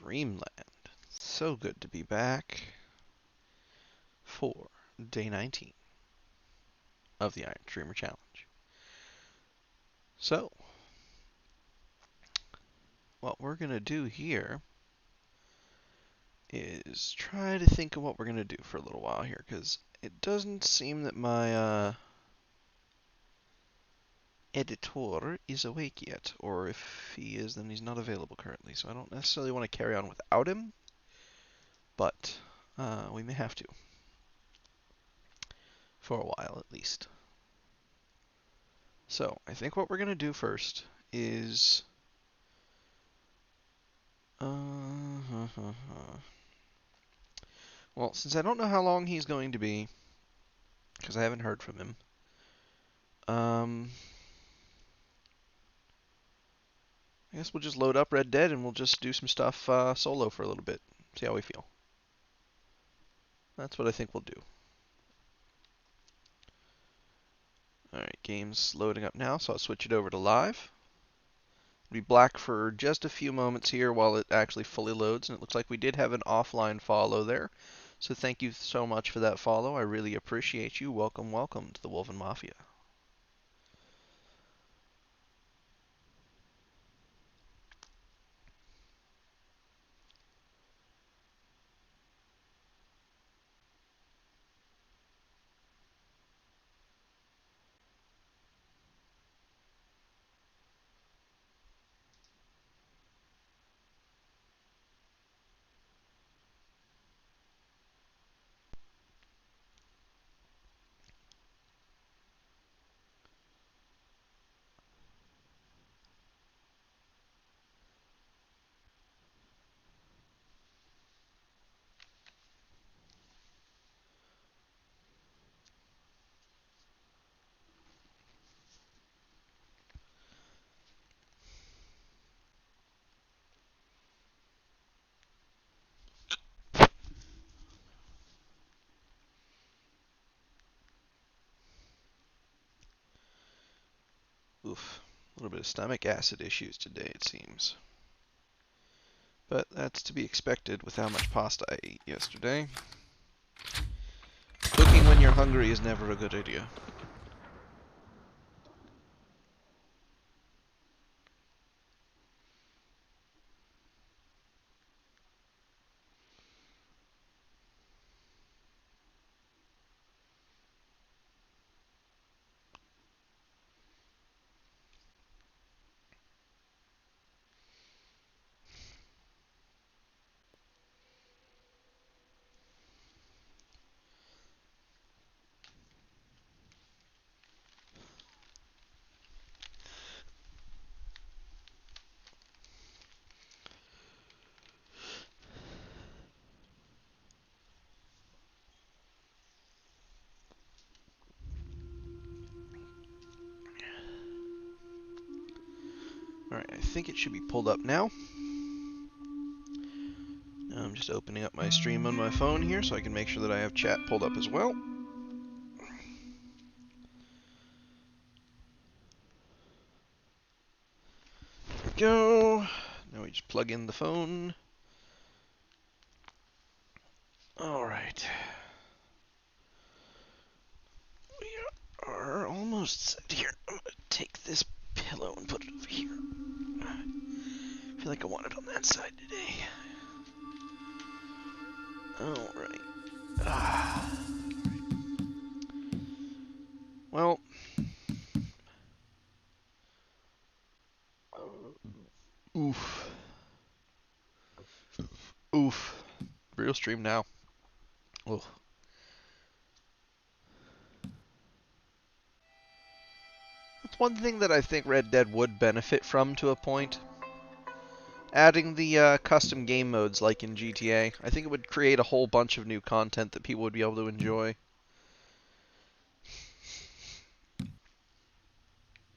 Dreamland. So good to be back for day 19 of the Iron Dreamer Challenge. So, what we're going to do here is try to think of what we're going to do for a little while here, because it doesn't seem that my editor is awake yet, or if he is, then he's not available currently, so I don't necessarily want to carry on without him, but we may have to. For a while, at least. So, I think what we're going to do first is... Well, since I don't know how long he's going to be, because I haven't heard from him, I guess we'll just load up Red Dead and we'll just do some stuff solo for a little bit. See how we feel. That's what I think we'll do. Alright, game's loading up now, so I'll switch it over to live. It'll be black for just a few moments here while it actually fully loads, and it looks like we did have an offline follow there. So thank you so much for that follow. I really appreciate you. Welcome, welcome to the Wolven Mafia. Oof, a little bit of stomach acid issues today, it seems. But that's to be expected with how much pasta I ate yesterday. Cooking when you're hungry is never a good idea. Alright, I think it should be pulled up now. I'm just opening up my stream on my phone here so I can make sure that I have chat pulled up as well. There we go. Now we just plug in the phone. Alright. We are almost set here. I'm going to take this pillow and put it over here. I feel like I want it on that side today. Alright. Well. Oof. Oof. Real stream now. Oh. That's one thing that I think Red Dead would benefit from to a point. Adding the custom game modes like in GTA. I think it would create a whole bunch of new content that people would be able to enjoy.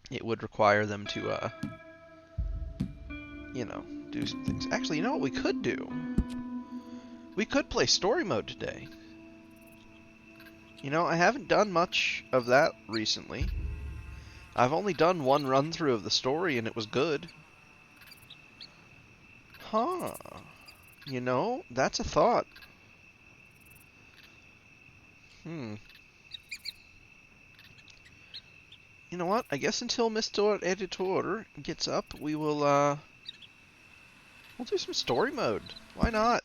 It would require them to, you know, do some things. Actually, you know what we could do? We could play story mode today. You know, I haven't done much of that recently. I've only done one run-through of the story, and it was good. Huh. You know, that's a thought. Hmm. You know what? I guess until Mr. Editor gets up, we'll do some story mode. Why not?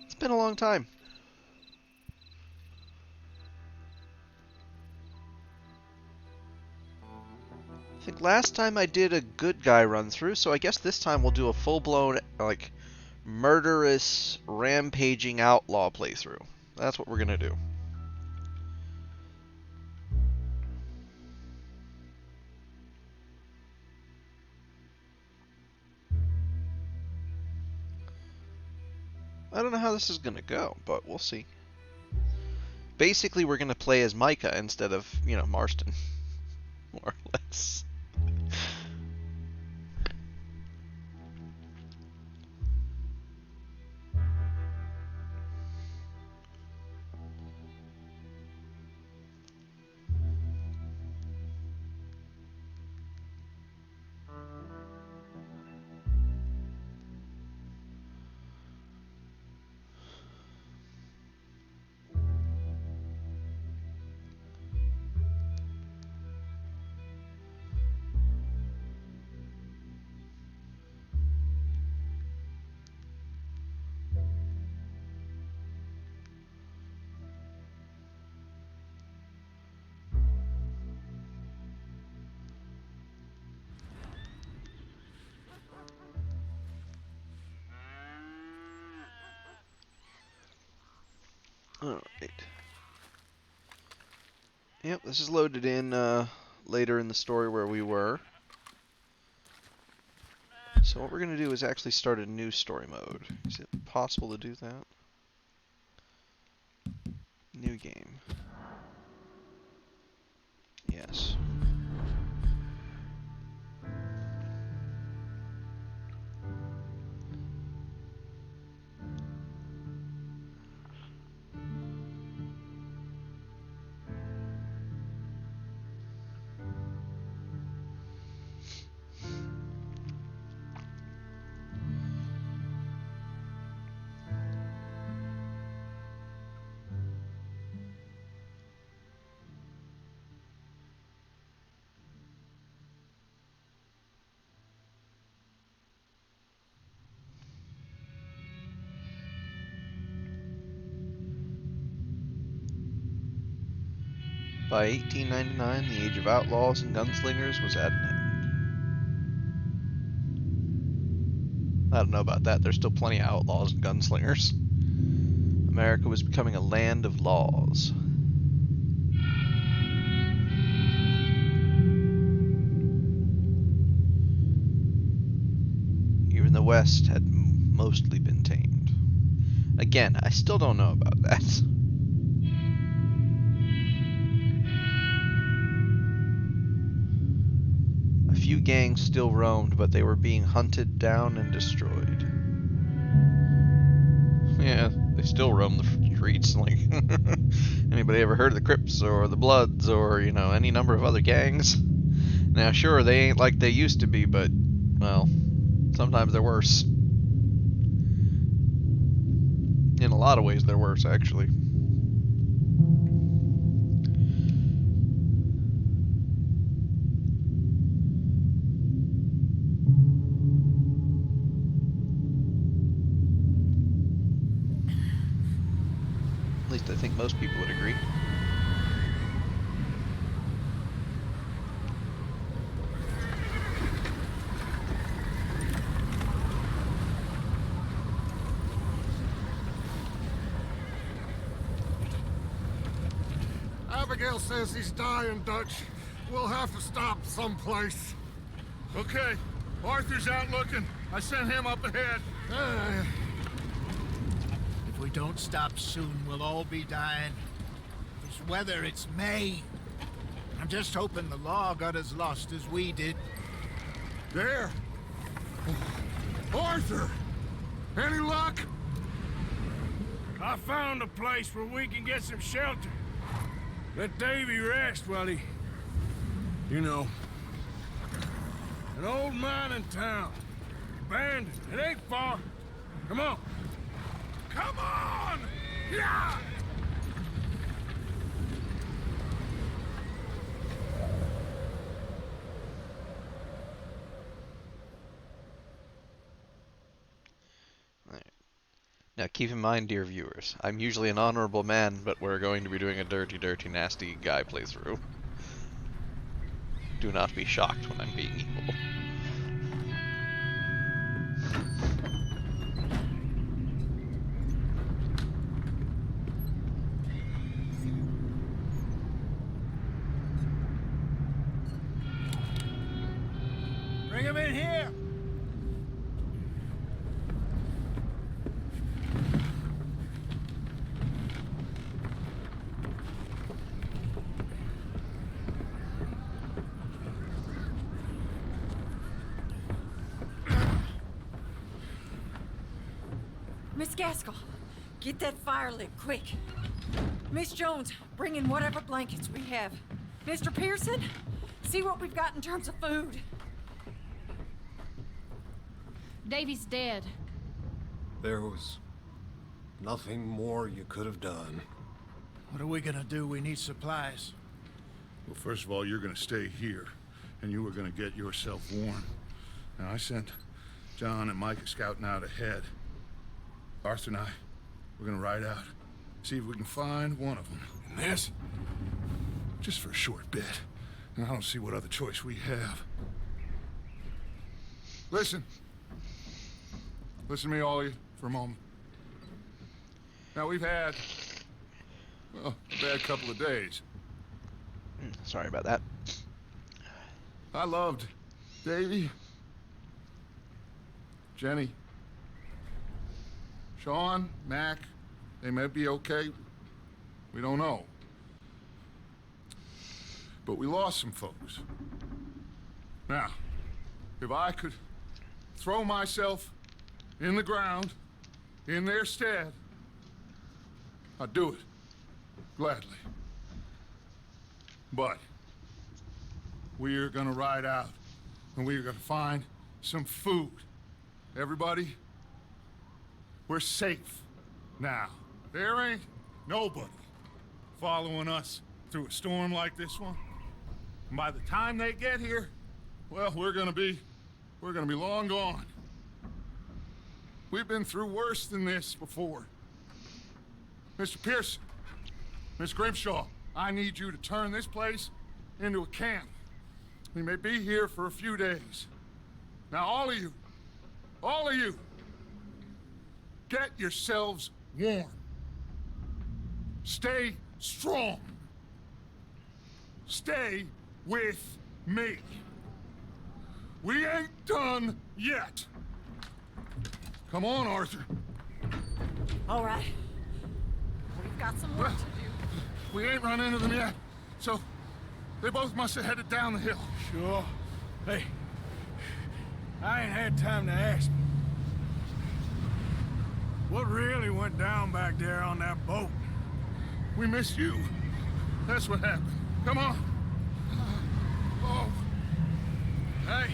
It's been a long time. I think last time I did a good guy run through, so I guess this time we'll do a full-blown, like, murderous, rampaging outlaw playthrough. That's what we're gonna do. I don't know how this is gonna go, but we'll see. Basically, we're gonna play as Micah instead of, Marston. More or less. Alright. Yep, this is loaded in later in the story where we were. So what we're going to do is actually start a new story mode. Is it possible to do that? New game. Yes. By 1899, the age of outlaws and gunslingers was at an end. I don't know about that. There's still plenty of outlaws and gunslingers. America was becoming a land of laws. Even the West had mostly been tamed. Again, I still don't know about that. A few gangs still roamed, but they were being hunted down and destroyed. Yeah, they still roam the streets. Like, anybody ever heard of the Crips or the Bloods or, any number of other gangs? Now, sure, they ain't like they used to be, but, well, sometimes they're worse. In a lot of ways, they're worse, actually. At least I think most people would agree. Abigail says he's dying, Dutch. We'll have to stop someplace. Okay. Arthur's out looking. I sent him up ahead. If we don't stop soon, we'll all be dying. This weather, it's May. I'm just hoping the law got as lost as we did. There. Arthur! Any luck? I found a place where we can get some shelter. Let Davy rest while he... You know. An old mining town. abandoned. It ain't far. Come on. Come on! Yeah! Now keep in mind, dear viewers, I'm usually an honorable man, but we're going to be doing a dirty, dirty, nasty guy playthrough. Do not be shocked when I'm being evil. Bring him in here! Miss Gaskell, get that fire lit, quick. Miss Jones, bring in whatever blankets we have. Mr. Pearson, see what we've got in terms of food. Davy's dead. There was nothing more you could have done. What are we gonna do? We need supplies. Well, first of all, you're gonna stay here, and you are gonna get yourself warm. Now, I sent John and Micah scouting out ahead. Arthur and I, we're gonna ride out, see if we can find one of them. And this? Just for a short bit. And I don't see what other choice we have. Listen. Listen to me, all of you, for a moment. Now, we've had, well, a bad couple of days. Sorry about that. I loved Davy, Jenny, Sean, Mac. They may be okay. We don't know. But we lost some folks. Now, if I could throw myself in the ground in their stead, I'd do it gladly. But we are gonna ride out and we are gonna find some food. Everybody, we're safe now. There ain't nobody following us through a storm like this one. And by the time they get here, well, we're gonna be long gone. We've been through worse than this before. Mr. Pearson, Miss Grimshaw, I need you to turn this place into a camp. We may be here for a few days. Now, all of you, get yourselves warm. Stay strong. Stay with me. We ain't done yet. Come on, Arthur. All right. We've got some work to do. We ain't run into them yet, so they both must have headed down the hill. Sure. Hey, I ain't had time to ask. What really went down back there on that boat? We missed you. That's what happened. Come on. Oh. Hey,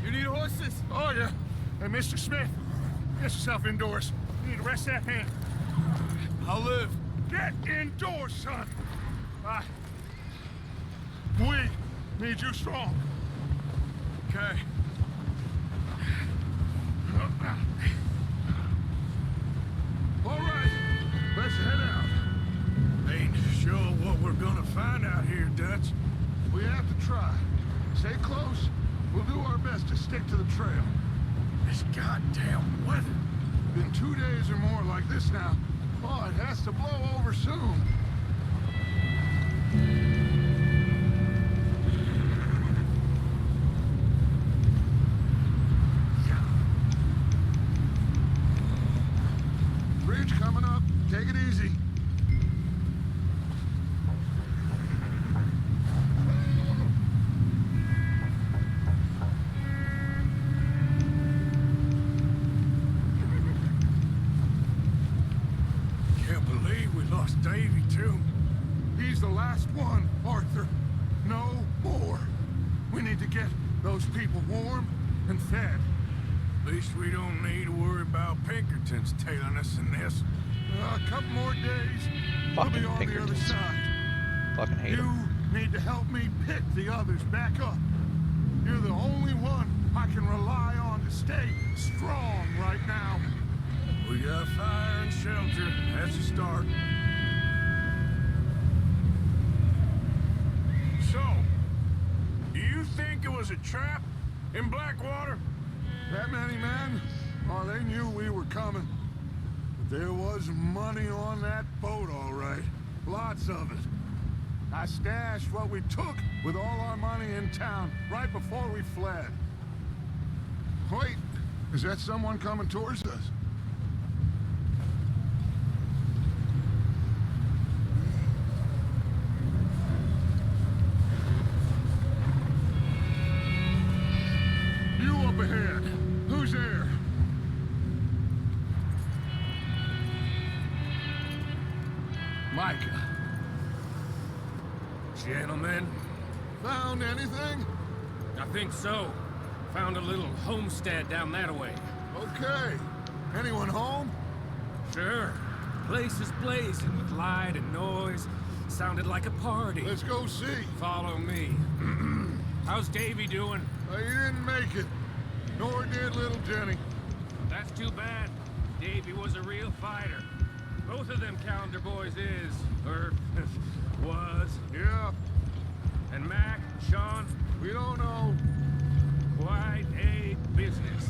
you need horses? Oh, yeah. Hey, Mr. Smith, get yourself indoors. You need to rest that hand. I'll live. Get indoors, son. We need you strong. Okay. All right, let's head out. Ain't sure what we're gonna find out here, Dutch. We have to try. Stay close. We'll do our best to stick to the trail. This goddamn weather. Been 2 days or more like this now. Oh, it has to blow over soon. Bridge coming up. Take it easy. Can't believe we lost Davy, too. He's the last one, Arthur. No more. We need to get those people warm and fed. At least we don't need to worry about Pinkertons tailing us in this. A couple more days, Fucking we'll be on the other Pinkertons. side. Fucking hate You 'em. need to help me pick the others back up. You're the only one I can rely on to stay strong right now. We got fire and shelter. That's a start. So, do you think it was a trap in Blackwater? That many men? Oh, they knew we were coming. But there was money on that boat, all right. Lots of it. I stashed what we took with all our money in town right before we fled. Wait, is that someone coming towards us? You up ahead. Who's there? Micah. Gentlemen, Found anything? I think so. Found a little homestead down that way. Okay. Anyone home? Sure. Place is blazing with light and noise. Sounded like a party. Let's go see. Follow me. How's Davy doing? He didn't make it. Nor did little Jenny. That's too bad. Davy was a real fighter. Both of them Calendar boys is, or was. Yeah, And Mac, Sean, we don't know. quite a business.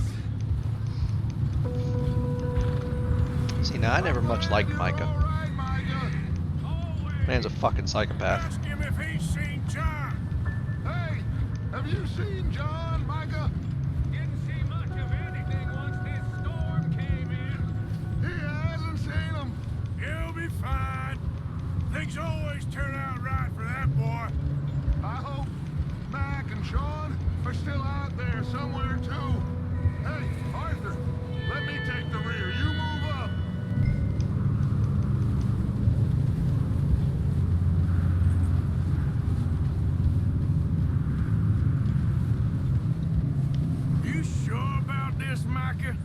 See, now I never much liked All Micah. right, Micah. Man's a fucking psychopath. Ask him if he's seen John. Hey, have you seen John, Micah? Didn't see much of anything once this storm came in. He hasn't seen him. He'll be fine. Things always turn out right for that boy. I hope Mac and Sean are still out there somewhere, too. Hey, Arthur, let me take the rear. You move up. You sure about this, Micah?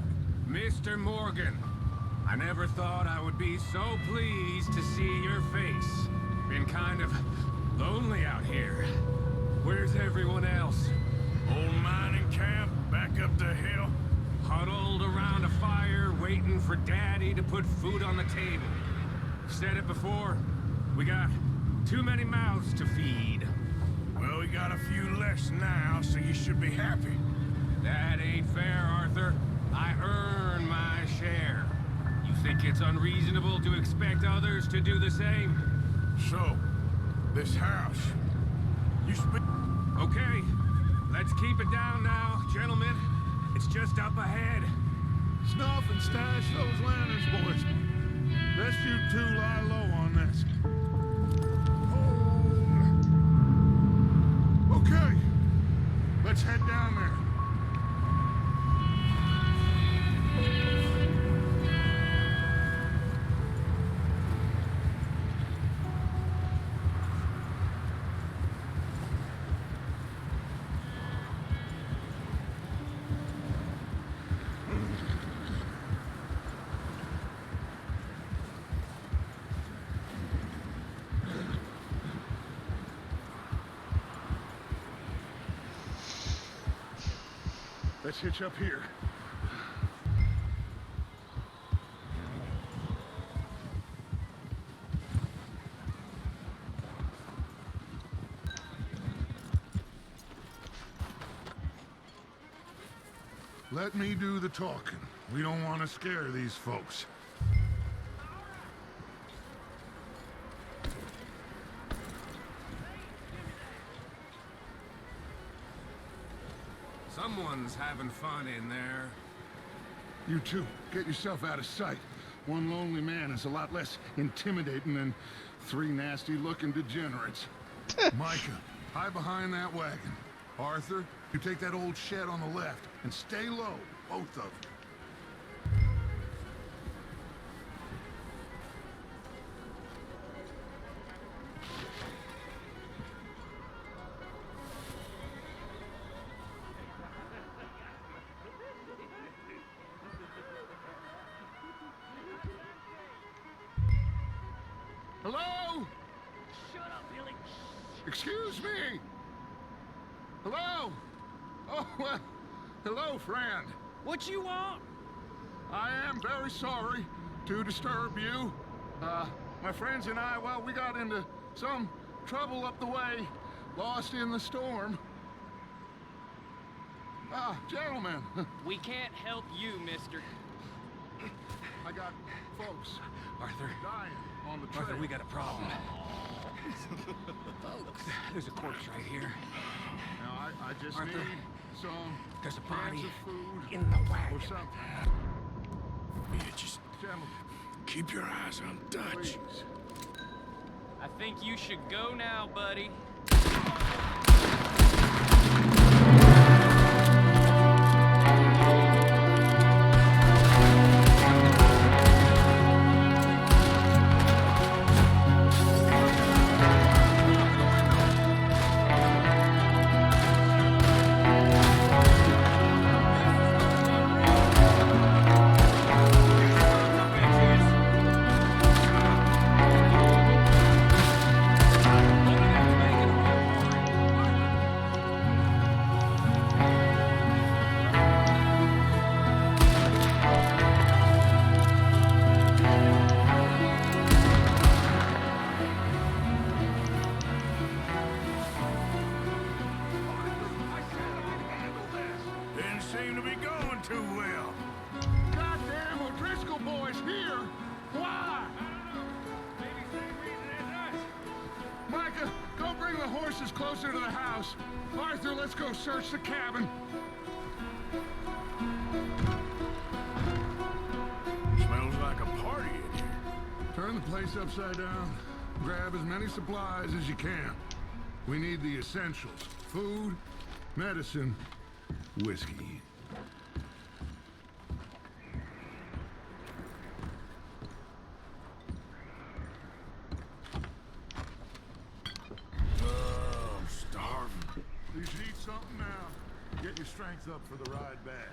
Mr. Morgan, I never thought I would be so pleased to see your face. Been kind of lonely out here. Where's everyone else? Old mining camp back up the hill. Huddled around a fire, waiting for Daddy to put food on the table. Said it before, we got too many mouths to feed. Well, we got a few less now, so you should be happy. That ain't fair, Arthur. I earn my share. You think it's unreasonable to expect others to do the same? So, this house. You speak. Okay, let's keep it down now, gentlemen. It's just up ahead. Snuff and stash those lanterns, boys. Best you two lie low on this. Oh. Okay, let's head down there. Let's hitch up here. Let me do the talking. We don't want to scare these folks. Someone's having fun in there. You two, get yourself out of sight. One lonely man is a lot less intimidating than three nasty-looking degenerates. Micah, hide behind that wagon. Arthur, you take that old shed on the left and stay low, both of you. Hello? Shut up, Billy. Excuse me? Hello? Oh, well, hello, friend. What you want? I am very sorry to disturb you. My friends and I, well, we got into some trouble up the way, lost in the storm. Gentlemen, We can't help you, mister. I got folks Arthur. dying on the trail. Arthur, we got a problem. There's a corpse right here. Now, I just Arthur, need some there's a cans body of food in the wagon. or something. Yeah, just Gentlemen, keep your eyes on Dutch. please. I think you should go now, buddy. Didn't seem to be going too well. Goddamn O'Driscoll boys here! Why? Maybe same reason as us. Micah, go bring the horses closer to the house. Arthur, let's go search the cabin. Smells like a party in here. Turn the place upside down. Grab as many supplies as you can. We need the essentials. Food, medicine, whiskey. Oh, I'm starving. You should eat something now. Get your strength up for the ride back.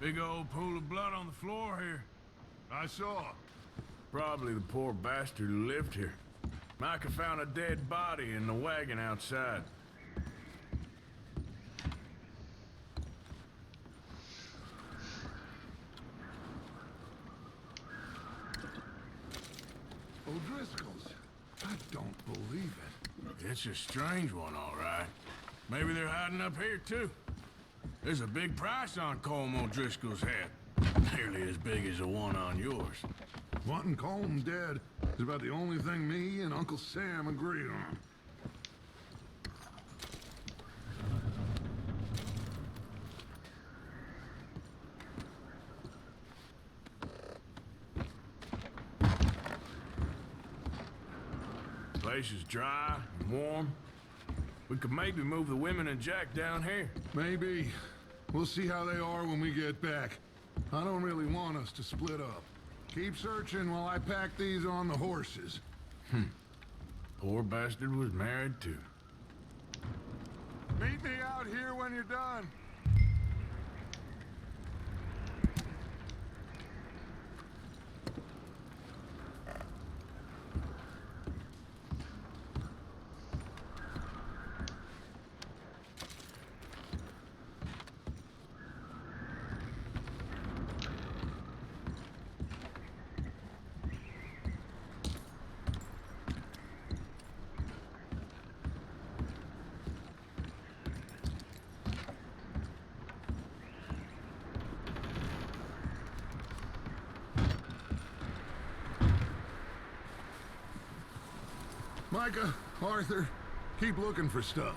Big old pool of blood on the floor here. I saw. Probably the poor bastard who lived here. Micah found a dead body in the wagon outside. O'Driscoll's. I don't believe it. It's a strange one, all right. Maybe they're hiding up here, too. There's a big price on Colm O'Driscoll's head. Nearly as big as the one on yours. Wanting Colm dead is about the only thing me and Uncle Sam agree on. Place is dry and warm. We could maybe move the women and Jack down here. Maybe. We'll see how they are when we get back. I don't really want us to split up. Keep searching while I pack these on the horses. Poor bastard was married, too. Meet me out here when you're done. Micah, Arthur, keep looking for stuff.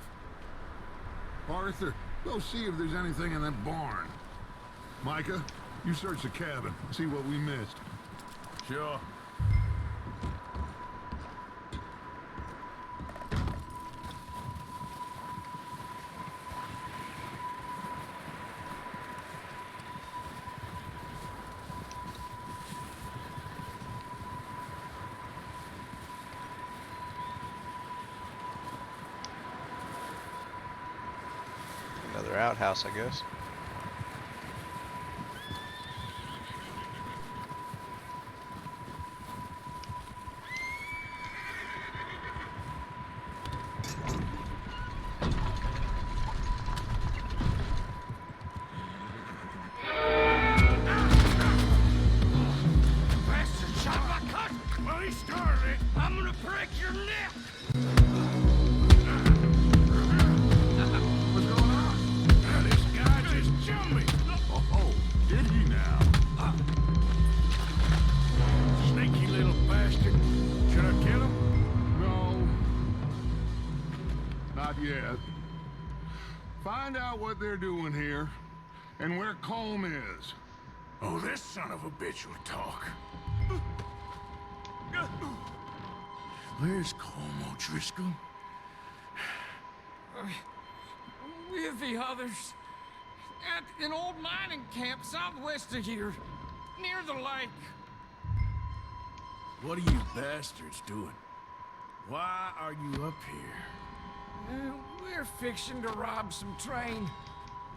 Arthur, go see if there's anything in that barn. Micah, you search the cabin, see what we missed. Sure. outhouse, I guess. Yet. Find out what they're doing here, and where Colm is. Oh, this son of a bitch will talk. Where's Colm O'Driscoll? With the others. At an old mining camp southwest of here. Near the lake. What are you bastards doing? Why are you up here? We're fixing to rob some train.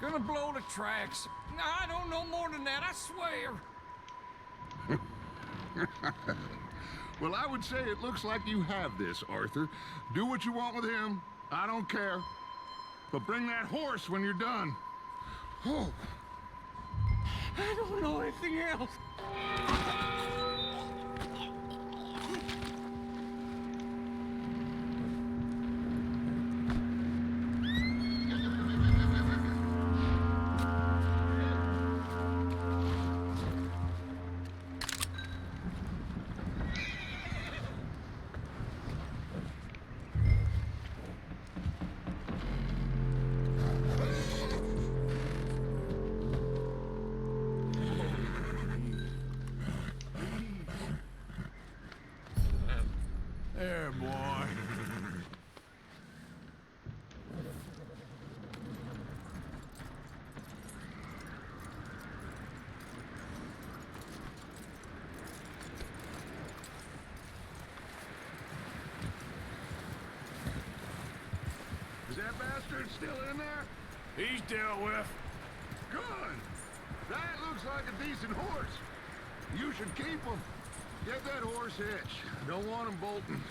Gonna blow the tracks. I don't know more than that, I swear. Well, I would say it looks like you have this, Arthur. Do what you want with him. I don't care. But bring that horse when you're done. Oh. I don't know anything else. There, boy. Is that bastard still in there? He's dealt with. Good. That looks like a decent horse. You should keep him. Get that horse hitched. Don't want him bolting.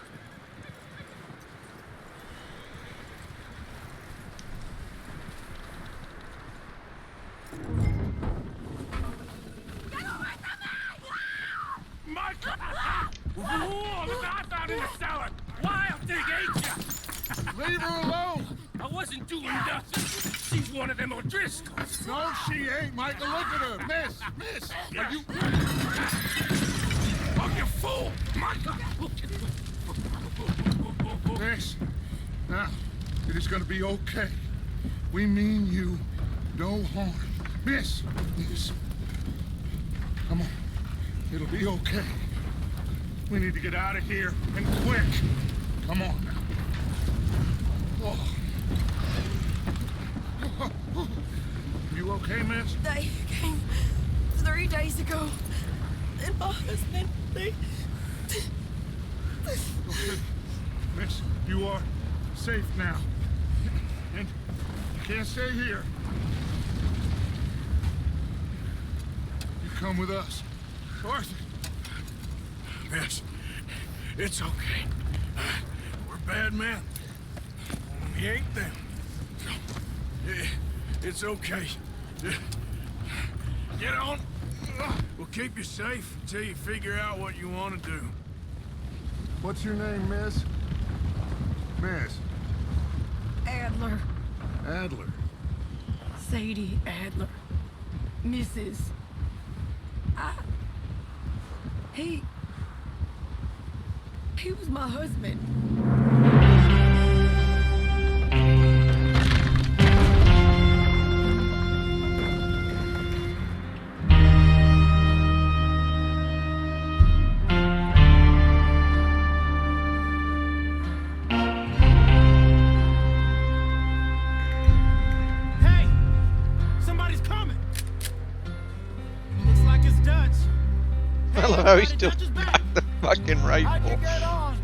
Michael! Whoa, the knife out in the cellar! Wild thing, ain't ya? Leave her alone! I wasn't doing nothing. She's one of them O'Driscolls. No, she ain't, Michael. Look at her. Miss, are you... Oh, you fool! Michael! Miss, now, it is gonna be okay. We mean you no harm. Miss, come on. It'll be okay. We need to get out of here, and quick. Come on now. Oh. You okay, miss? They came 3 days ago. And my husband, they... Okay. Miss, you are safe now. And you can't stay here. You come with us. Arthur. Miss, it's okay. We're bad men. We ain't them. It's okay. Get on. We'll keep you safe until you figure out what you want to do. What's your name, miss? Miss. Adler. Adler. Sadie Adler. Mrs. He was my husband. Hey! Somebody's coming! Looks like it's Dutch. I love how he still got the fucking How'd you rifle. get on?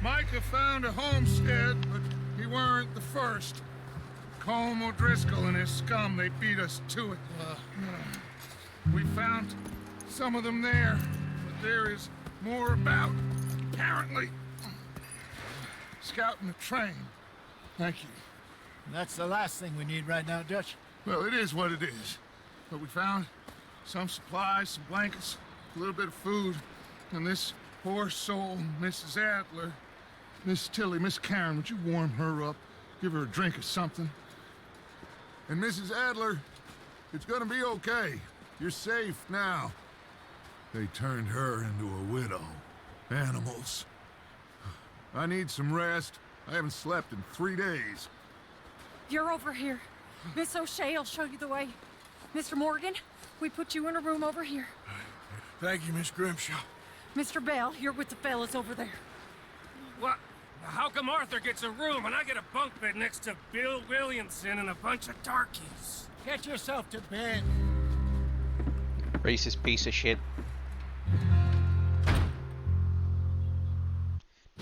Micah found a homestead, but he weren't the first. Colm O'Driscoll and his scum, they beat us to it. We found some of them there, but there is more about, apparently. Scouting the train. Thank you. That's the last thing we need right now, Dutch. Well, it is what it is. But we found some supplies, some blankets, a little bit of food, and this poor soul, Mrs. Adler, Miss Tilly, Miss Karen, would you warm her up? Give her a drink or something? And Mrs. Adler, it's gonna be okay. You're safe now. They turned her into a widow. Animals. I need some rest. I haven't slept in 3 days. You're over here. Miss O'Shea will show you the way. Mr. Morgan, we put you in a room over here. Thank you, Miss Grimshaw. Mr. Bell, you're with the fellas over there. What? How come Arthur gets a room and I get a bunk bed next to Bill Williamson and a bunch of darkies? Get yourself to bed. Racist piece of shit.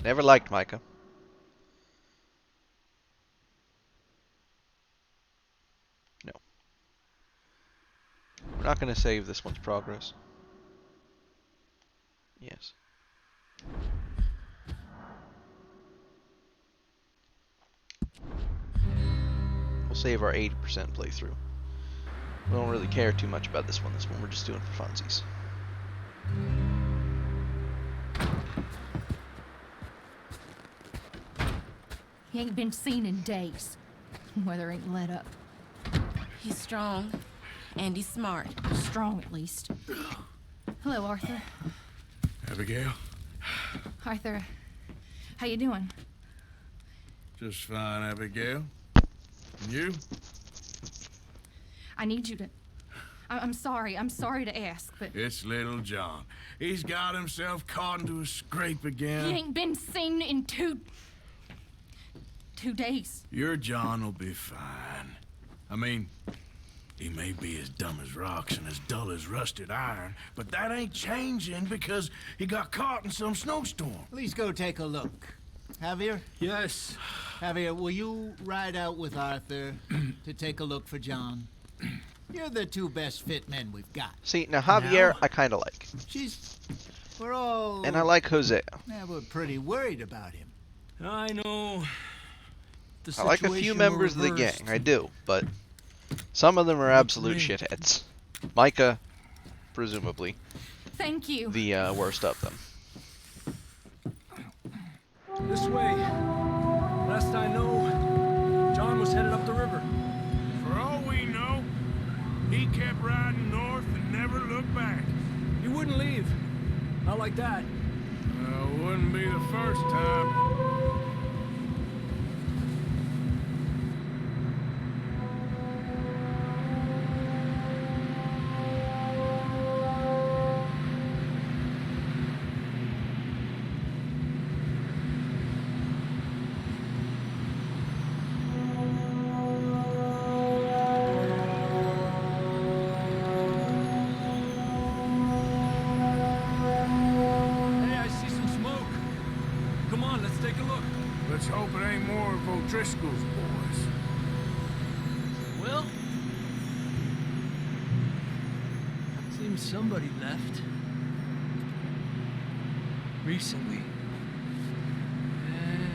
Never liked Micah. No. We're not going to save this one's progress. Yes. We'll save our 80% playthrough. We don't really care too much about this one. This one we're just doing for funsies. He ain't been seen in days. Weather ain't let up. He's strong, and he's smart. Strong, at least. Hello, Arthur. Abigail? Arthur, how you doing? Just fine, Abigail. And you? I need you to... I'm sorry to ask, but... It's little John. He's got himself caught into a scrape he again. ain't been seen in 2 days. Your John will be fine. I mean, he may be as dumb as rocks and as dull as rusted iron, but that ain't changing because he got caught in some snowstorm. Please go take a look. Javier? Yes. Javier, will you ride out with Arthur to take a look for John? You're the 2 best fit men we've got. See, now Javier, Now? I kind of like. We're all... And I like Hosea. Yeah, we're pretty worried about him. I know. I like a few members of the gang, I do, but some of them are absolute shitheads. Micah, presumably, Thank you. the worst of them. This way. Last I know, John was headed up the river. For all we know, he kept riding north and never looked back. He wouldn't leave. Not like that. Wouldn't be the first time. Hey, I see some smoke. Come on, let's take a look. Let's hope it ain't more of O'Driscoll's boys. Well, seems somebody left. Recently. And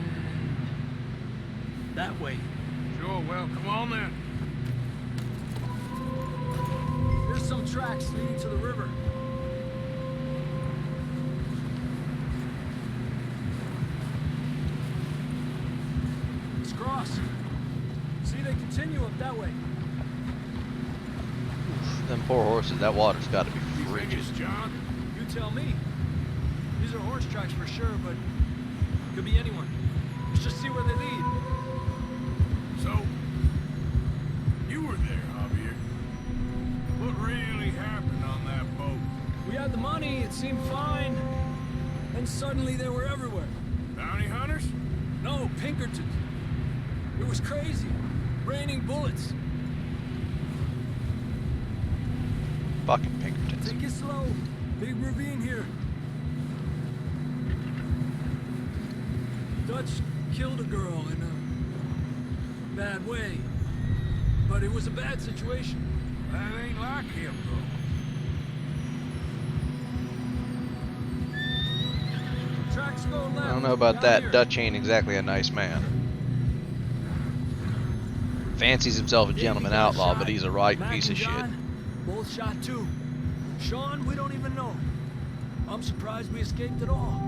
that way. Sure, well, come on then. There's some tracks leading to the river. Let's cross. See, they continue up that way. Them poor horses, that water's got to be You think frigid. it's John? You tell me. These are horse tracks for sure, but could be anyone. Let's just see where they lead. So, you were there, Javier. What really happened on that boat? We had the money, it seemed fine. Then suddenly they were everywhere. Bounty hunters? No, Pinkerton. It was crazy. Raining bullets. Fucking Pinkertons. Take it slow. Big ravine here. Dutch killed a girl in a bad way. but it was a bad situation. That ain't like him, though. Tracks go left. I don't know about down that. here. Dutch ain't exactly a nice man. Fancies himself a Davey gentleman got outlaw, shot. but he's a right Mac piece and of shit. John, both shot too. Sean, we don't even know. I'm surprised we escaped at all.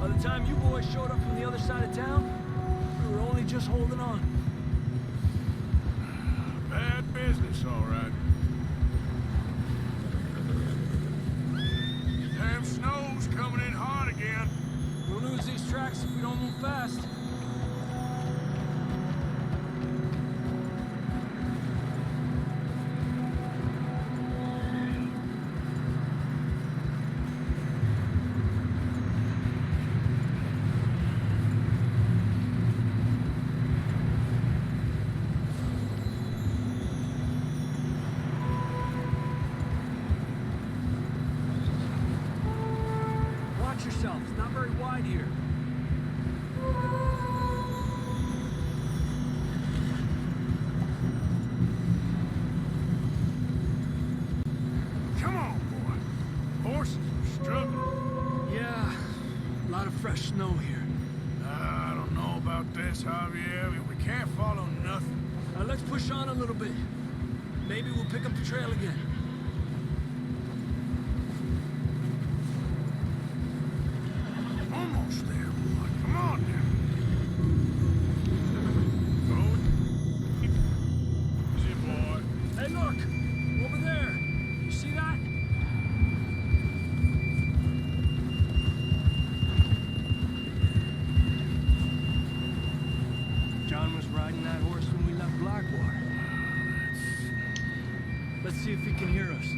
By the time you boys showed up from the other side of town, we were only just holding on. Bad business, all right. Damn snow's coming in hard again. We'll lose these tracks if we don't move fast. Watch yourself. It's not very wide here. Come on, boy. Horses are struggling. Yeah, a lot of fresh snow here. I don't know about this, Javier. We can't follow nothing. Let's push on a little bit. Maybe we'll pick up the trail again. Almost there, boy. Come on now. Go. Easy, boy. Hey, look! Over there! You see that? John was riding that horse when we left Blackwater. Let's see if he can hear us.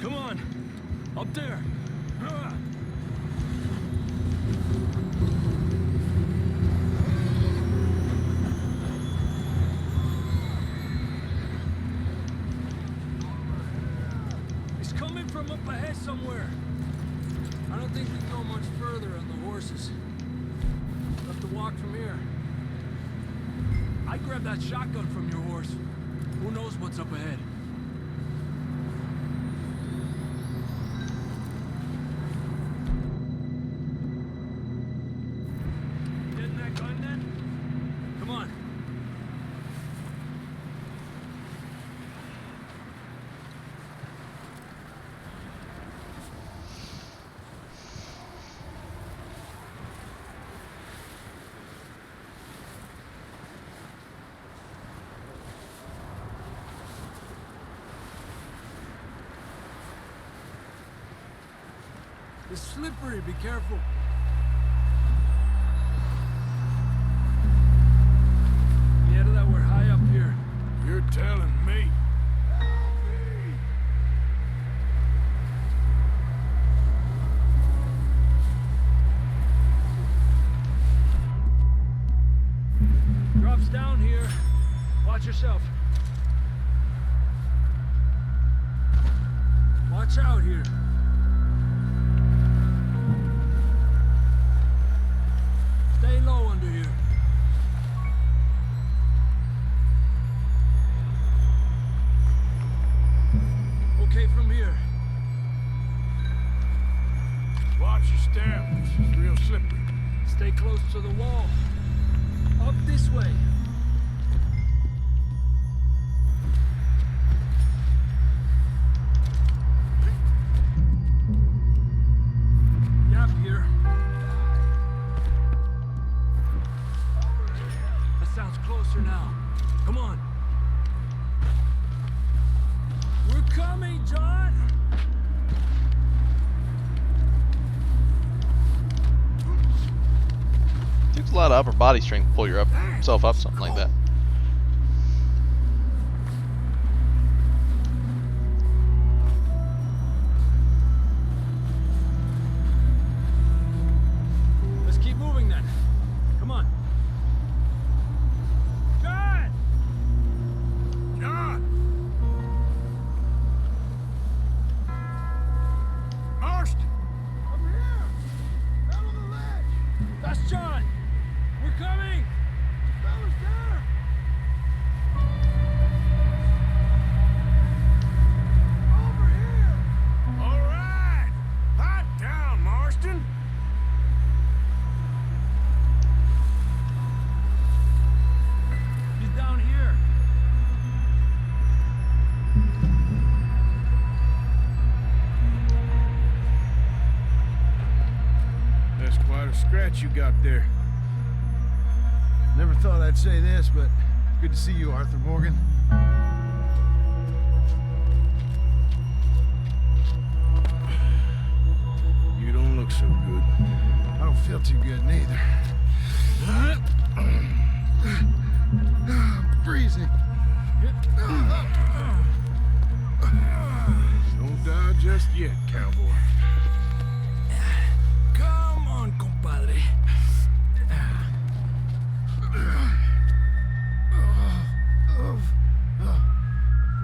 Come on! Up there! He's coming from up ahead somewhere. I don't think we can go much further on the horses. We'll have to walk from here. I'd grab that shotgun from your horse. Who knows what's up ahead? Getting that gun then? Come on. It's slippery, be careful. Yeah, that we're high up here. You're telling me. Drops down here. Watch yourself. Watch out here. Stay low under here. Okay, from here. Watch your step. This is real slippery. Stay close to the wall. Up this way. Yap here. That sounds closer now. Come on. We're coming, John! Takes a lot of upper body strength to pull yourself up something like that. Let's keep moving then. Come on. John! John! Marston! Come here! scratch you got there. Never thought I'd say this, but good to see you, Arthur Morgan. You don't look so good. I don't feel too good neither. Freezing. Don't die just yet, cowboy. Come on, compadre.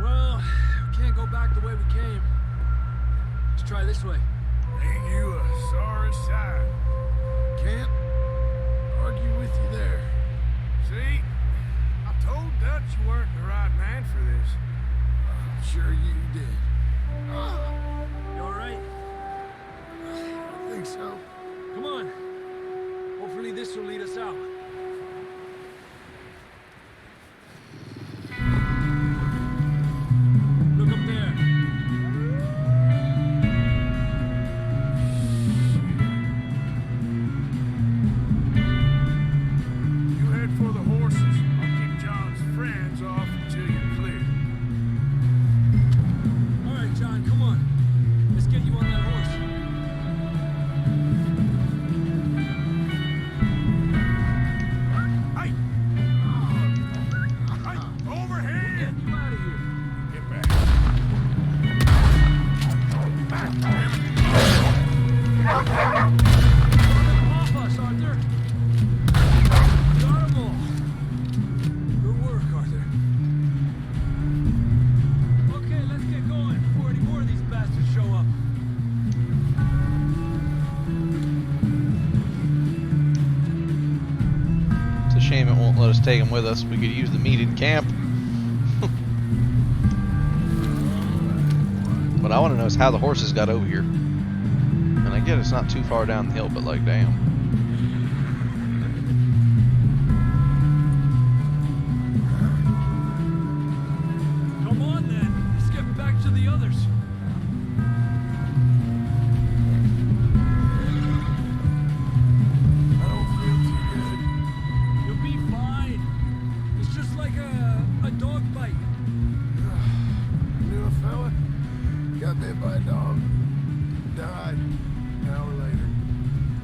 Well, we can't go back the way we came. Let's try this way. Ain't you a sorry sight? Can't argue with you there. See? I told Dutch you weren't the right man for this. I'm sure you did. You alright? I think so. Come on. Hopefully this will lead us out. Look up there. You head for the horses. I'll keep John's friends off until you're clear. All right, John, come on. Let's get you on that horse. Hey! Hey! Over here! Get you out of here. Get back. Off us, Arthur. Got 'em all. Good work, Arthur. Okay, let's get going before any more of these bastards show up. It's a shame it won't let us take him with us. We could use the meat in camp. What I want to know is how the horses got over here. And I get it's not too far down the hill, but like, damn. Come on, then. Let's get back to the others. I don't feel too good. You'll be fine. It's just like a dog bite. Knew a fella? Got bit by a dog. Died. An hour later.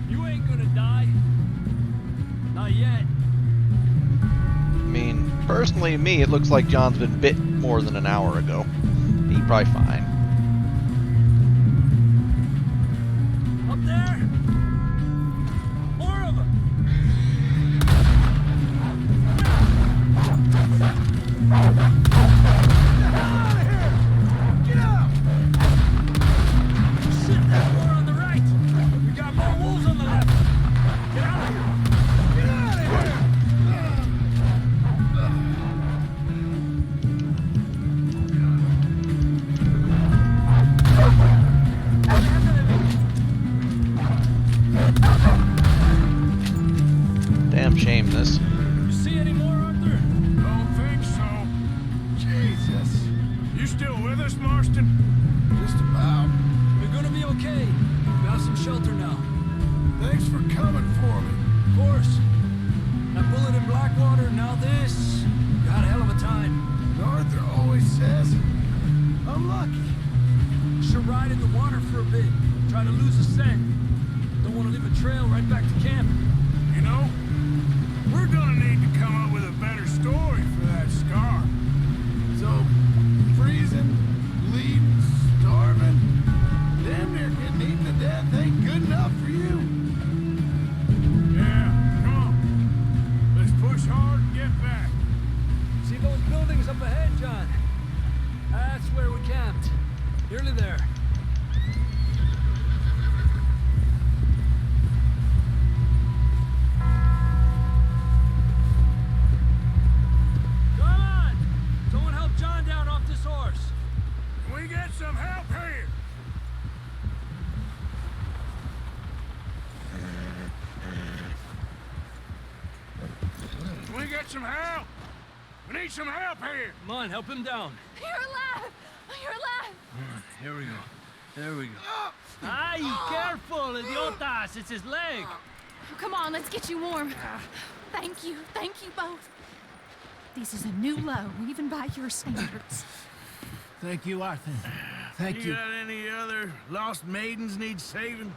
You ain't gonna die. Not yet. I mean, personally, to me, it looks like John's been bit more than an hour ago. He's probably fine. Up there? More of them. Shit, there's more on the right. We got more wolves on the left. Get out of here. Get out of here. Damn shame this. You see any more, Arthur? Don't think so. Jesus. You still with us, Marston? Just about. We're gonna be okay. We have some shelter now. Thanks for coming for me. Of course. That bullet in Blackwater, now this. You had a hell of a time. Arthur always says I'm lucky. Should ride in the water for a bit. Try to lose the scent. Don't want to leave a trail right back to camp. You know, we're gonna need to come up with a better story for that scar. So, freezing, bleeding, starving, damn near getting eaten to death ain't good enough for you. Yeah, come on. Let's push hard and get back. See those buildings up ahead, John? That's where we camped. Nearly there. Come on! Someone help John down off this horse. Can we get some help here? Can we get some help? We need some help here. Come on, help him down. You're alive! You're alive! Here we go. There we go. Ay, careful, idiotas! It's his leg. Come on, let's get you warm. Thank you both. This is a new low, even by your standards. Thank you, Arthur. Thank you. You got any other lost maidens need saving?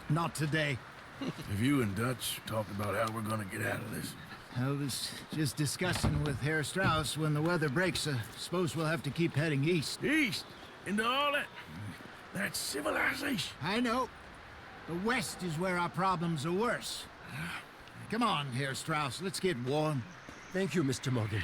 Not today. Have you and Dutch talked about how we're gonna get out of this? I was just discussing with Herr Strauss when the weather breaks. Suppose we'll have to keep heading east. East? Into all that? That's civilization. I know. The west is where our problems are worse. Come on, Herr Strauss, let's get warm. Thank you, Mr. Morgan.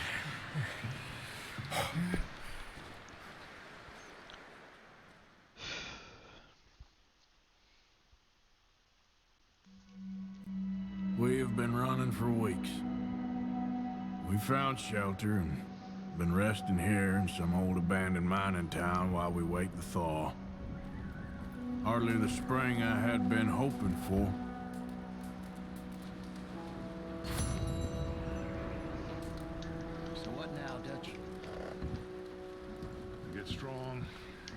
We have been running for weeks. We found shelter and been resting here in some old abandoned mining town while we wait the thaw. Hardly the spring I had been hoping for. So what now, Dutch? We get strong,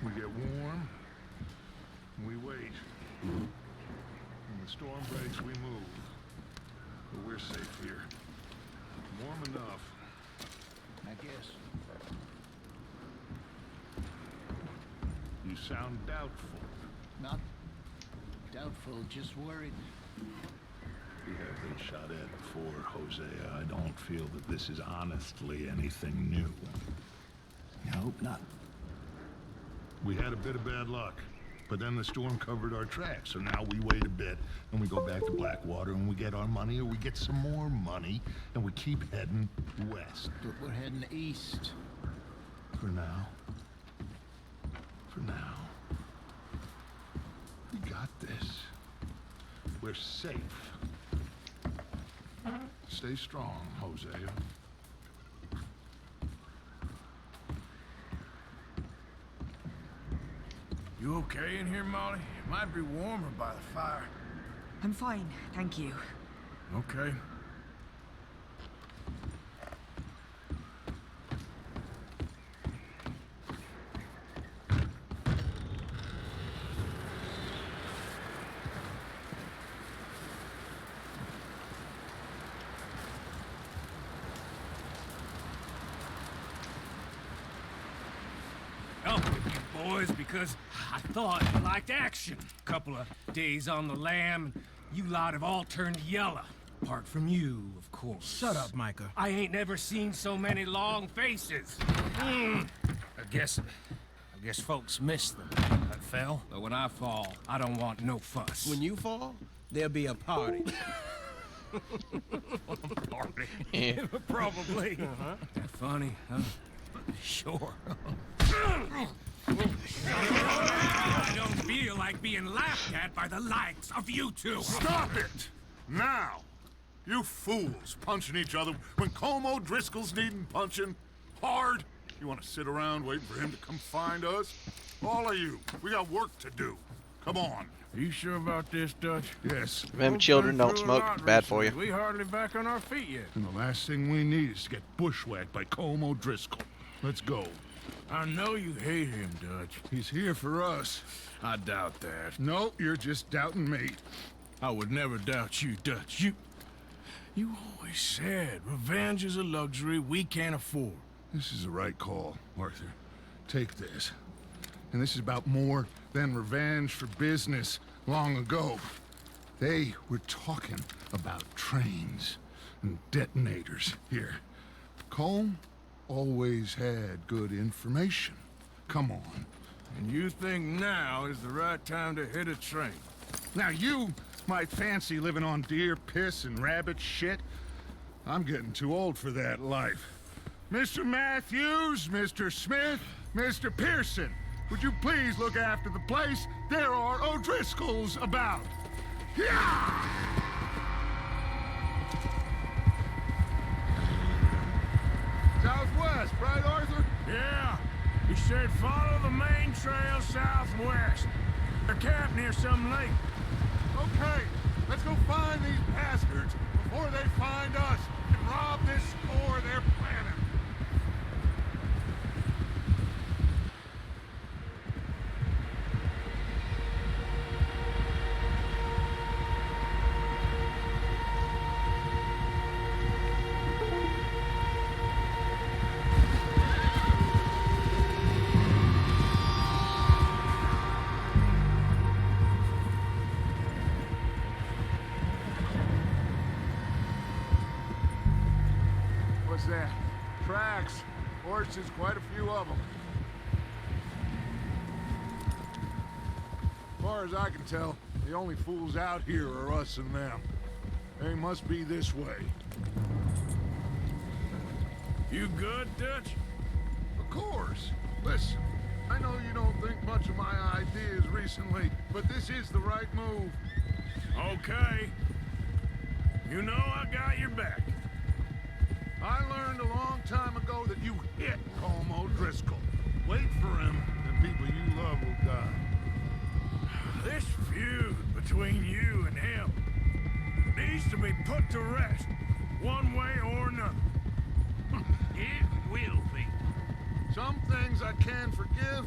we get warm, and we wait. When the storm breaks, we move. But we're safe here. Warm enough. I guess. You sound doubtful. Not doubtful, just worried. We have been shot at before, Hosea. I don't feel that this is honestly anything new. I hope not. We had a bit of bad luck, but then the storm covered our tracks, so now we wait a bit, and we go back to Blackwater, and we get our money, or we get some more money, and we keep heading west. But we're heading east. For now. For now. We got this. We're safe. Stay strong, Hosea. You okay in here, Molly? It might be warmer by the fire. I'm fine, thank you. Okay. Help with you boys because I thought you liked action. Couple of days on the lam, and you lot have all turned yellow. Apart from you, of course. Shut up, Micah. I ain't never seen so many long faces. I guess folks miss them. I fell, but when I fall, I don't want no fuss. When you fall, there'll be a party. Party? Yeah. Probably. That funny, huh? Sure. I don't feel like being laughed at by the likes of you two. Stop it! Now! You fools punching each other when Colm O'Driscoll's needing punching. Hard! You want to sit around waiting for him to come find us? All of you, we got work to do. Come on. Are you sure about this, Dutch? Yes. Remember, children, don't smoke. It's bad for you. We hardly back on our feet yet. And the last thing we need is to get bushwhacked by Colm O'Driscoll. Let's go. I know you hate him, Dutch. He's here for us. I doubt that. No, you're just doubting me. I would never doubt you, Dutch. You always said revenge is a luxury we can't afford. This is the right call, Arthur. Take this. And this is about more than revenge for business long ago. They were talking about trains and detonators here. Colm always had good information. Come on. And you think now is the right time to hit a train? Now you might fancy living on deer piss and rabbit shit. I'm getting too old for that life. Mr. Matthews, Mr. Smith, Mr. Pearson, would you please look after the place? There are O'Driscolls about. Yeah! Southwest, right, Arthur? Yeah. He said follow the main trail southwest. They're camped near some lake. Okay, let's go find these bastards before they find us and rob this store they're planning. horses, quite a few of them. As far as I can tell, the only fools out here are us and them. They must be this way. You good, Dutch? Of course. Listen, I know you don't think much of my ideas recently, but this is the right move. Okay. You know I got your back. I learned a long time ago that you hit Colm O'Driscoll. Wait for him, and people you love will die. This feud between you and him needs to be put to rest, one way or another. It will be. Some things I can forgive,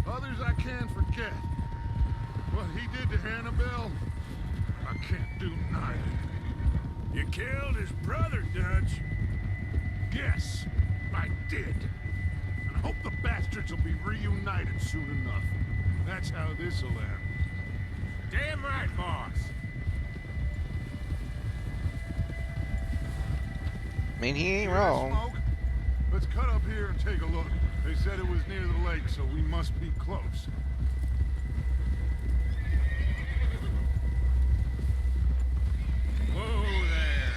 others I can't forget. What he did to Annabelle, I can't do neither. You killed his brother, Dutch. Yes, I did. And I hope the bastards will be reunited soon enough. That's how this'll end. Damn right, boss. I mean, he ain't Hear that wrong. smoke? Let's cut up here and take a look. They said it was near the lake, so we must be close. Whoa there.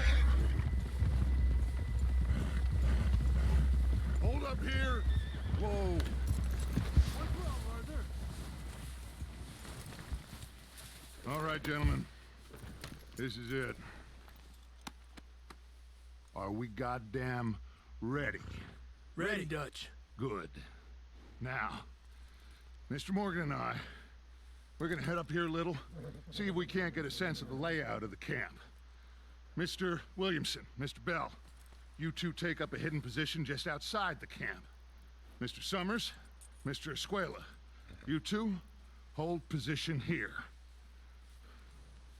Hold up here. Whoa. What's wrong, Arthur? All right, gentlemen. This is it. Are we goddamn ready? Ready, Dutch. Good. Now, Mr. Morgan and I, we're gonna head up here a little, see if we can't get a sense of the layout of the camp. Mr. Williamson, Mr. Bell, you two take up a hidden position just outside the camp. Mr. Summers, Mr. Escuela, you two hold position here.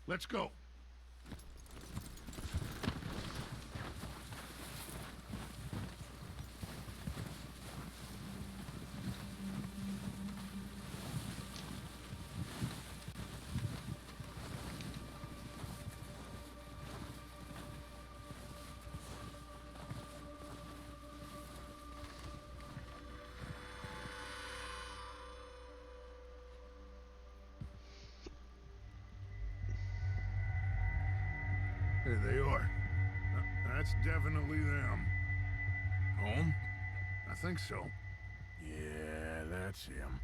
Let's go. There they are. That's definitely them. Home? I think so. Yeah, that's him.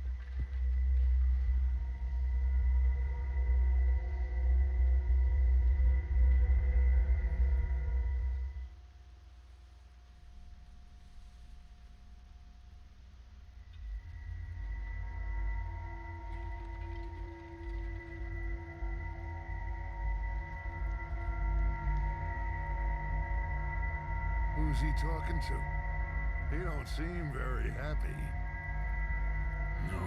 Who's he talking to? He don't seem very happy. No.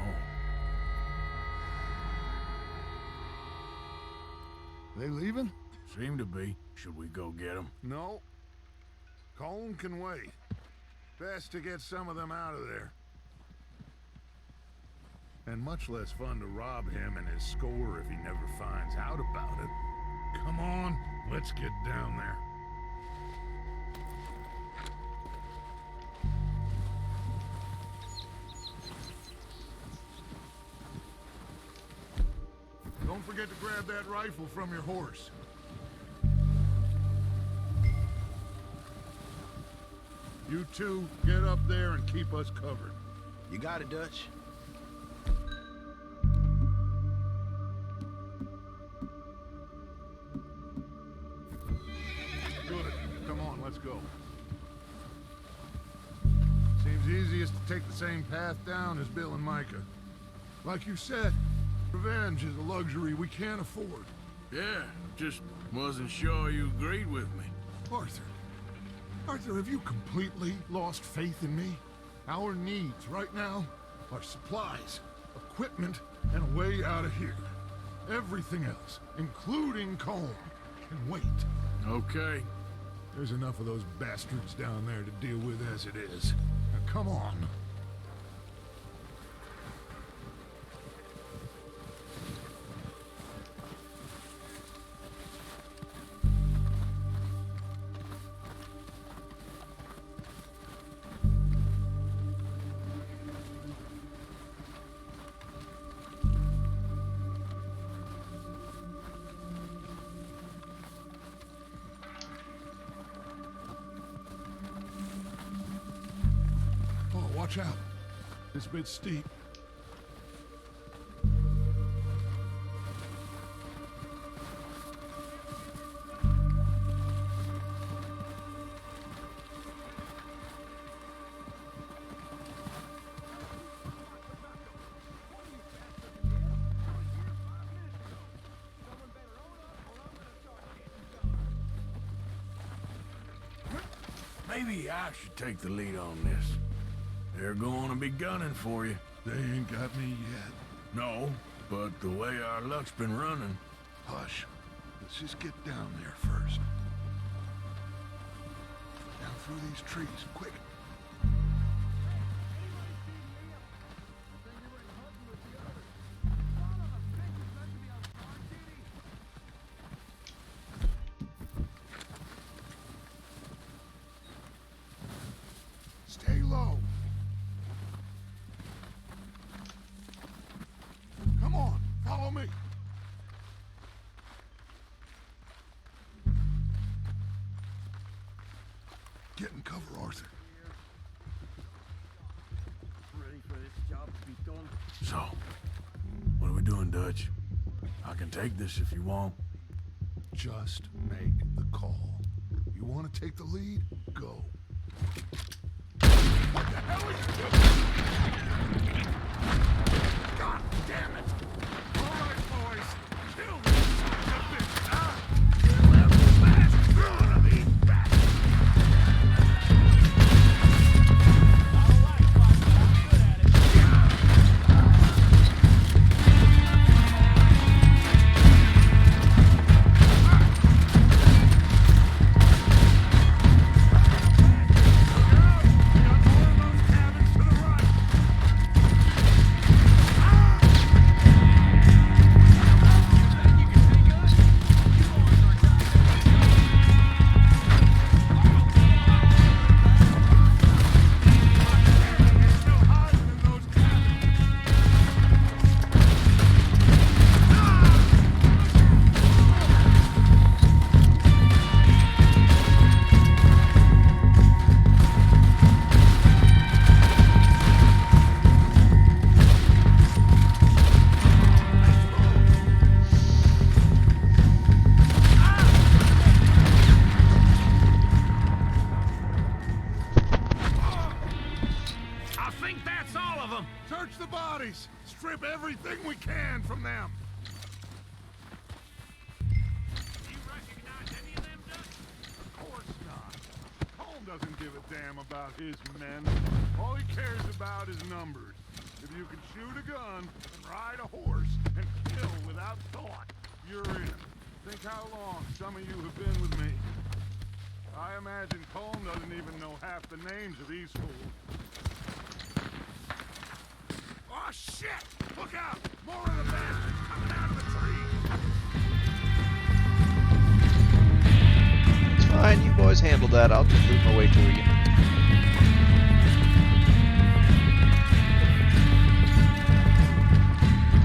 They leaving? Seem to be. Should we go get him? No. Colm can wait. Best to get some of them out of there. And much less fun to rob him and his score if he never finds out about it. Come on, let's get down there. Don't forget to grab that rifle from your horse. You two, get up there and keep us covered. You got it, Dutch. Good. Come on, let's go. Seems easiest to take the same path down as Bill and Micah. Like you said, revenge is a luxury we can't afford. Yeah, just wasn't sure you agreed with me. Arthur, have you completely lost faith in me? Our needs right now are supplies, equipment, and a way out of here. Everything else, including Colm, can wait. Okay. There's enough of those bastards down there to deal with as it is. Now, come on. Watch out. This bit's steep. Maybe I should take the lead on this. They're going to be gunning for you. They ain't got me yet. No, but the way our luck's been running... Hush. Let's just get down there first. Down through these trees, quick. Stay low. Come on, follow me. Get in cover, Arthur. Ready for this job to be done? So, what are we doing, Dutch? I can take this if you want. Just make the call. You want to take the lead? Go. What the hell are you doing? God damn it! All right, boys. Kill this son of a bitch, huh? Kill him fast. You're gonna be back. Search the bodies! Strip everything we can from them! You recognize any of them, Dutch? Of course not. Colm doesn't give a damn about his men. All he cares about is numbers. If you can shoot a gun and ride a horse and kill without thought, you're in. Think how long some of you have been with me. I imagine Colm doesn't even know half the names of these fools. Oh, shit! Look out! More of the bastards coming out of the trees! It's fine, you boys handle that. I'll just loot my way to you.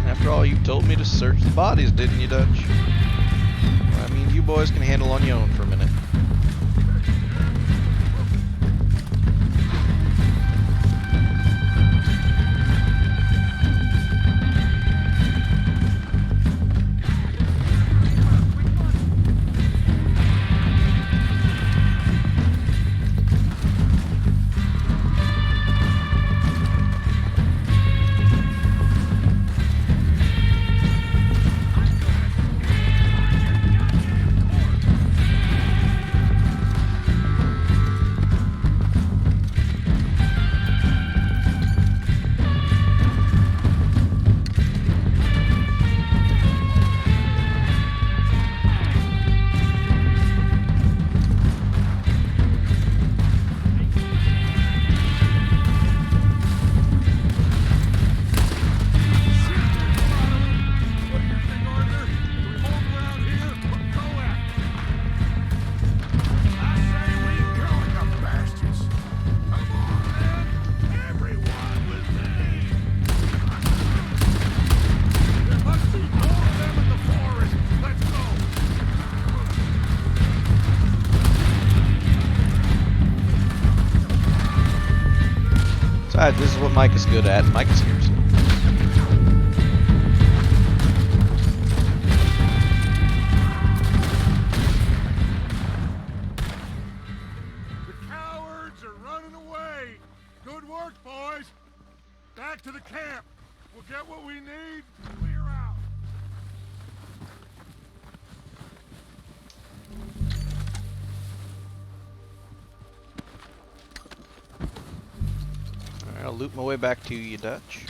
After all, you told me to search the bodies, didn't you, Dutch? I mean, you boys can handle on your own for a minute. Besides, this is what Mike is good at. Mike is here. So. The cowards are running away. Good work, boys. Back to the camp. We'll get what we need. Clear out. Alright, I'll loop my way back to you, Dutch.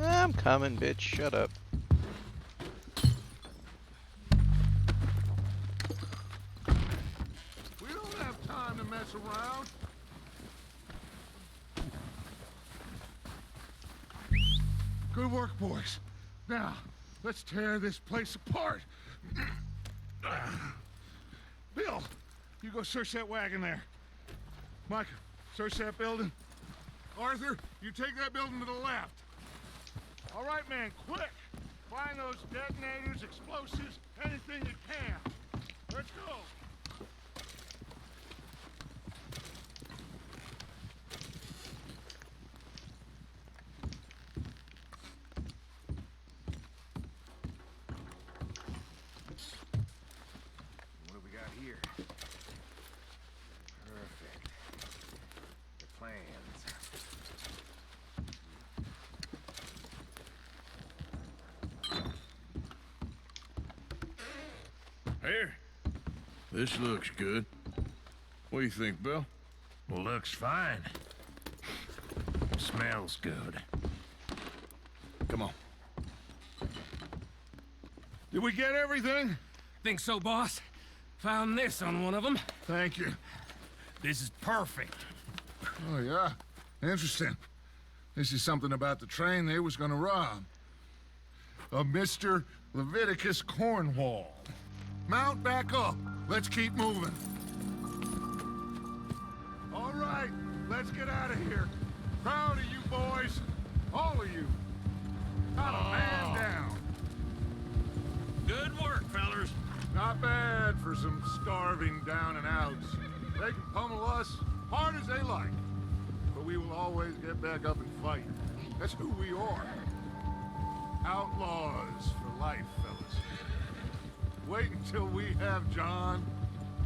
I'm coming, bitch. Shut up. We don't have time to mess around. Good work, boys. Now, let's tear this place apart. Bill, you go search that wagon there. Mike, search that building. Arthur, you take that building to the left. All right, man, quick! Find those detonators, explosives, anything you can. Let's go! What do we got here? Perfect. The plans. Here. This looks good. What do you think, Bill? Well, looks fine. Smells good. Come on. Did we get everything? Think so, boss? Found this on one of them. Thank you. This is perfect. Oh, yeah? Interesting. This is something about the train they was gonna rob. A Mr. Leviticus Cornwall. Mount back up. Let's keep moving. All right, let's get out of here. Proud of you boys. All of you. Not a man down. Good work, fellers. Not bad for some starving down and outs. They can pummel us hard as they like. But we will always get back up and fight. That's who we are. Outlaws for life, fellas. Wait until we have John,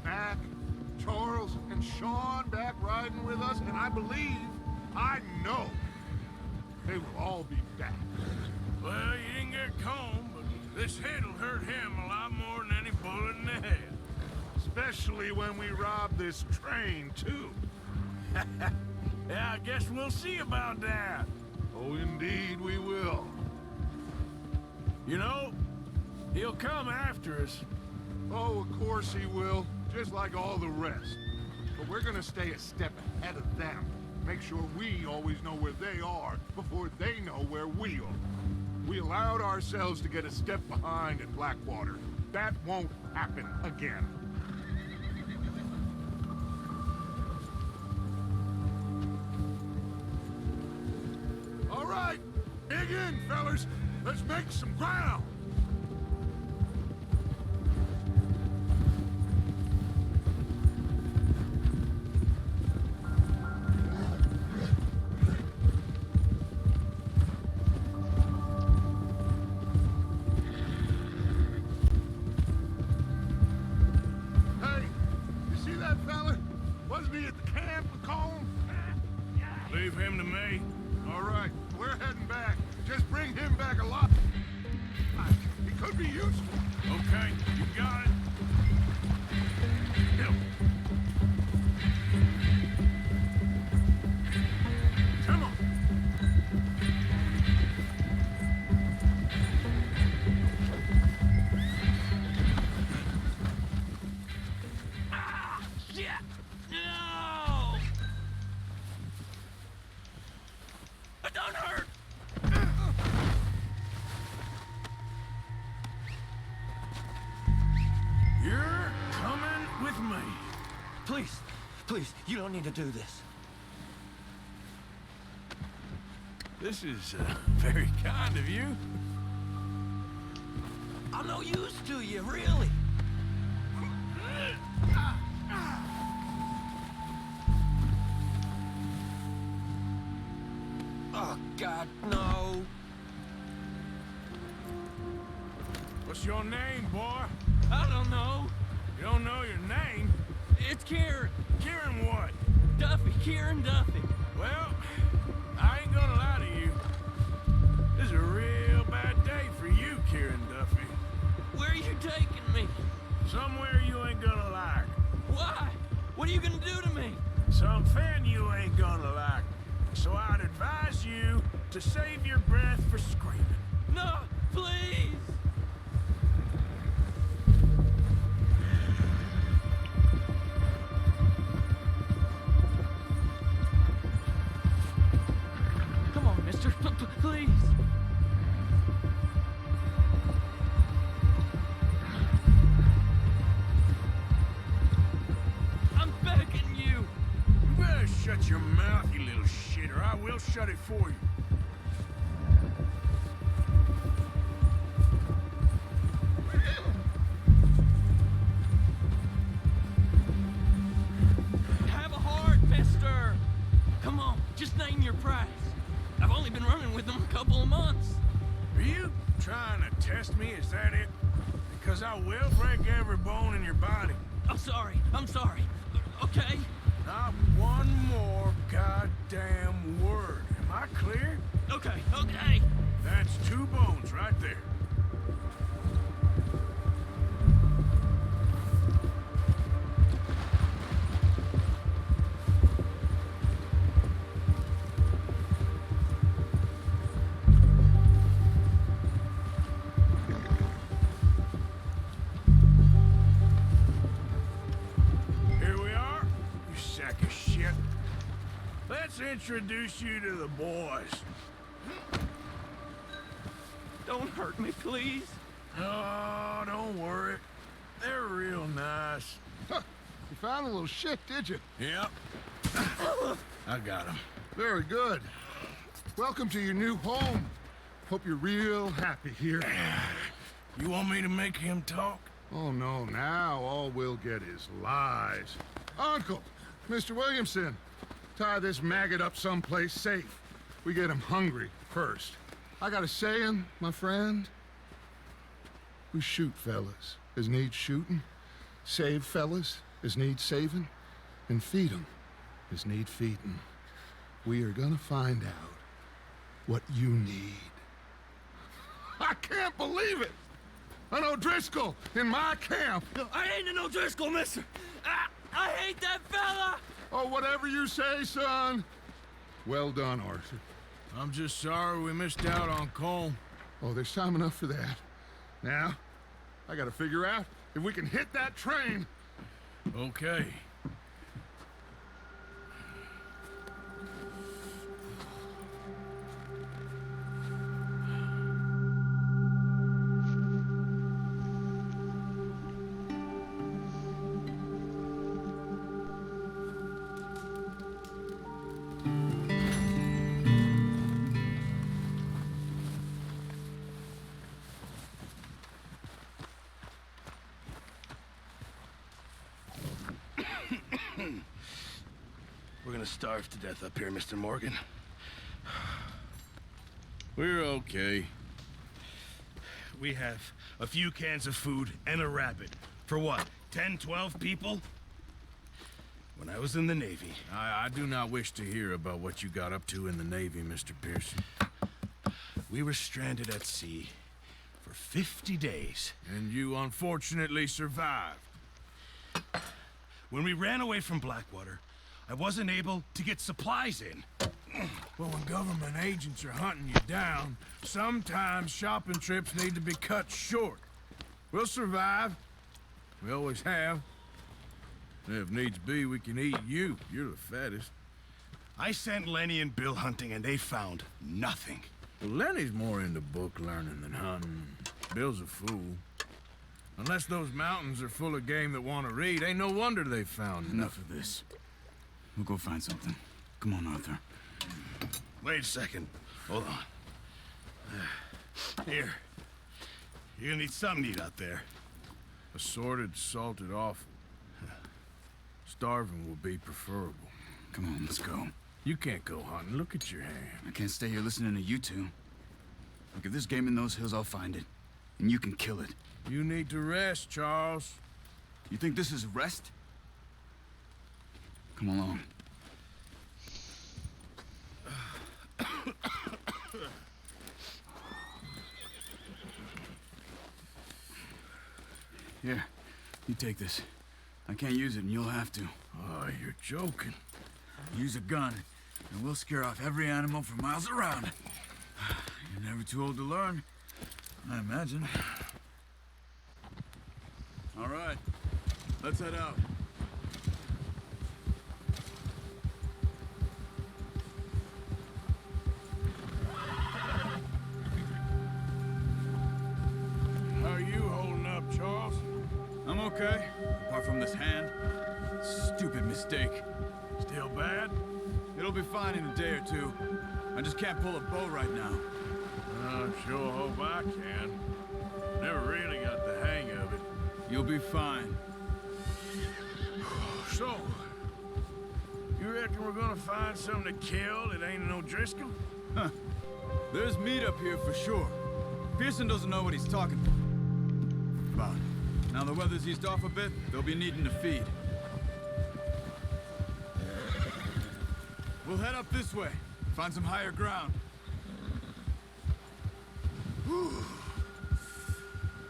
Mac, Charles, and Sean back riding with us, and I believe, I know, they will all be back. Well, you didn't get Combe, but this hit'll hurt him a lot more than any bullet in the head. Especially when we rob this train, too. Yeah, I guess we'll see about that. Oh, indeed we will. You know, he'll come after us. Oh, of course he will, just like all the rest. But we're gonna stay a step ahead of them. Make sure we always know where they are before they know where we are. We allowed ourselves to get a step behind at Blackwater. That won't happen again. All right, dig in, fellas. Let's make some ground. Leave him to me. All right, we're heading back. Just bring him back alive. He could be useful. Okay, you got it. Hit him. Come on. Ah, shit! No! It don't hurt! You're coming with me. Please, please, you don't need to do this. This is very kind of you. I'm no use to you, really. Oh, God, no. What's your name, boy? I don't know. You don't know your name? It's Kieran. Kieran what? Duffy. Kieran Duffy. Well, I ain't gonna lie to you. This is a real bad day for you, Kieran Duffy. Where are you taking me? Somewhere you ain't gonna like. Why? What are you gonna do to me? Something you ain't gonna like. So I'd advise you to save your breath for screaming. No, please! Come on, mister. Please! I'm begging you! You better shut your mouth, you little shit, or I will shut it for you. Have a heart, mister! Come on, just name your price. I've only been running with them a couple of months. Are you trying to test me? Is that it? Because I will break every bone in your body. I'm sorry. Okay? Not one more goddamn word. Am I clear? Okay. That's 2 bones right there. Here we are, you sack of shit. Let's introduce you to the boys. Don't hurt me, please. Oh, don't worry. They're real nice. Huh. You found a little shit, did you? Yep. I got him. Very good. Welcome to your new home. Hope you're real happy here. You want me to make him talk? Oh, no, now all we'll get is lies. Uncle, Mr. Williamson, tie this maggot up someplace safe. We get him hungry first. I got a saying, my friend. We shoot fellas as need shooting, save fellas as need saving, and feed 'em as need feeding. We are gonna find out what you need. I can't believe it! An O'Driscoll in my camp! I ain't an O'Driscoll, mister! I hate that fella! Oh, whatever you say, son. Well done, Arthur. I'm just sorry we missed out on Colm. Oh, there's time enough for that. Now, I gotta figure out if we can hit that train... Okay. We're gonna starve to death up here, Mr. Morgan. We're okay. We have a few cans of food and a rabbit. For what, 10, 12 people? When I was in the Navy... I do not wish to hear about what you got up to in the Navy, Mr. Pearson. We were stranded at sea for 50 days. And you unfortunately survived. When we ran away from Blackwater, I wasn't able to get supplies in. Well, when government agents are hunting you down, sometimes shopping trips need to be cut short. We'll survive. We always have. And if needs be, we can eat you. You're the fattest. I sent Lenny and Bill hunting, and they found nothing. Well, Lenny's more into book learning than hunting. Bill's a fool. Unless those mountains are full of game that want to read, ain't no wonder they found Enough of this. We'll go find something. Come on, Arthur. Wait a second. Hold on. Here. You're gonna need something to eat out there. Assorted, salted offal. Starving will be preferable. Come on, let's go. You can't go hunting. Look at your hand. I can't stay here listening to you two. Look, if there's game in those hills, I'll find it. And you can kill it. You need to rest, Charles. You think this is rest? Come along. Here, you take this. I can't use it, and you'll have to. Oh, you're joking. Use a gun, and we'll scare off every animal for miles around. You're never too old to learn, I imagine. All right, let's head out. How are you holding up, Charles? I'm okay, apart from this hand. Stupid mistake. Still bad? It'll be fine in a day or two. I just can't pull a bow right now. I sure hope I can. Never really got the hang of it. You'll be fine. So, you reckon we're gonna find something to kill that ain't no Driscoll? Huh. There's meat up here for sure. Pearson doesn't know what he's talking about. Now the weather's eased off a bit, they'll be needing to feed. We'll head up this way. Find some higher ground.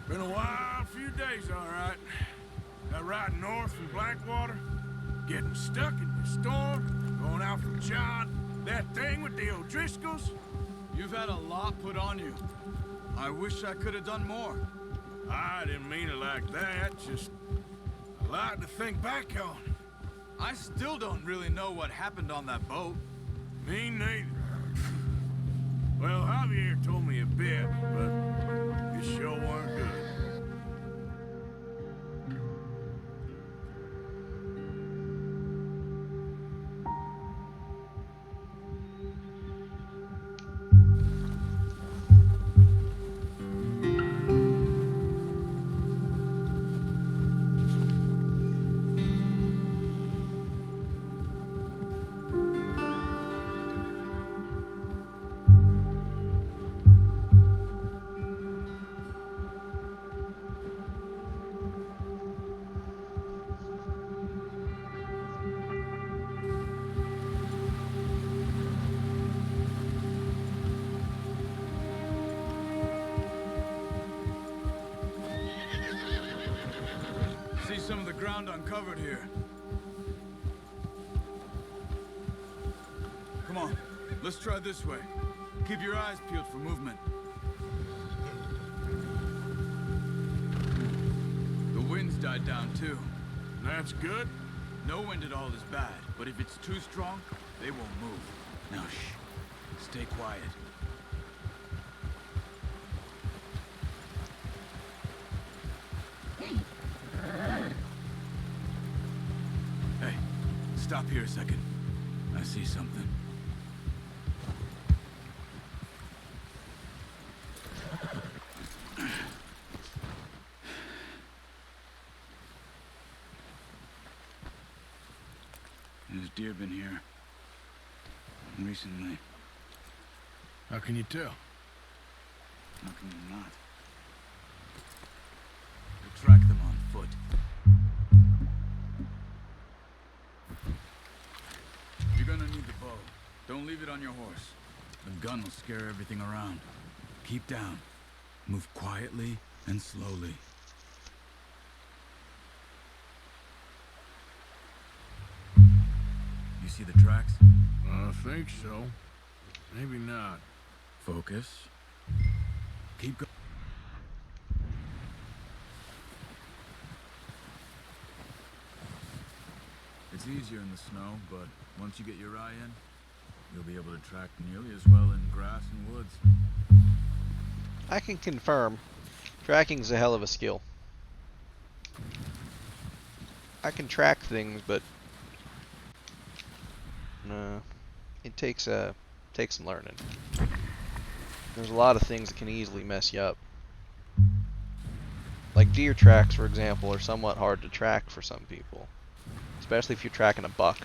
Been a wild few days, all right. That ride north from Blackwater, getting stuck in the storm, going out from John, that thing with the O'Driscolls. You've had a lot put on you. I wish I could have done more. I didn't mean it like that, just a lot to think back on. I still don't really know what happened on that boat. Me neither. Well, Javier told me a bit, but it sure weren't good. Some of the ground uncovered here. Come on, let's try this way. Keep your eyes peeled for movement. The wind died down too. That's good. No wind at all is bad, but if it's too strong, they won't move. Now shh. Stay quiet. Hey, stop here a second. I see something. There's deer been here recently. How can you tell? How can you not? We'll track them on foot. You're gonna need the bow. Don't leave it on your horse. The gun will scare everything around. Keep down. Move quietly and slowly. You see the tracks? I think so. Maybe not. Focus. Keep going. It's easier in the snow, but once you get your eye in, you'll be able to track nearly as well in grass and woods. I can confirm, tracking's a hell of a skill. I can track things, but it takes some learning. There's a lot of things that can easily mess you up. Like deer tracks, for example, are somewhat hard to track for some people, especially if you're tracking a buck.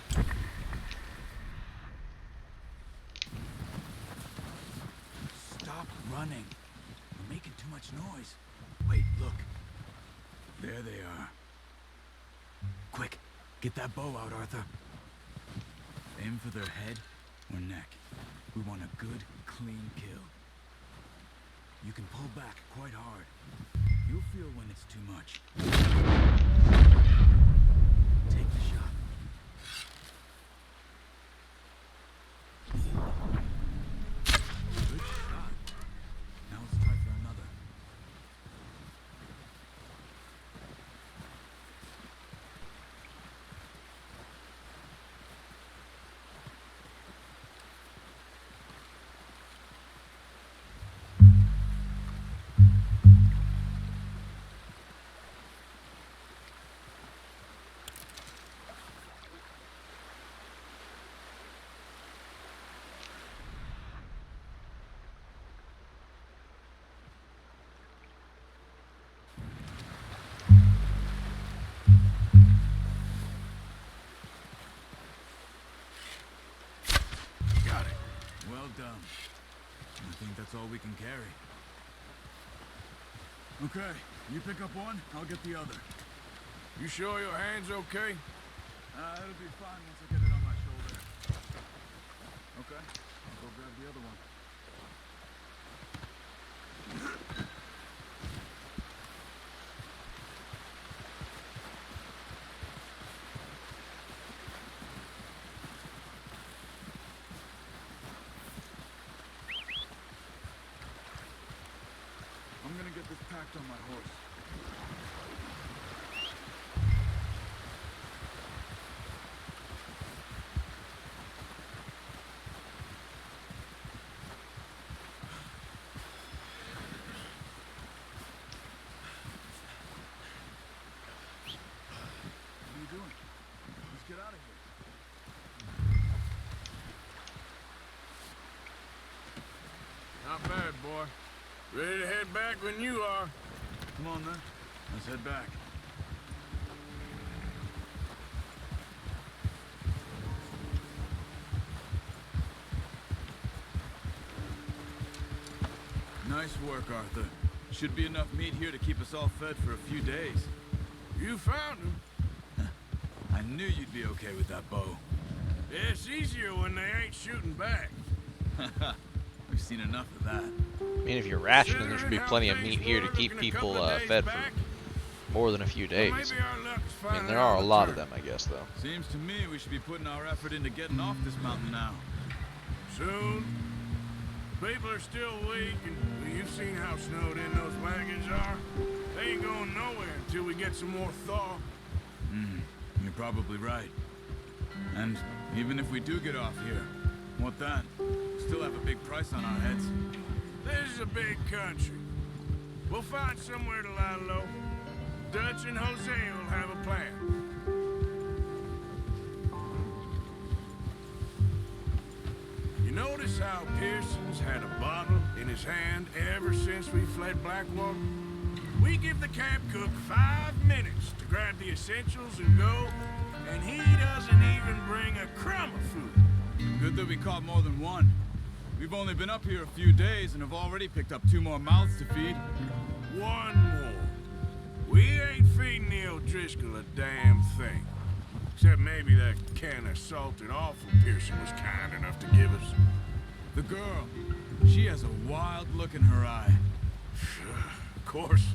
Stop running. You're making too much noise. Wait, look. There they are. Quick, get that bow out, Arthur. Aim for their head or neck. We want a good, clean kill. You can pull back quite hard. You'll feel when it's too much. Take the shot. Good shot. Now let's try for another. Well done. I think that's all we can carry. Okay, you pick up one, I'll get the other. You sure your hand's okay? It'll be fine once I get it on my shoulder. Okay, I'll go grab the other one. I'm gonna get this packed on my horse. What are you doing? Let's get out of here. Not bad, boy. Ready to head back when you are. Come on, then. Let's head back. Nice work, Arthur. Should be enough meat here to keep us all fed for a few days. You found him. I knew you'd be okay with that bow. It's easier when they ain't shooting back. We've seen enough of that. I mean, if you're rationing, there should be plenty of meat here to keep people fed for more than a few days. I mean, there are a lot of them, I guess, though. Seems to me we should be putting our effort into getting off this mountain now. Soon. People are still weak, and you've seen how snowed in those wagons are. They ain't going nowhere until we get some more thaw. You're probably right. And even if we do get off here, what then? Still have a big price on our heads. This is a big country. We'll find somewhere to lie low. Dutch and Jose will have a plan. You notice how Pearson's had a bottle in his hand ever since we fled Blackwater? We give the camp cook 5 minutes to grab the essentials and go, and he doesn't even bring a crumb of food. Good that we caught more than one. We've only been up here a few days and have already picked up 2 more mouths to feed. 1 more. We ain't feeding the O'Driscoll a damn thing. Except maybe that can of salted offal Pearson was kind enough to give us. The girl, she has a wild look in her eye. Of course.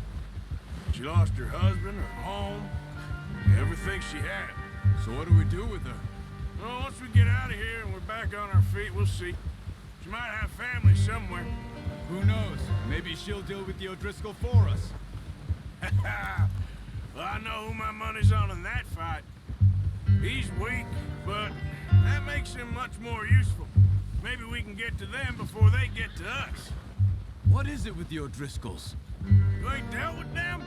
She lost her husband, her home, everything she had. So what do we do with her? Well, once we get out of here and we're back on our feet, we'll see. She might have family somewhere. Who knows? Maybe she'll deal with the O'Driscoll for us. Well, I know who my money's on in that fight. He's weak, but that makes him much more useful. Maybe we can get to them before they get to us. What is it with the O'Driscolls? You ain't dealt with them?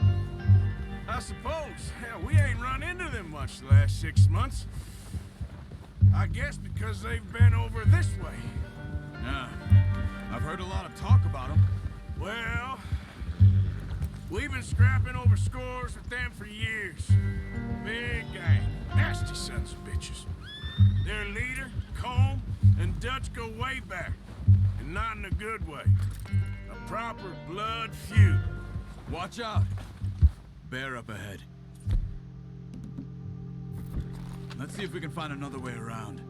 I suppose. Hell, we ain't run into them much the last 6 months. I guess because they've been over this way. Yeah, I've heard a lot of talk about them. Well, we've been scrapping over scores with them for years. Big gang. Nasty sons of bitches. Their leader, Colm, and Dutch go way back. And not in a good way. A proper blood feud. Watch out. Bear up ahead. Let's see if we can find another way around.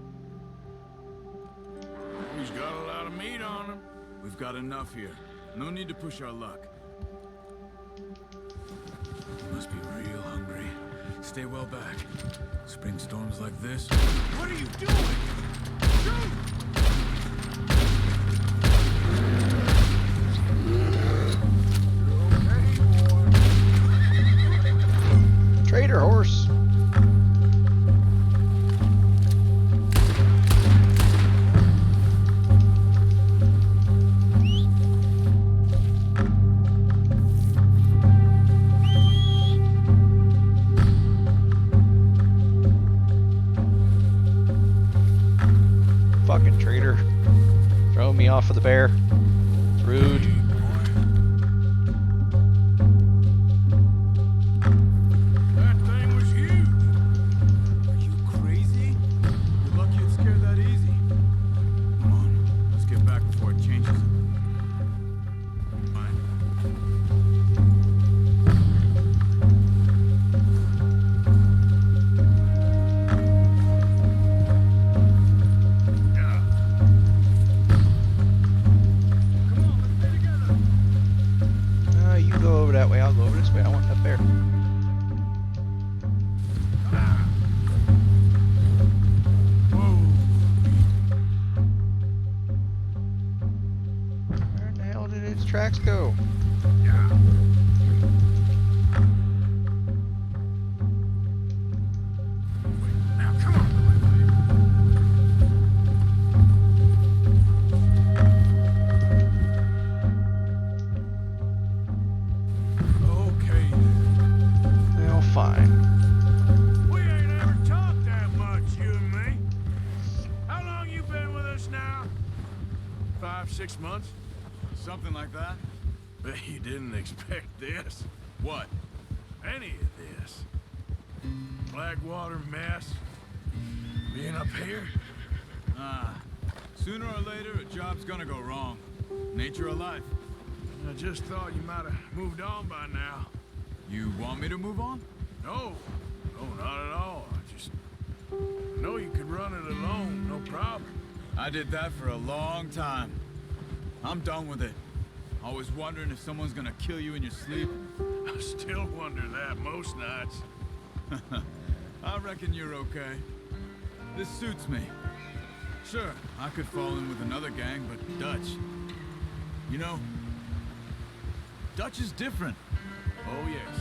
He's got a lot of meat on him. We've got enough here. No need to push our luck. You must be real hungry. Stay well back. Spring storms like this. What are you doing? Shoot! Traitor horse. Fucking traitor. Throwing me off of the bear. Rude. That thing was huge. Are you crazy? You're lucky it scared that easy. Come on, let's get back before it changes. Fine. You go over that way, I'll go over this way. I want that bear. Where in the hell did its tracks go? Now, come on. Okay. Well, fine. We ain't ever talked that much, you and me. How long you been with us now? 5, 6 months? Something like that? Bet you didn't expect this. What? Any of this. Blackwater mess. Being up here. Sooner or later, a job's gonna go wrong. Nature of life. I just thought you might have moved on by now. You want me to move on? No. No, not at all. I just know you could run it alone, no problem. I did that for a long time. I'm done with it. Always wondering if someone's gonna kill you in your sleep. I still wonder that most nights. I reckon you're okay. This suits me. Sure, I could fall in with another gang, but Dutch, You know, Dutch is different. Oh, yes.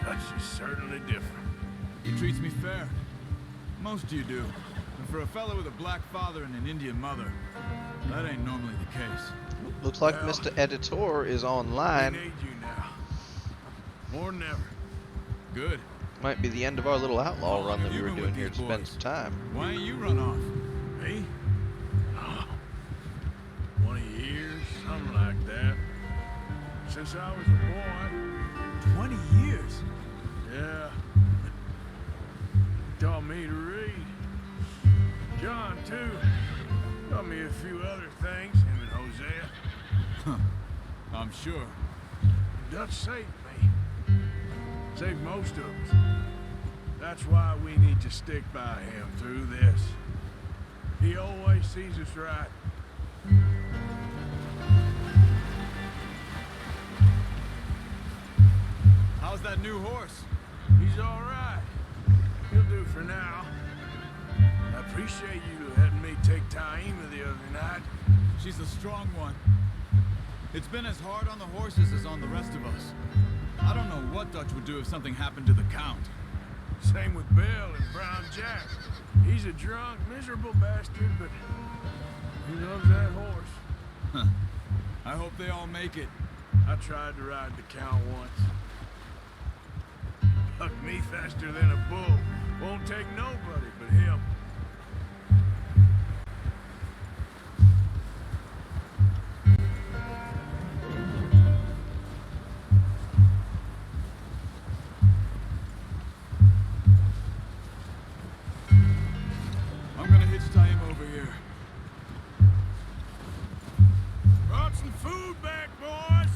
Dutch is certainly different. He treats me fair. Most of you do. And for a fellow with a black father and an Indian mother, that ain't normally the case. Looks like Mr. Editor is online. We need you now. More than ever. Good. Might be the end of our little outlaw run that we you were been doing with here to these spend boys? some time. Why ain't you run off? Me? Oh, 20 years, something like that. Since I was a boy. 20 years? Yeah. Taught me to read. John, too. Taught me a few other things, him and Hosea. Huh. I'm sure. Dutch saved me. Saved most of us. That's why we need to stick by him through this. He always sees us right. How's that new horse? He's all right. He'll do for now. I appreciate you letting me take Taima the other night. She's a strong one. It's been as hard on the horses as on the rest of us. I don't know what Dutch would do if something happened to the Count. Same with Bill and Brown Jack. He's a drunk, miserable bastard, but he loves that horse. Huh. I hope they all make it. I tried to ride the Count once. Bucked me faster than a bull. Won't take nobody but him. I'm gonna hitch-tie him over here. Brought some food back, boys.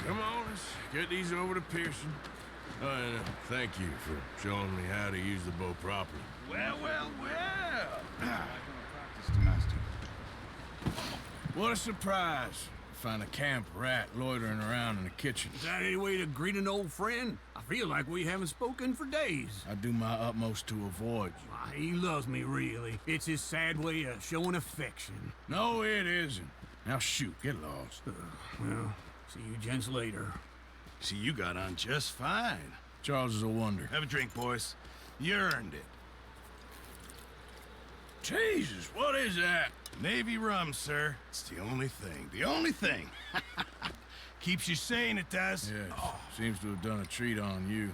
Come on, let's get these over to Pearson. And thank you for showing me how to use the bow properly. Well, well, well. What a surprise. Find a camp rat loitering around in the kitchen. Is that any way to greet an old friend? I feel like we haven't spoken for days. I do my utmost to avoid you. Why, he loves me, really. It's his sad way of showing affection. No, it isn't. Now shoot, get lost. Well, see you gents later. See, you got on just fine. Charles is a wonder. Have a drink, boys. You earned it. Jesus, what is that? Navy rum, sir. It's the only thing. The only thing. Keeps you sane, it does. Yes, seems to have done a treat on you.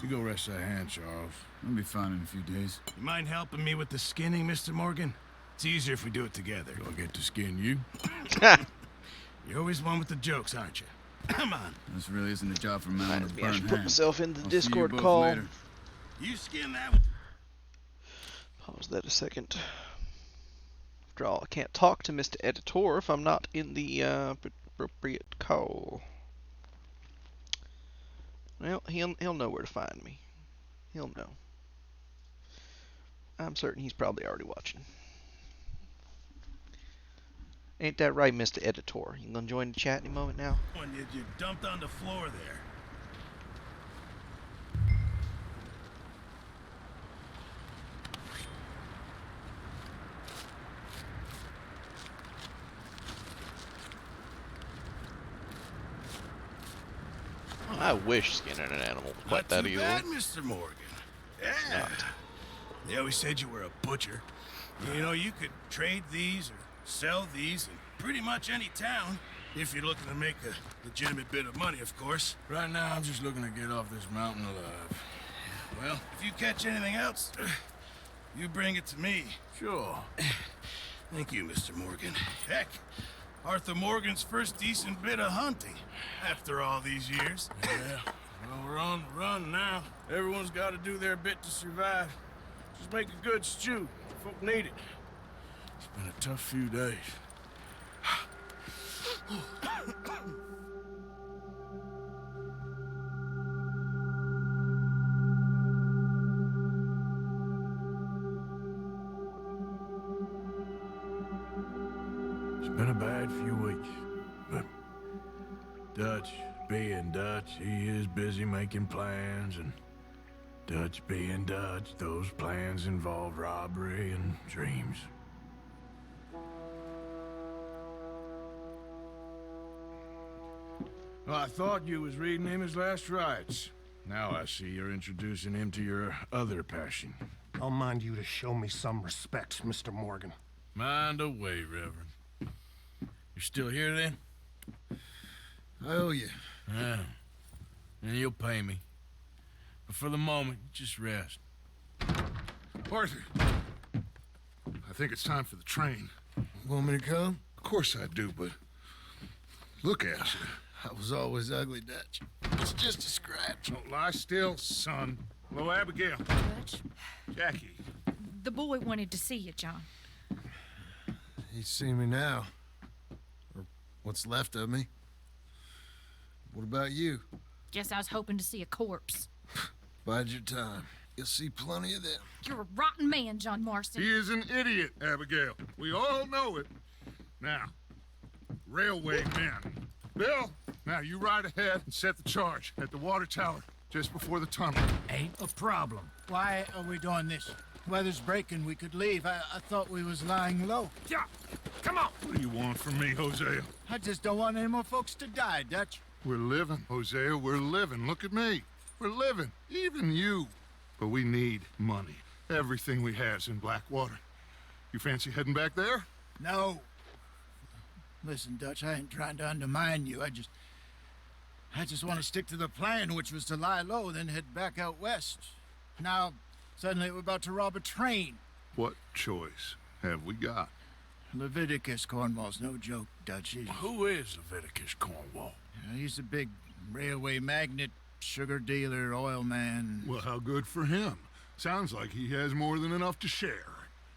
You go rest that hand, Charles. I'll be fine in a few days. You mind helping me with the skinning, Mr. Morgan? It's easier if we do it together. Do I get to skin you? You're always one with the jokes, aren't you? Come on. This really isn't a job for a man with a I burned should put hand. myself in the I'll see you Discord both call. later. You skin that one. Pause that a second. After all, I can't talk to Mr. Editor if I'm not in the appropriate call. Well, he'll know where to find me. He'll know. I'm certain he's probably already watching. Ain't that right, Mr. Editor? You gonna join the chat in a moment now? When you dumped on the floor there. I wish skinning an animal was quite Not that too easy. bad, Mr. Morgan. Yeah. They always said you were a butcher. You know, you could trade these or sell these in pretty much any town. If you're looking to make a legitimate bit of money, of course. Right now, I'm just looking to get off this mountain alive. Well, if you catch anything else, you bring it to me. Sure. Thank you, Mr. Morgan. Heck, Arthur Morgan's first decent bit of hunting after all these years. Yeah. Well, we're on the run now. Everyone's got to do their bit to survive. Just make a good stew. Folk need it. It's been a tough few days. It's been a bad few weeks, but Dutch, being Dutch, he is busy making plans and Dutch being Dutch, those plans involved robbery and dreams. Well, I thought you was reading him his last rites. Now I see you're introducing him to your other passion. I'll mind you to show me some respect, Mr. Morgan. Mind away, Reverend. You still here, then? I owe you. Yeah. And you'll pay me. But for the moment, just rest. Arthur, I think it's time for the train. Want me to come? Of course I do, but look at you. I was always ugly, Dutch. It's just a scratch. Don't lie still, son. Hello, Abigail. Dutch, Jackie. the boy wanted to see you, John. He's seen me now. Or what's left of me. What about you? Guess I was hoping to see a corpse. Bide your time. You'll see plenty of them. You're a rotten man, John Marston. He is an idiot, Abigail. We all know it. Now, railway men. Bill, now you ride ahead and set the charge at the water tower just before the tunnel. Ain't a problem. Why are we doing this? Weather's breaking. We could leave. I thought we was lying low. Yeah, come on. What do you want from me, Hosea? I just don't want any more folks to die, Dutch. We're living, Hosea. We're living. Look at me. We're living. Even you. But we need money. Everything we have's in Blackwater. You fancy heading back there? No. Listen, Dutch, I ain't trying to undermine you. I just want to stick to the plan, which was to lie low, then head back out west. Now, suddenly we're about to rob a train. What choice have we got? Leviticus Cornwall's no joke, Dutch. Who is Leviticus Cornwall? He's a big railway magnate, sugar dealer, oil man. Well, how good for him. Sounds like he has more than enough to share.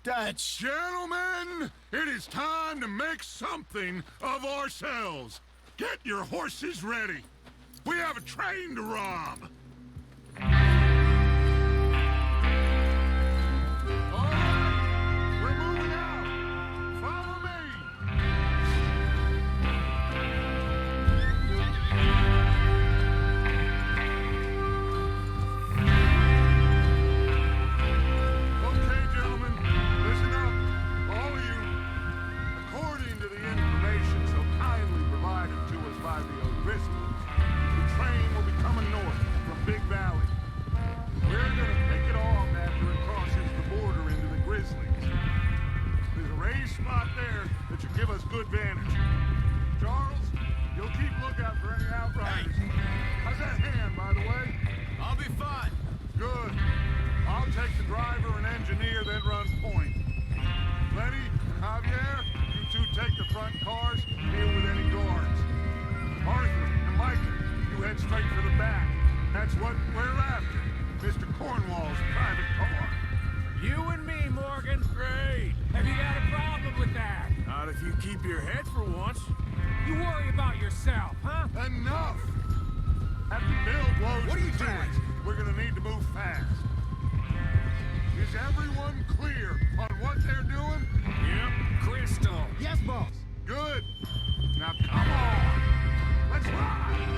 Dutch! Gentlemen, it is time to make something of ourselves. Get your horses ready. We have a train to rob. All right, we're moving out. Follow me. Okay, gentlemen, listen up. All of you. According to the information so kindly provided to us by the O'Driscolls, the train will be coming north from Big Valley. We're gonna pick it off after it crosses the border into the Grizzlies. There's a raised spot there that should give us good vantage. Charles, you'll keep lookout for any outriders. How's that hand, by the way? I'll be fine. Good. I'll take the driver and engineer, then run point. Lenny and Javier, you two take the front cars, deal with any guards. Arthur and Micah, you head straight for the back. That's what we're after. Mr. Cornwall's private car. You and me, Morgan. Great. Have you got a problem with that? Not if you keep your head for once. You worry about yourself, huh? Enough! After Bill blows What are you the tracks, we're gonna need to move fast. Is everyone clear on what they're doing? Yep. Crystal. Yes, boss. Good. Now come on. Let's ride.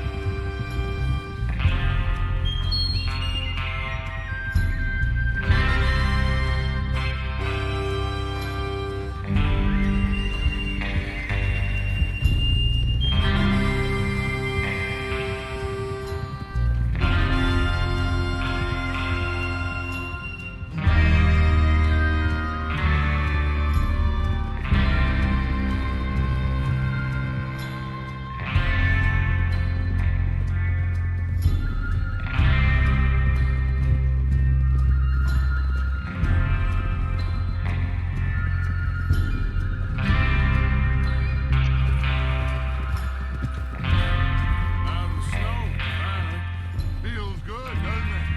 Feels good, doesn't it?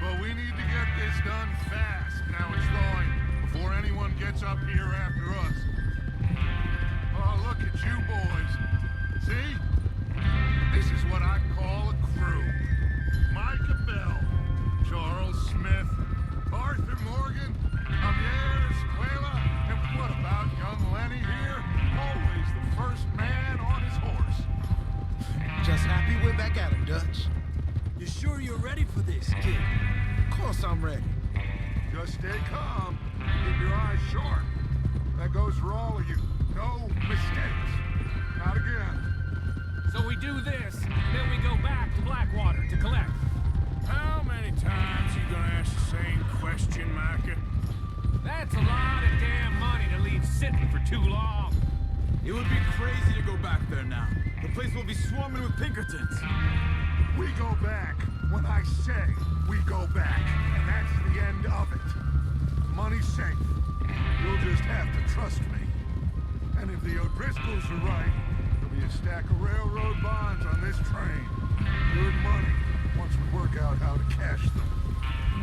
But we need to get this done fast. Now it's thawing before anyone gets up here after us. Oh, look at you boys. See? This is what I call a crew. Micah Bell, Charles Smith, Arthur Morgan, Javier Escuela, and what about young Lenny here? Always the first man on his horse. Just happy we're back at him, Dutch. You sure you're ready for this, kid? course I'm ready. Just stay calm. Keep your eyes sharp. That goes for all of you. No mistakes. Not again. So we do this, then we go back to Blackwater to collect. How many times you gonna ask the same question, Micah? That's a lot of damn money to leave sitting for too long. It would be crazy to go back there now. The place will be swarming with Pinkertons. We go back when I say we go back. And that's the end of it. Money's safe. You'll just have to trust me. And if the O'Driscolls are right, there'll be a stack of railroad bonds on this train. Good money, once we work out how to cash them.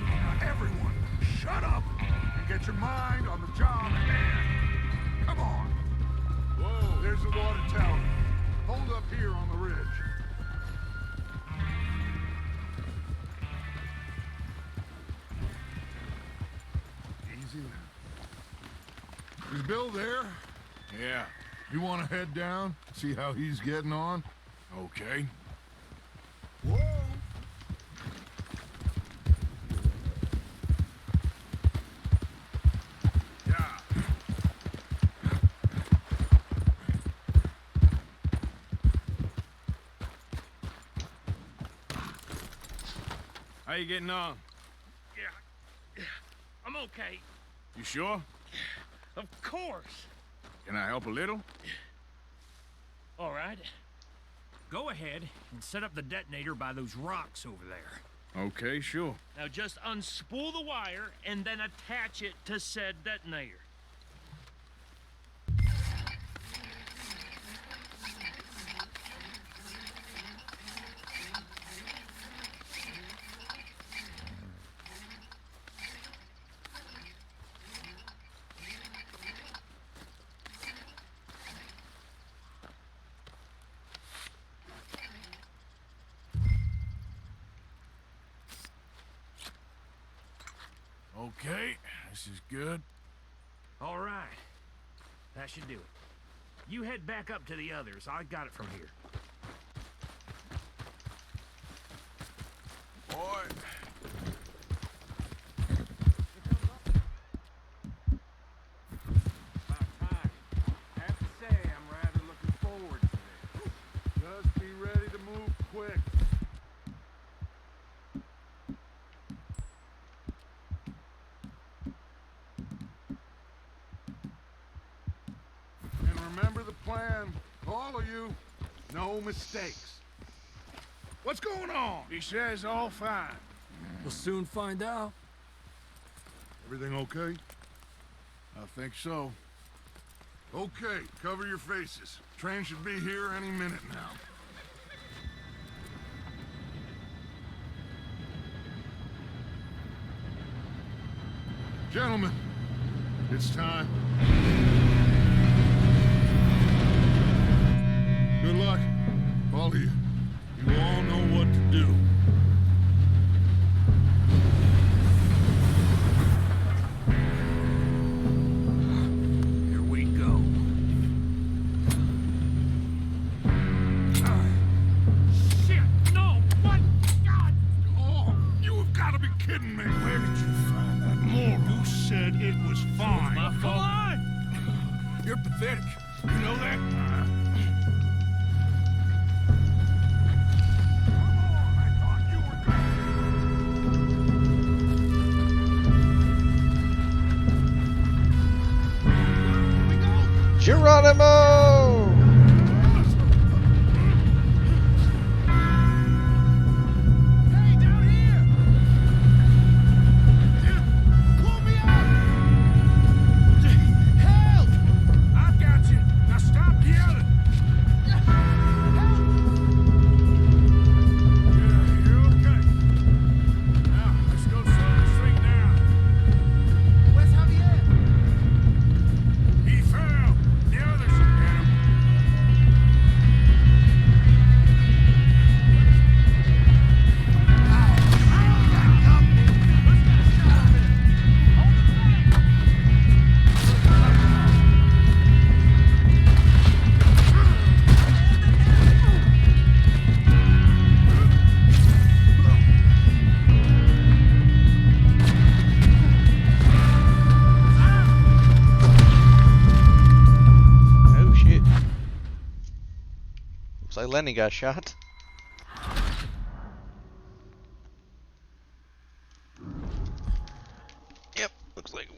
Now everyone, shut up and get your mind on the job at hand. Come on. Whoa, there's the water tower. Hold up here on the ridge. Easy now. Is Bill there? Yeah. You want to head down, see how he's getting on? Okay. Whoa! How you getting on? Yeah. I'm okay. You sure? Of course. Can I help a little? All right. Go ahead and set up the detonator by those rocks over there. Okay, sure. Now just unspool the wire and then attach it to said detonator. Okay, this is good. All right. That should do it. You head back up to the others. I got it from here. Boy. About time. I have to say, I'm rather looking forward to this. Just be ready to move quick. And remember the plan, all of you, no mistakes. What's going on? He says all fine. We'll soon find out. Everything okay? I think so. Okay, cover your faces. Train should be here any minute now. Gentlemen, it's time. Good luck, all of you. You all know what to do. Here we go. Shit! No! What? God! Oh, you have got to be kidding me! Where did you find that moron? You said it was fine. My fault. Come on! You're pathetic. You know that? Geronimo! Hey, down here! Pull me out! Help! I got you. Now stop yelling. Yeah, you're okay. Now, let's go straight down. Where's Javier? He fell. The others Looks like Lenny got shot. Yep, looks like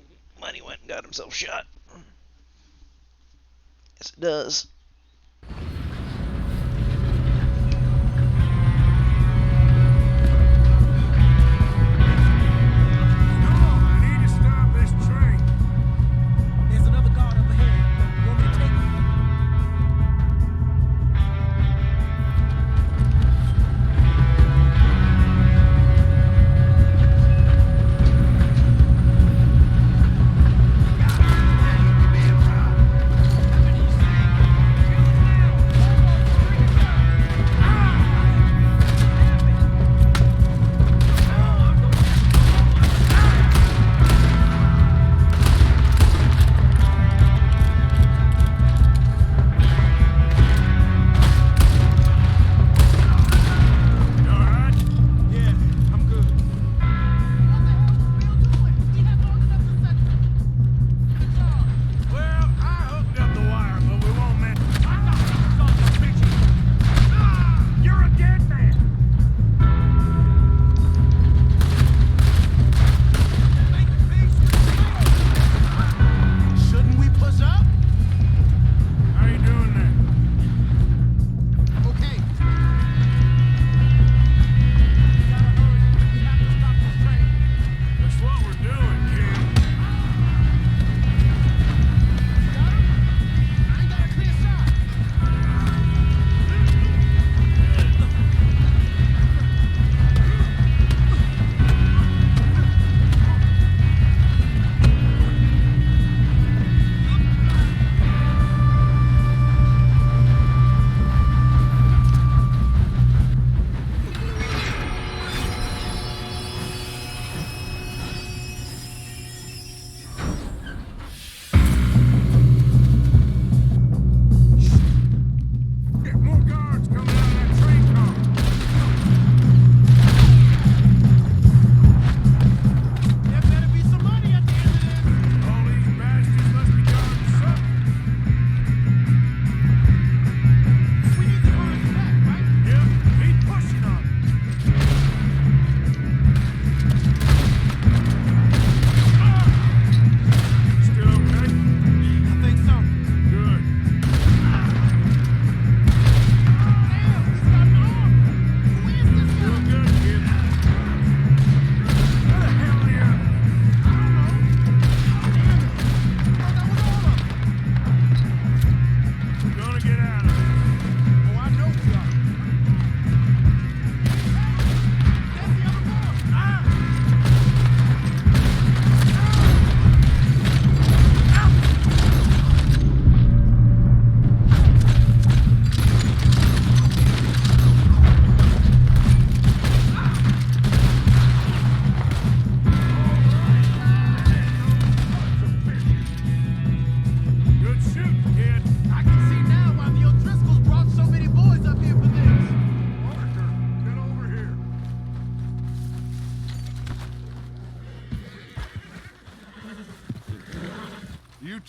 Lenny went and got himself shot. Yes, it does.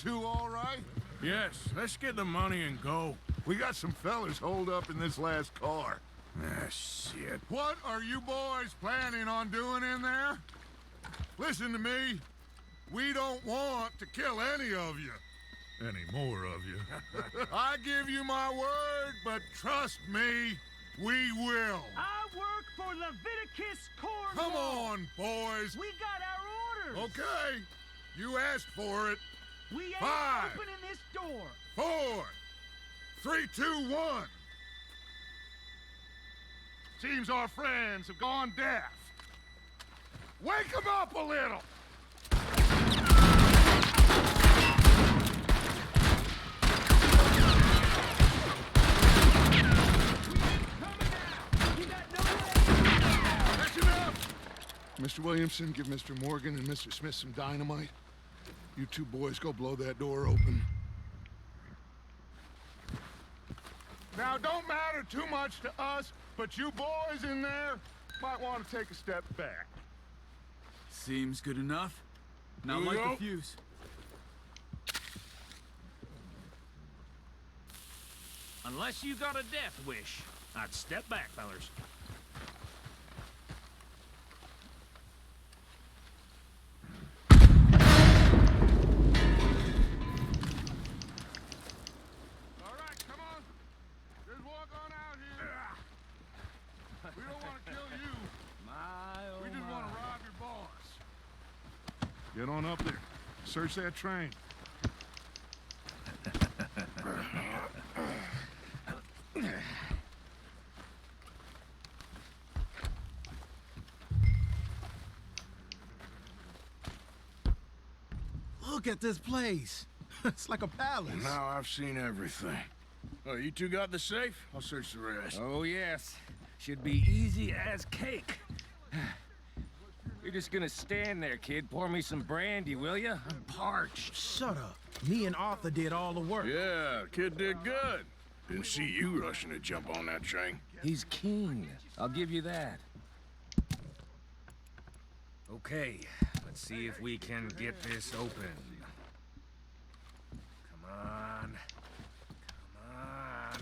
two all right? Yes, let's get the money and go. We got some fellas holed up in this last car. Ah, shit. What are you boys planning on doing in there? Listen to me. We don't want to kill any of you. Any more of you. I give you my word, but trust me, we will. I work for Leviticus Cornwall. Come on, boys. We got our orders. Okay. You asked for it. We ain't 5, opening this door. 4, 3, 2, 1. Seems our friends have gone deaf. Wake them up a little. That's enough. Mr. Williamson, give Mr. Morgan and Mr. Smith some dynamite. You two boys go blow that door open. Now, don't matter too much to us, but you boys in there might want to take a step back. Seems good enough. Not like the fuse. Unless you got a death wish, I'd step back, fellers. All right, come on. Just walk on out here. We don't want to kill you. We just want to rob your boss. Get on up there. Search that train. Look at this place. It's like a palace. Now I've seen everything. Oh, you two got the safe? I'll search the rest. Oh, yes. Should be easy as cake. You're just gonna stand there, kid. Pour me some brandy, will you? I'm parched. Shut up. Me and Arthur did all the work. Yeah, kid did good. Didn't see you rushing to jump on that train. He's keen. I'll give you that. Okay, let's see if we can get this open. Come on. Come on.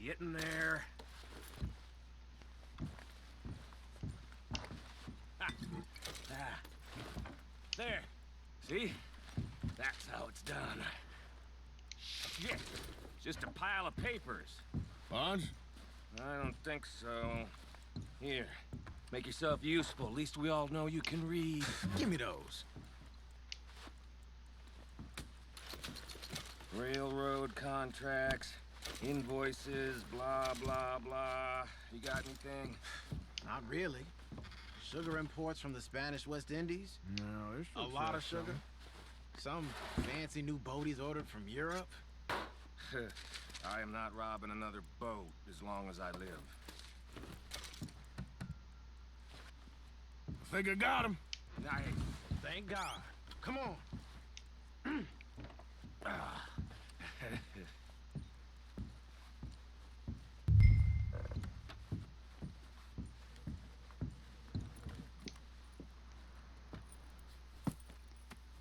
Get in there. There. See? That's how it's done. Shit. Just a pile of papers. Bonds? I don't think so. Here. Make yourself useful. At least we all know you can read. Give me those. Railroad contracts, invoices, blah, blah, blah. You got anything? Not really. Sugar imports from the Spanish West Indies. No, there's A lot of sugar. Some fancy new boat he's ordered from Europe. I am not robbing another boat as long as I live. I think I got him. Thank God. Come on.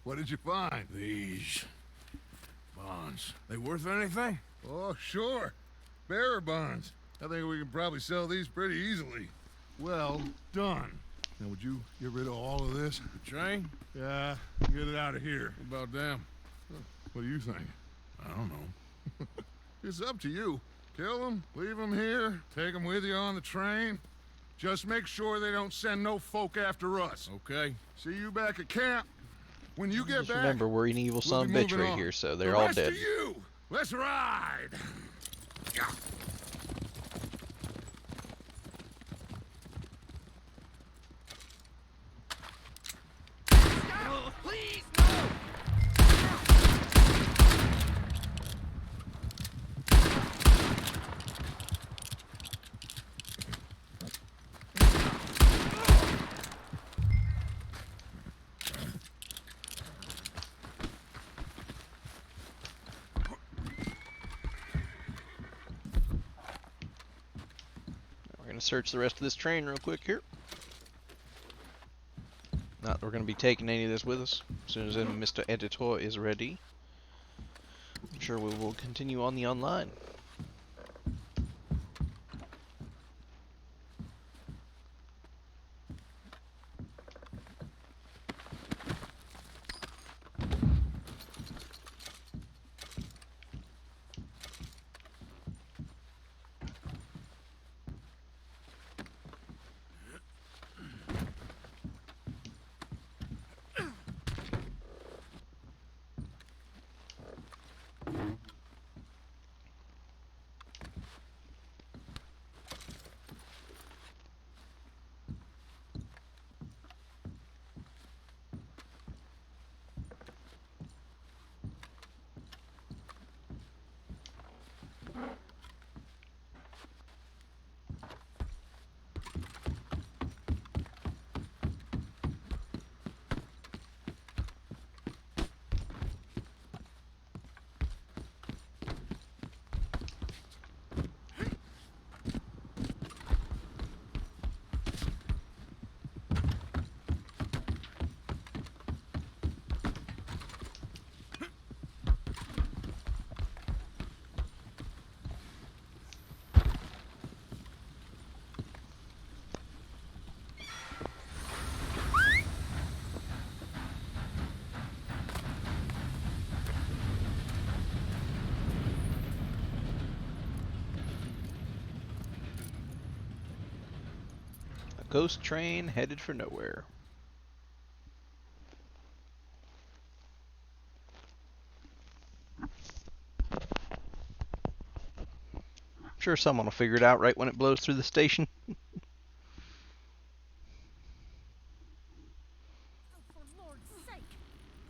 What did you find? These bonds. They worth anything? Oh, sure. Bearer bonds. I think we can probably sell these pretty easily. Well done. Now, would you get rid of all of this? The train? Yeah, get it out of here. What about them? What do you think? I don't know. It's up to you. Kill them, leave them here, take them with you on the train. Just make sure they don't send no folk after us. Okay. See you back at camp. When you get Just back, remember, we're an evil son of a bitch right here, so they're the all rest dead. of you, let's ride. Please, no! We're gonna search the rest of this train real quick here. Not that we're gonna be taking any of this with us. As soon as Mr. Editor is ready, I'm sure we will continue on the online. Ghost train headed for nowhere. I'm sure someone will figure it out right when it blows through the station. Oh, for Lord's sake,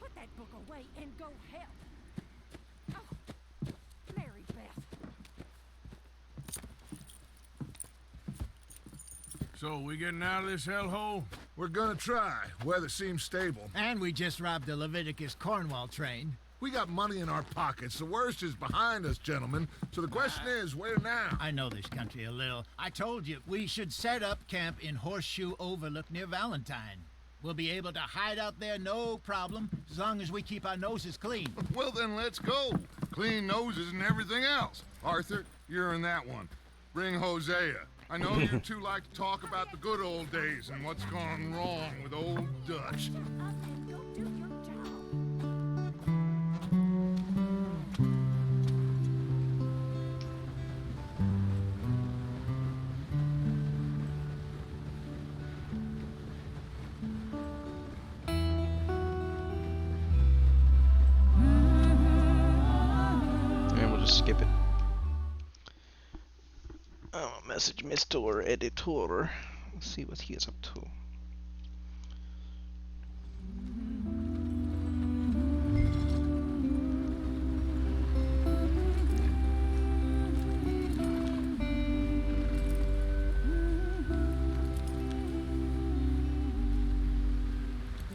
put that book away and go help. Oh, Mary Beth. So, we getting out of this hellhole? We're gonna try. Weather seems stable. And we just robbed the Leviticus Cornwall train. We got money in our pockets. The worst is behind us, gentlemen. So the question is, where now? I know this country a little. I told you, we should set up camp in Horseshoe Overlook near Valentine. We'll be able to hide out there, no problem, as long as we keep our noses clean. Well, then let's go. Clean noses and everything else. Arthur, you're in that one. Bring Hosea. I know you two like to talk about the good old days and what's gone wrong with old Dutch. Skip it. Oh, message Mr. Editor. Let's see what he is up to.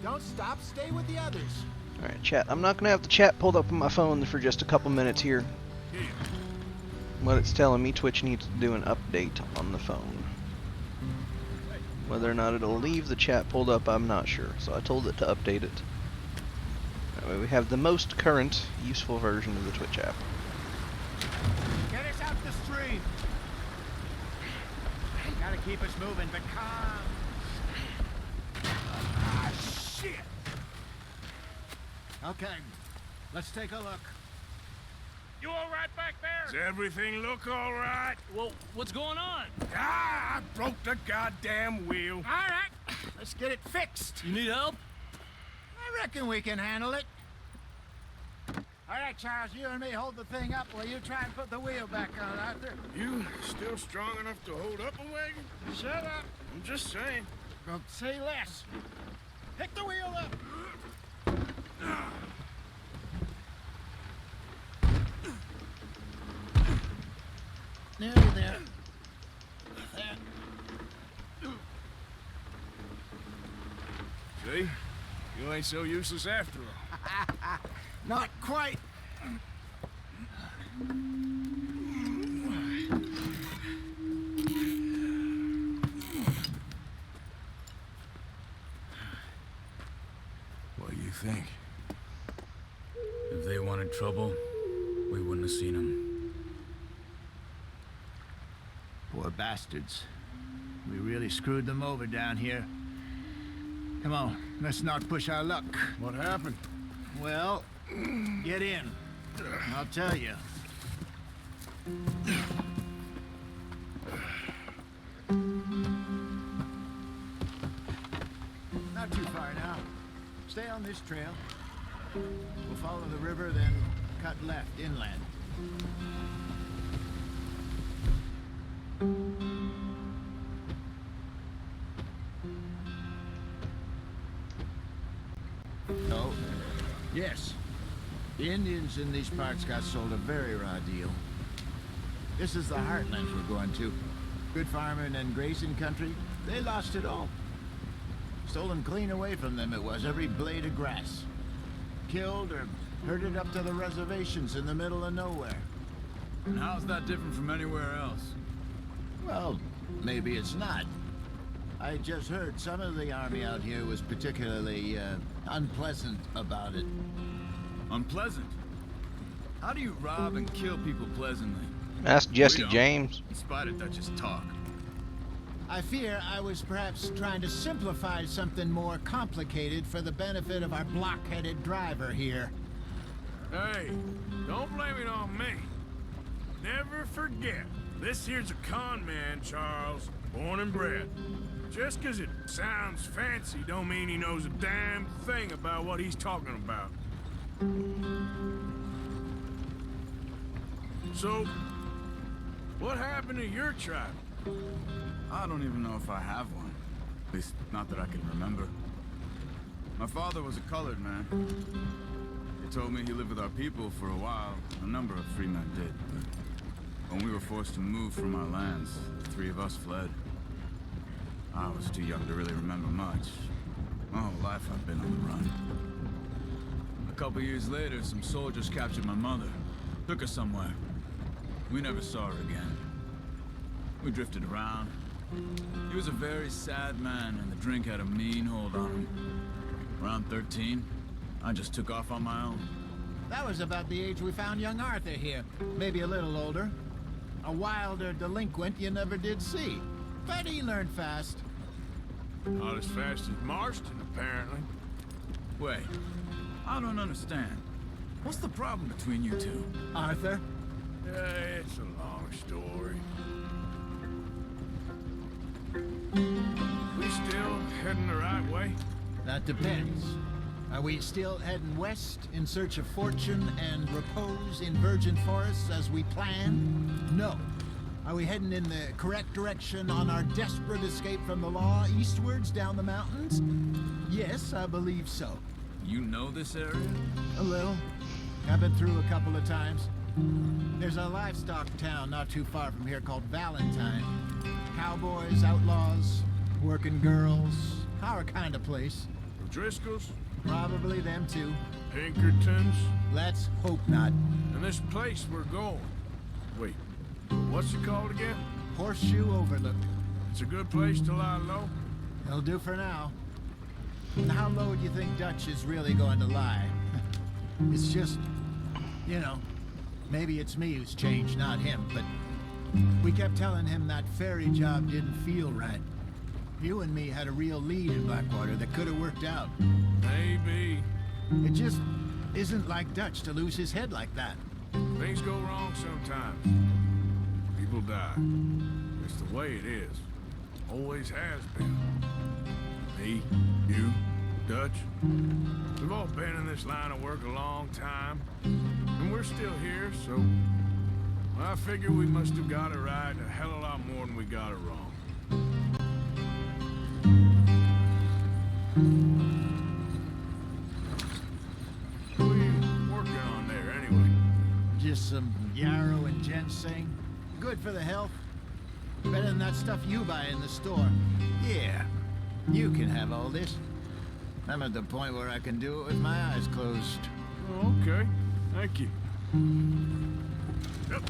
Don't stop, stay with the others. Alright, chat. I'm not going to have the chat pulled up on my phone for just a couple minutes here. What it's telling me, Twitch needs to do an update on the phone. Whether or not it'll leave the chat pulled up, I'm not sure. So I told it to update it. That way we have the most current, useful version of the Twitch app. Get us out the stream. Gotta keep us moving, but calm. Ah, shit! Okay, let's take a look. You all right back there? Does everything look all right? Well, what's going on? Ah, I broke the goddamn wheel. All right, let's get it fixed. You need help? I reckon we can handle it. All right, Charles, you and me hold the thing up while you try and put the wheel back on, Arthur. You still strong enough to hold up a wagon? Shut up. I'm just saying. Well, say less. Pick the wheel up. Nearly there. See? You ain't so useless after all. Not quite. What do you think? If they wanted trouble, we wouldn't have seen them. Poor bastards. We really screwed them over down here. Come on, let's not push our luck. What happened? Well, get in. I'll tell you. Not too far now. Stay on this trail. We'll follow the river, then cut left inland. Oh, yes. The Indians in these parts got sold a very raw deal. This is the heartlands we're going to. Good farming and grazing country, they lost it all. Stolen clean away from them it was, every blade of grass. Killed or herded up to the reservations in the middle of nowhere. And how's that different from anywhere else? Well, maybe it's not. I just heard some of the army out here was particularly, unpleasant about it. Unpleasant? How do you rob and kill people pleasantly? Ask Jesse James. In spite of Dutch's talk. I fear I was perhaps trying to simplify something more complicated for the benefit of our block-headed driver here. Hey, don't blame it on me. Never forget, This here's a con man, Charles. Born and bred. Just 'cause it sounds fancy don't mean he knows a damn thing about what he's talking about. So, what happened to your tribe? I don't even know if I have one. At least, not that I can remember. My father was a colored man. He told me he lived with our people for a while. A number of free men did, but when we were forced to move from our lands, the three of us fled. I was too young to really remember much. My whole life I've been on the run. A couple years later, some soldiers captured my mother. Took her somewhere. We never saw her again. We drifted around. He was a very sad man, and the drink had a mean hold on him. Around 13, I just took off on my own. That was about the age we found young Arthur here. Maybe a little older. A wilder delinquent you never did see. But he learned fast. Not as fast as Marston, apparently. Wait, I don't understand. What's the problem between you two? Arthur? It's a long story. We still heading the right way? That depends. Are we still heading west in search of fortune and repose in virgin forests as we planned? No. Are we heading in the correct direction on our desperate escape from the law eastwards down the mountains? Yes, I believe so. You know this area? A little. I've been through a couple of times. There's a livestock town not too far from here called Valentine. Cowboys, outlaws, working girls, our kind of place. Driscoll's? Probably them too. Pinkertons? Let's hope not. And this place we're going. Wait, what's it called again? Horseshoe Overlook. It's a good place to lie low? It'll do for now. And how low do you think Dutch is really going to lie? It's just, you know, maybe it's me who's changed, not him, but we kept telling him that ferry job didn't feel right. You and me had a real lead in Blackwater that could have worked out. Maybe. It just isn't like Dutch to lose his head like that. Things go wrong sometimes. People die. It's the way it is. Always has been. Me, you, Dutch. We've all been in this line of work a long time. And we're still here, so I figure we must have got it right a hell of a lot more than we got it wrong. What are you working on there, anyway? Just some yarrow and ginseng. Good for the health. Better than that stuff you buy in the store. Yeah, you can have all this. I'm at the point where I can do it with my eyes closed. Okay, thank you. Yep.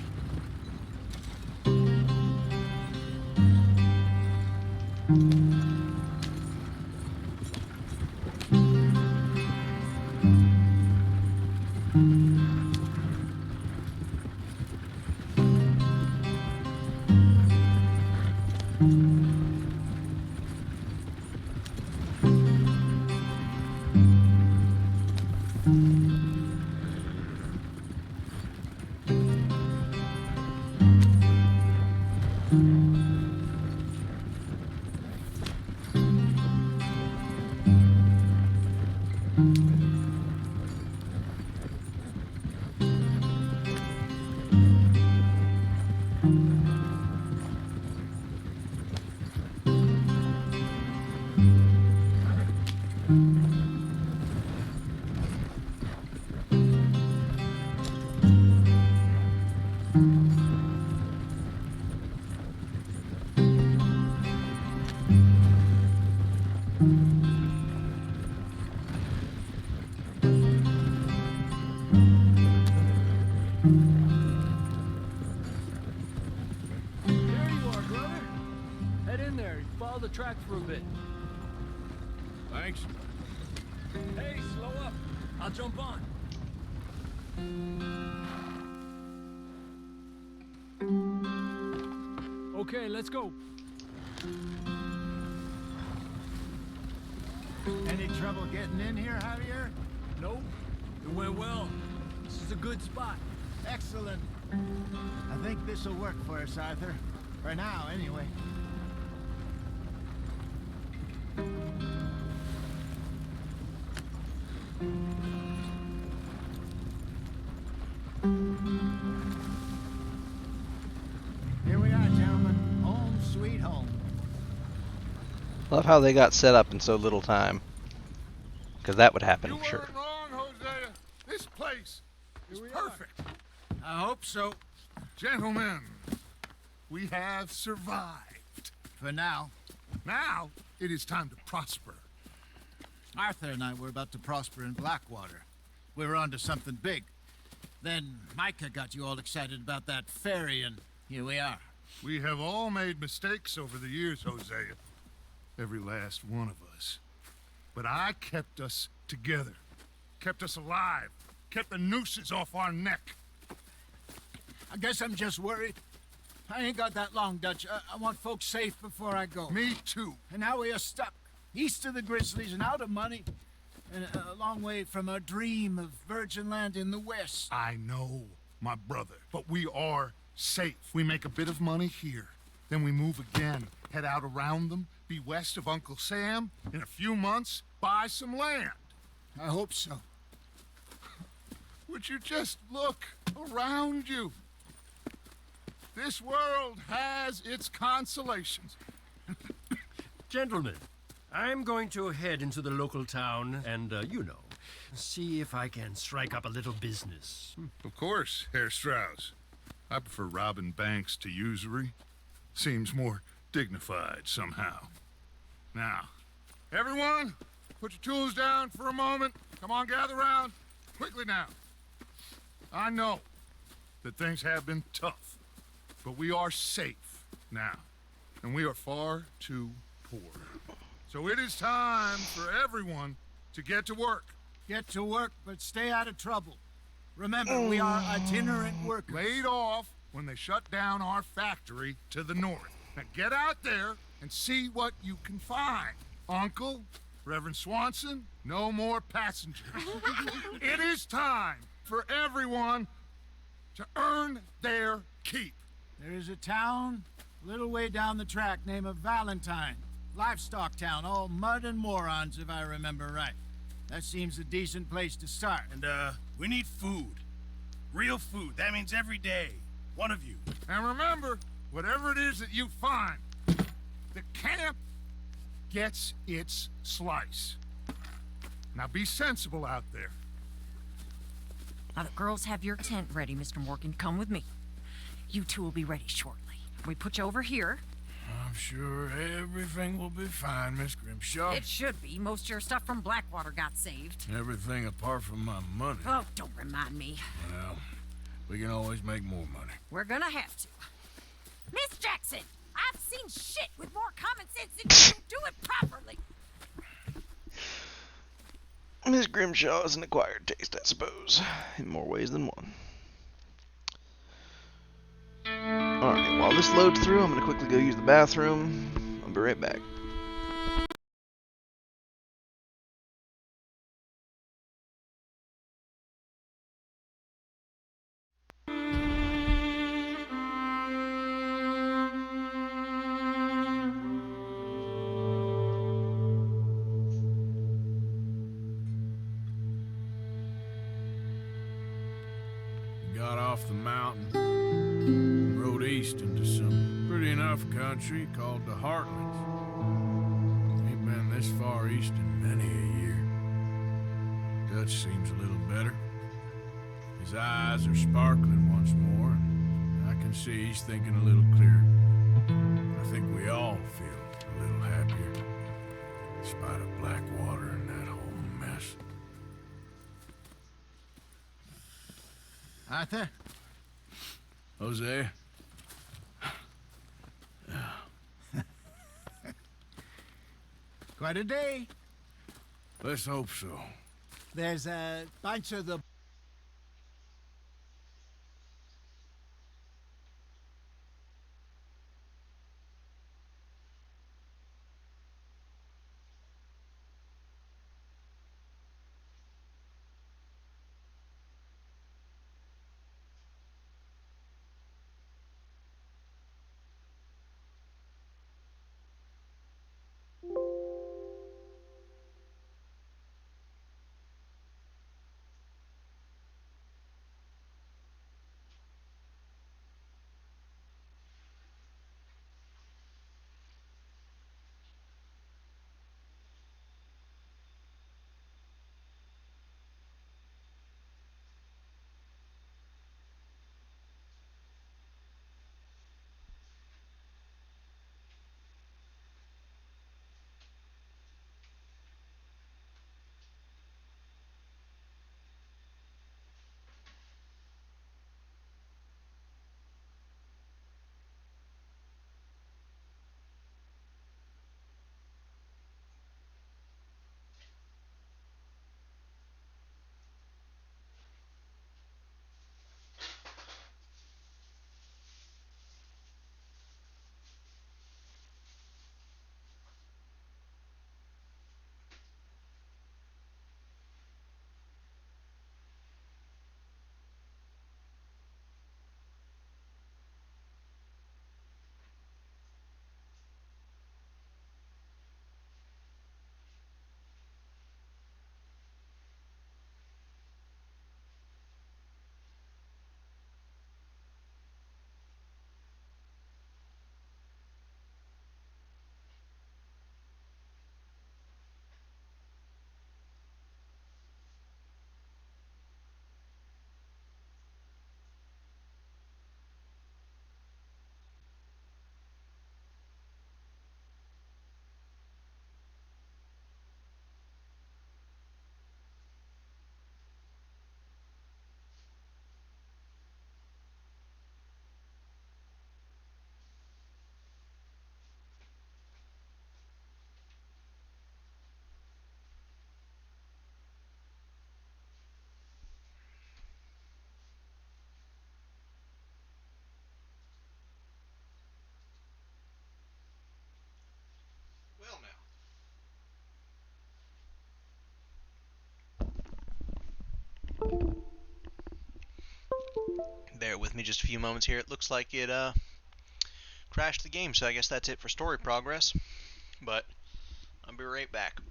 Follow the track for a bit. Thanks. Hey, slow up. I'll jump on. Okay, let's go. Any trouble getting in here, Javier? Nope. It went well. This is a good spot. Excellent. I think this'll work for us, Arthur. For now, anyway. Here we are, gentlemen. Home sweet home. Love how they got set up in so little time. Because that would happen, I'm sure. Wrong, Hosea. This place is perfect. I hope so. Gentlemen, we have survived. For now. Now, it is time to prosper. Arthur and I were about to prosper in Blackwater. We were onto something big. Then Micah got you all excited about that ferry, and here we are. We have all made mistakes over the years, Hosea. Every last one of us. But I kept us together. Kept us alive. Kept the nooses off our neck. I guess I'm just worried. I ain't got that long, Dutch. I want folks safe before I go. Me too. And now we are stuck. East of the Grizzlies and out of money. And a long way from our dream of virgin land in the west. I know, my brother. But we are safe. We make a bit of money here. Then we move again. Head out around them. Be west of Uncle Sam. In a few months, buy some land. I hope so. Would you just look around you? This world has its consolations. Gentlemen, I'm going to head into the local town and, see if I can strike up a little business. Of course, Herr Strauss. I prefer robbing banks to usury. Seems more dignified somehow. Now, everyone, put your tools down for a moment. Come on, gather round. Quickly now. I know that things have been tough, but we are safe now, and we are far too poor. So it is time for everyone to get to work. Get to work, but stay out of trouble. Remember, we are itinerant workers. Laid off when they shut down our factory to the north. Now get out there and see what you can find. Uncle, Reverend Swanson, no more passengers. It is time for everyone to earn their keep. There is a town a little way down the track named Valentine. Livestock town, all mud and morons, if I remember right. That seems a decent place to start. And, we need food. Real food. That means every day. One of you. And remember, whatever it is that you find, the camp gets its slice. Now be sensible out there. Now the girls have your tent ready, Mr. Morgan. Come with me. You two will be ready shortly. We put you over here. I'm sure everything will be fine, Miss Grimshaw. It should be. Most of your stuff from Blackwater got saved. Everything apart from my money. Oh, don't remind me. Well, we can always make more money. We're gonna have to. Miss Jackson, I've seen shit with more common sense than you do it properly. Miss Grimshaw is an acquired taste, I suppose, in more ways than one. Alright, while this loads through, I'm going to quickly go use the bathroom. I'll be right back. Got off the mountain and rode east into some pretty enough country called the Heartlands. Ain't been this far east in many a year. Dutch seems a little better. His eyes are sparkling once more, and I can see he's thinking a little clearer. I think we all feel a little happier, in spite of Blackwater and that whole mess. Arthur? Hosea? Quite a day. Let's hope so. There's a bunch of the Bear with me just a few moments here. It looks like it crashed the game, so I guess that's it for story progress. But I'll be right back.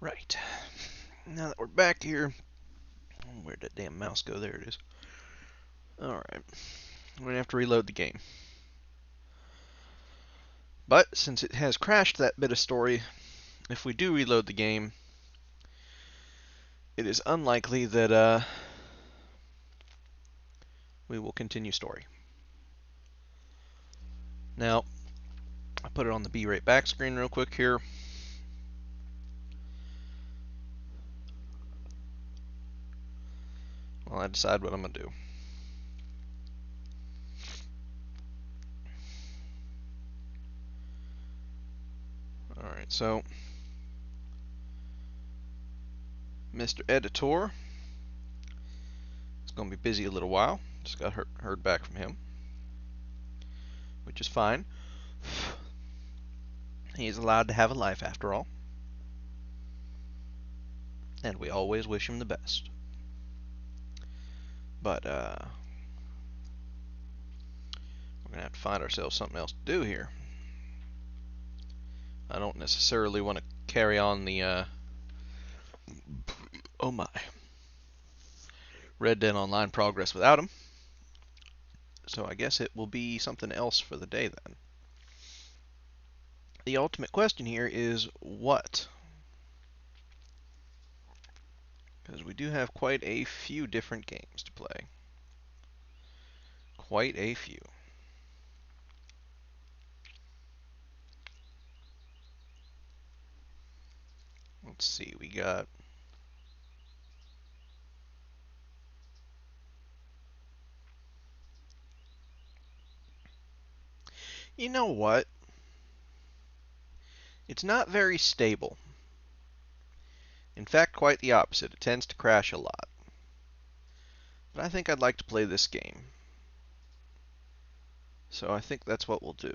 Right. Now that we're back here, where'd that damn mouse go? There it is. Alright. We're going to have to reload the game. But since it has crashed that bit of story, if we do reload the game, it is unlikely that we will continue story. Now, I put it on the Be Right Back screen real quick here. While I decide what I'm going to do. Alright, so Mr. Editor is going to be busy a little while. Just got heard back from him, which is fine. He's allowed to have a life after all. And we always wish him the best. But, we're going to have to find ourselves something else to do here. I don't necessarily want to carry on the, oh my, Red Dead Online progress without him. So I guess it will be something else for the day then. The ultimate question here is what? Because we do have quite a few different games to play. Quite a few. Let's see, we got... You know what? It's not very stable. In fact, quite the opposite. It tends to crash a lot. But I think I'd like to play this game. So I think that's what we'll do.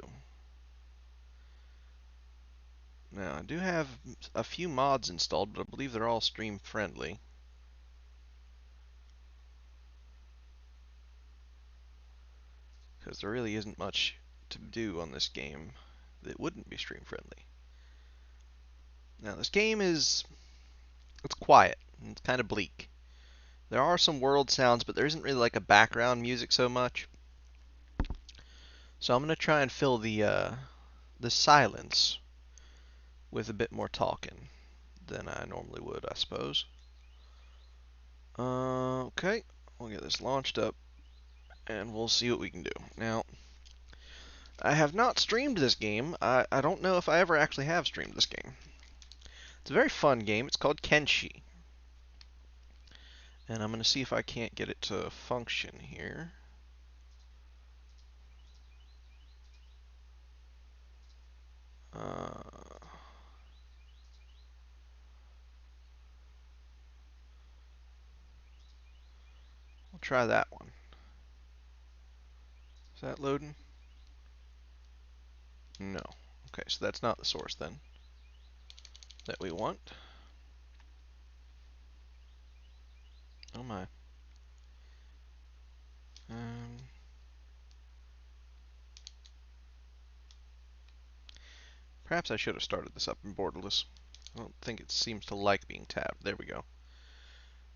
Now, I do have a few mods installed, but I believe they're all stream friendly. Because there really isn't much to do on this game that wouldn't be stream friendly. Now, this game it's quiet. It's kind of bleak. There are some world sounds, but there isn't really like a background music so much. So I'm going to try and fill the silence with a bit more talking than I normally would, I suppose. Okay, we'll get this launched up, and we'll see what we can do. Now, I have not streamed this game. I don't know if I ever actually have streamed this game. It's a very fun game. It's called Kenshi. And I'm going to see if I can't get it to function here. We'll try that one. Is that loading? No. Okay, so that's not the source then that we want. Oh my. Perhaps I should have started this up in borderless. I don't think it seems to like being tabbed. There we go.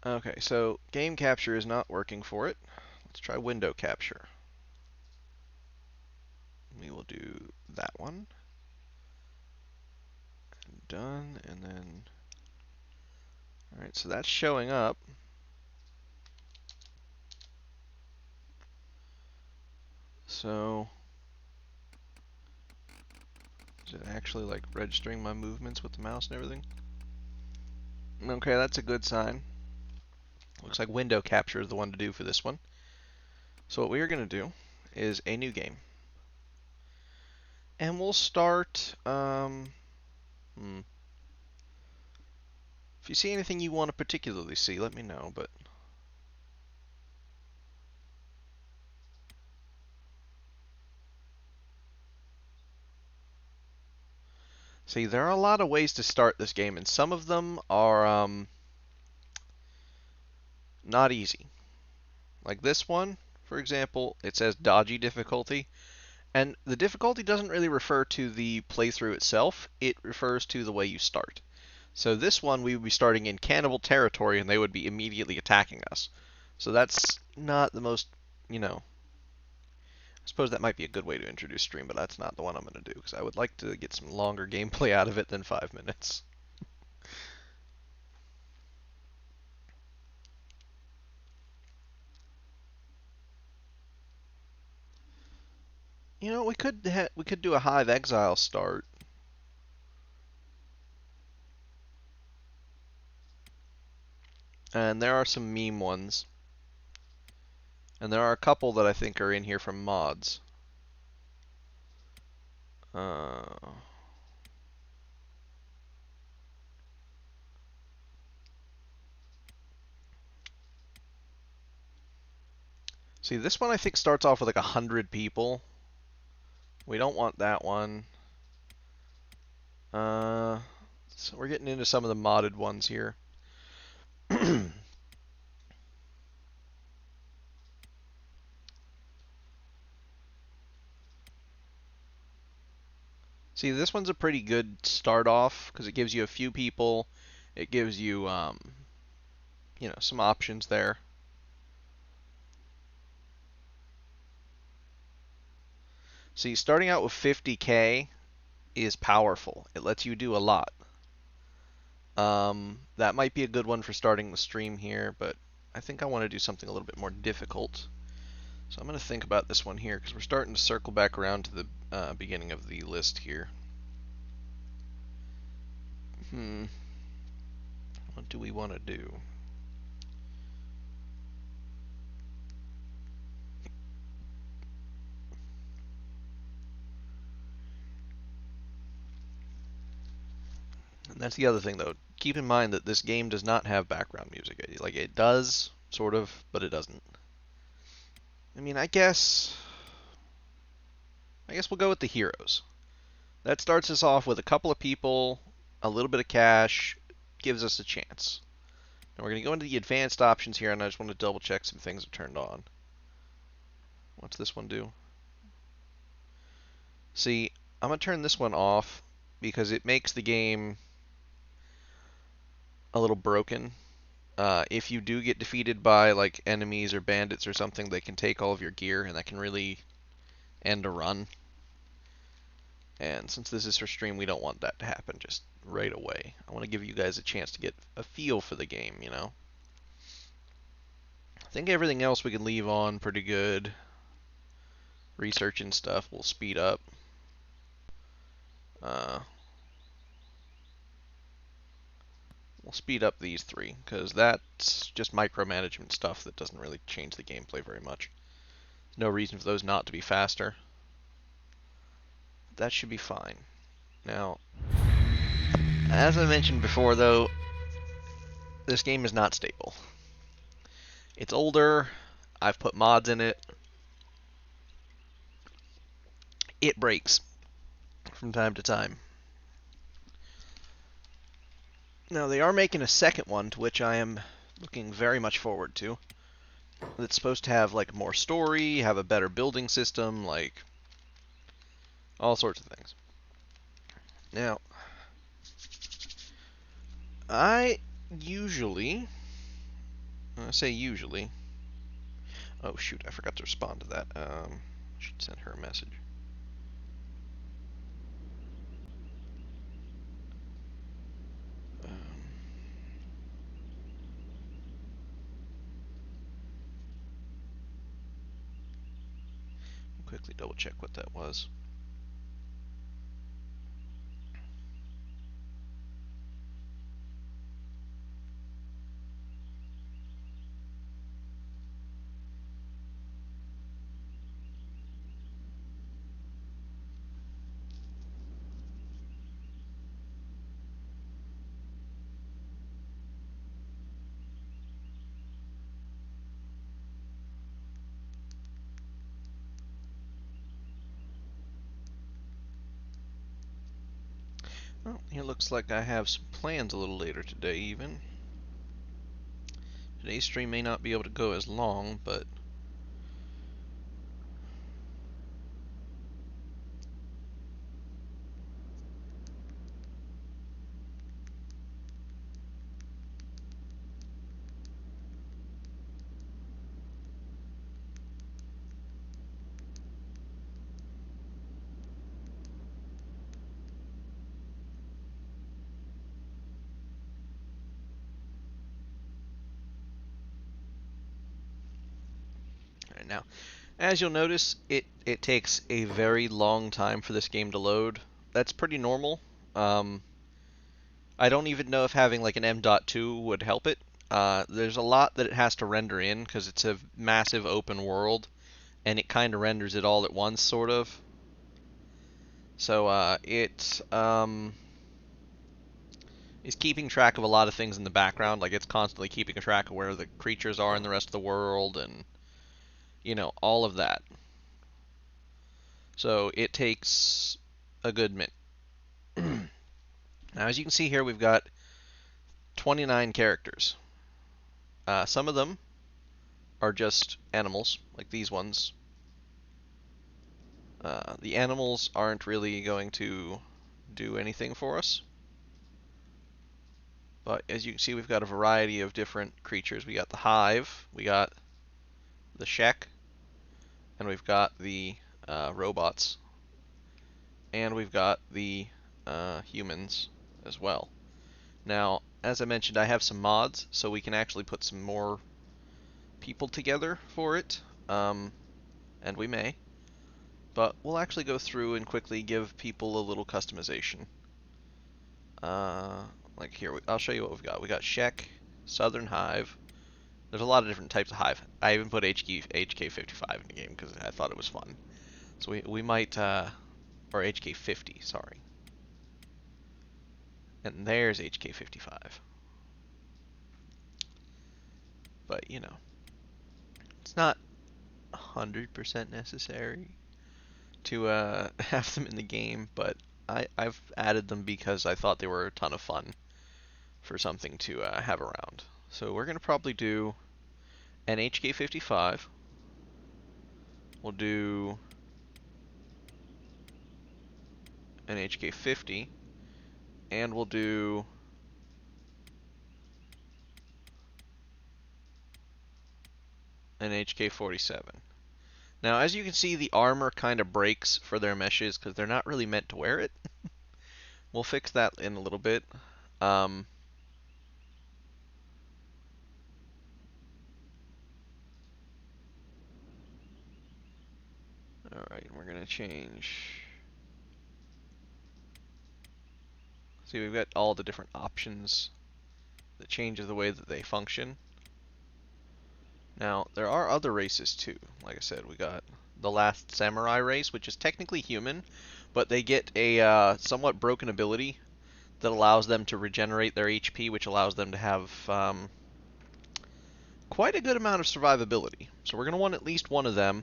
Okay, so game capture is not working for it. Let's try window capture. We will do that one. Done, and then... Alright, so that's showing up. So... Is it actually, like, registering my movements with the mouse and everything? Okay, that's a good sign. Looks like window capture is the one to do for this one. So what we are going to do is a new game. And we'll start... If you see anything you want to particularly see, let me know, but... See, there are a lot of ways to start this game, and some of them are, not easy. Like this one, for example, it says dodgy difficulty, and the difficulty doesn't really refer to the playthrough itself, it refers to the way you start. So this one, we would be starting in cannibal territory, and they would be immediately attacking us. So that's not the most, you know... I suppose that might be a good way to introduce stream, but that's not the one I'm going to do, because I would like to get some longer gameplay out of it than 5 minutes. You know, we could do a Hive Exile start. And there are some meme ones. And there are a couple that I think are in here from mods. See, this one I think starts off with like 100 people. We don't want that one. So we're getting into some of the modded ones here. See, this one's a pretty good start off because it gives you a few people. It gives you, you know, some options there. See, starting out with 50k is powerful. It lets you do a lot. That might be a good one for starting the stream here, but I think I want to do something a little bit more difficult. So I'm going to think about this one here, because we're starting to circle back around to the beginning of the list here. What do we want to do? And that's the other thing, though. Keep in mind that this game does not have background music. Like, it does, sort of, but it doesn't. I mean, I guess we'll go with the heroes. That starts us off with a couple of people, a little bit of cash, gives us a chance. Now we're going to go into the advanced options here, and I just want to double check some things are turned on. What's this one do? See, I'm going to turn this one off because it makes the game a little broken. If you do get defeated by like enemies or bandits or something, they can take all of your gear, and that can really end a run. And since this is for stream, we don't want that to happen just right away. I want to give you guys a chance to get a feel for the game, you know? I think everything else we can leave on pretty good. Research and stuff will speed up. We'll speed up these three, because that's just micromanagement stuff that doesn't really change the gameplay very much. No reason for those not to be faster. That should be fine. Now, as I mentioned before, though, this game is not stable. It's older. I've put mods in it. It breaks from time to time. Now, they are making a second one, to which I am looking very much forward to. It's supposed to have like more story, have a better building system, like all sorts of things. Now, I say usually. Oh shoot, I forgot to respond to that. I should send her a message. Quickly double check what that was. Well, it looks like I have some plans a little later today even. Today's stream may not be able to go as long, but Alright, now, as you'll notice, it takes a very long time for this game to load. That's pretty normal. I don't even know if having like an M.2 would help it. There's a lot that it has to render in because it's a massive open world, and it kind of renders it all at once, sort of. So it is keeping track of a lot of things in the background. Like it's constantly keeping a track of where the creatures are in the rest of the world, and you know, all of that. So it takes a good minute. Now, as you can see here, we've got 29 characters. Some of them are just animals, like these ones. The animals aren't really going to do anything for us. But as you can see, we've got a variety of different creatures. We got the hive, we got the Shek, and we've got the robots, and we've got the humans as well. Now, as I mentioned, I have some mods, so we can actually put some more people together for it, and we may. But we'll actually go through and quickly give people a little customization. Like here, I'll show you what we've got. We got Shek, Southern Hive. There's a lot of different types of hive. I even put HK55 in the game because I thought it was fun. So we might, or HK50, sorry. And there's HK55. But, you know, it's not 100% necessary to have them in the game, but I've added them because I thought they were a ton of fun for something to have around. So we're going to probably do an HK55. We'll do an HK50. And we'll do an HK47. Now, as you can see, the armor kind of breaks for their meshes because they're not really meant to wear it. We'll fix that in a little bit. Alright, we're going to change. See, we've got all the different options that change the way that they function. Now, there are other races too. Like I said, we got the last samurai race, which is technically human, but they get a somewhat broken ability that allows them to regenerate their HP, which allows them to have quite a good amount of survivability. So we're going to want at least one of them.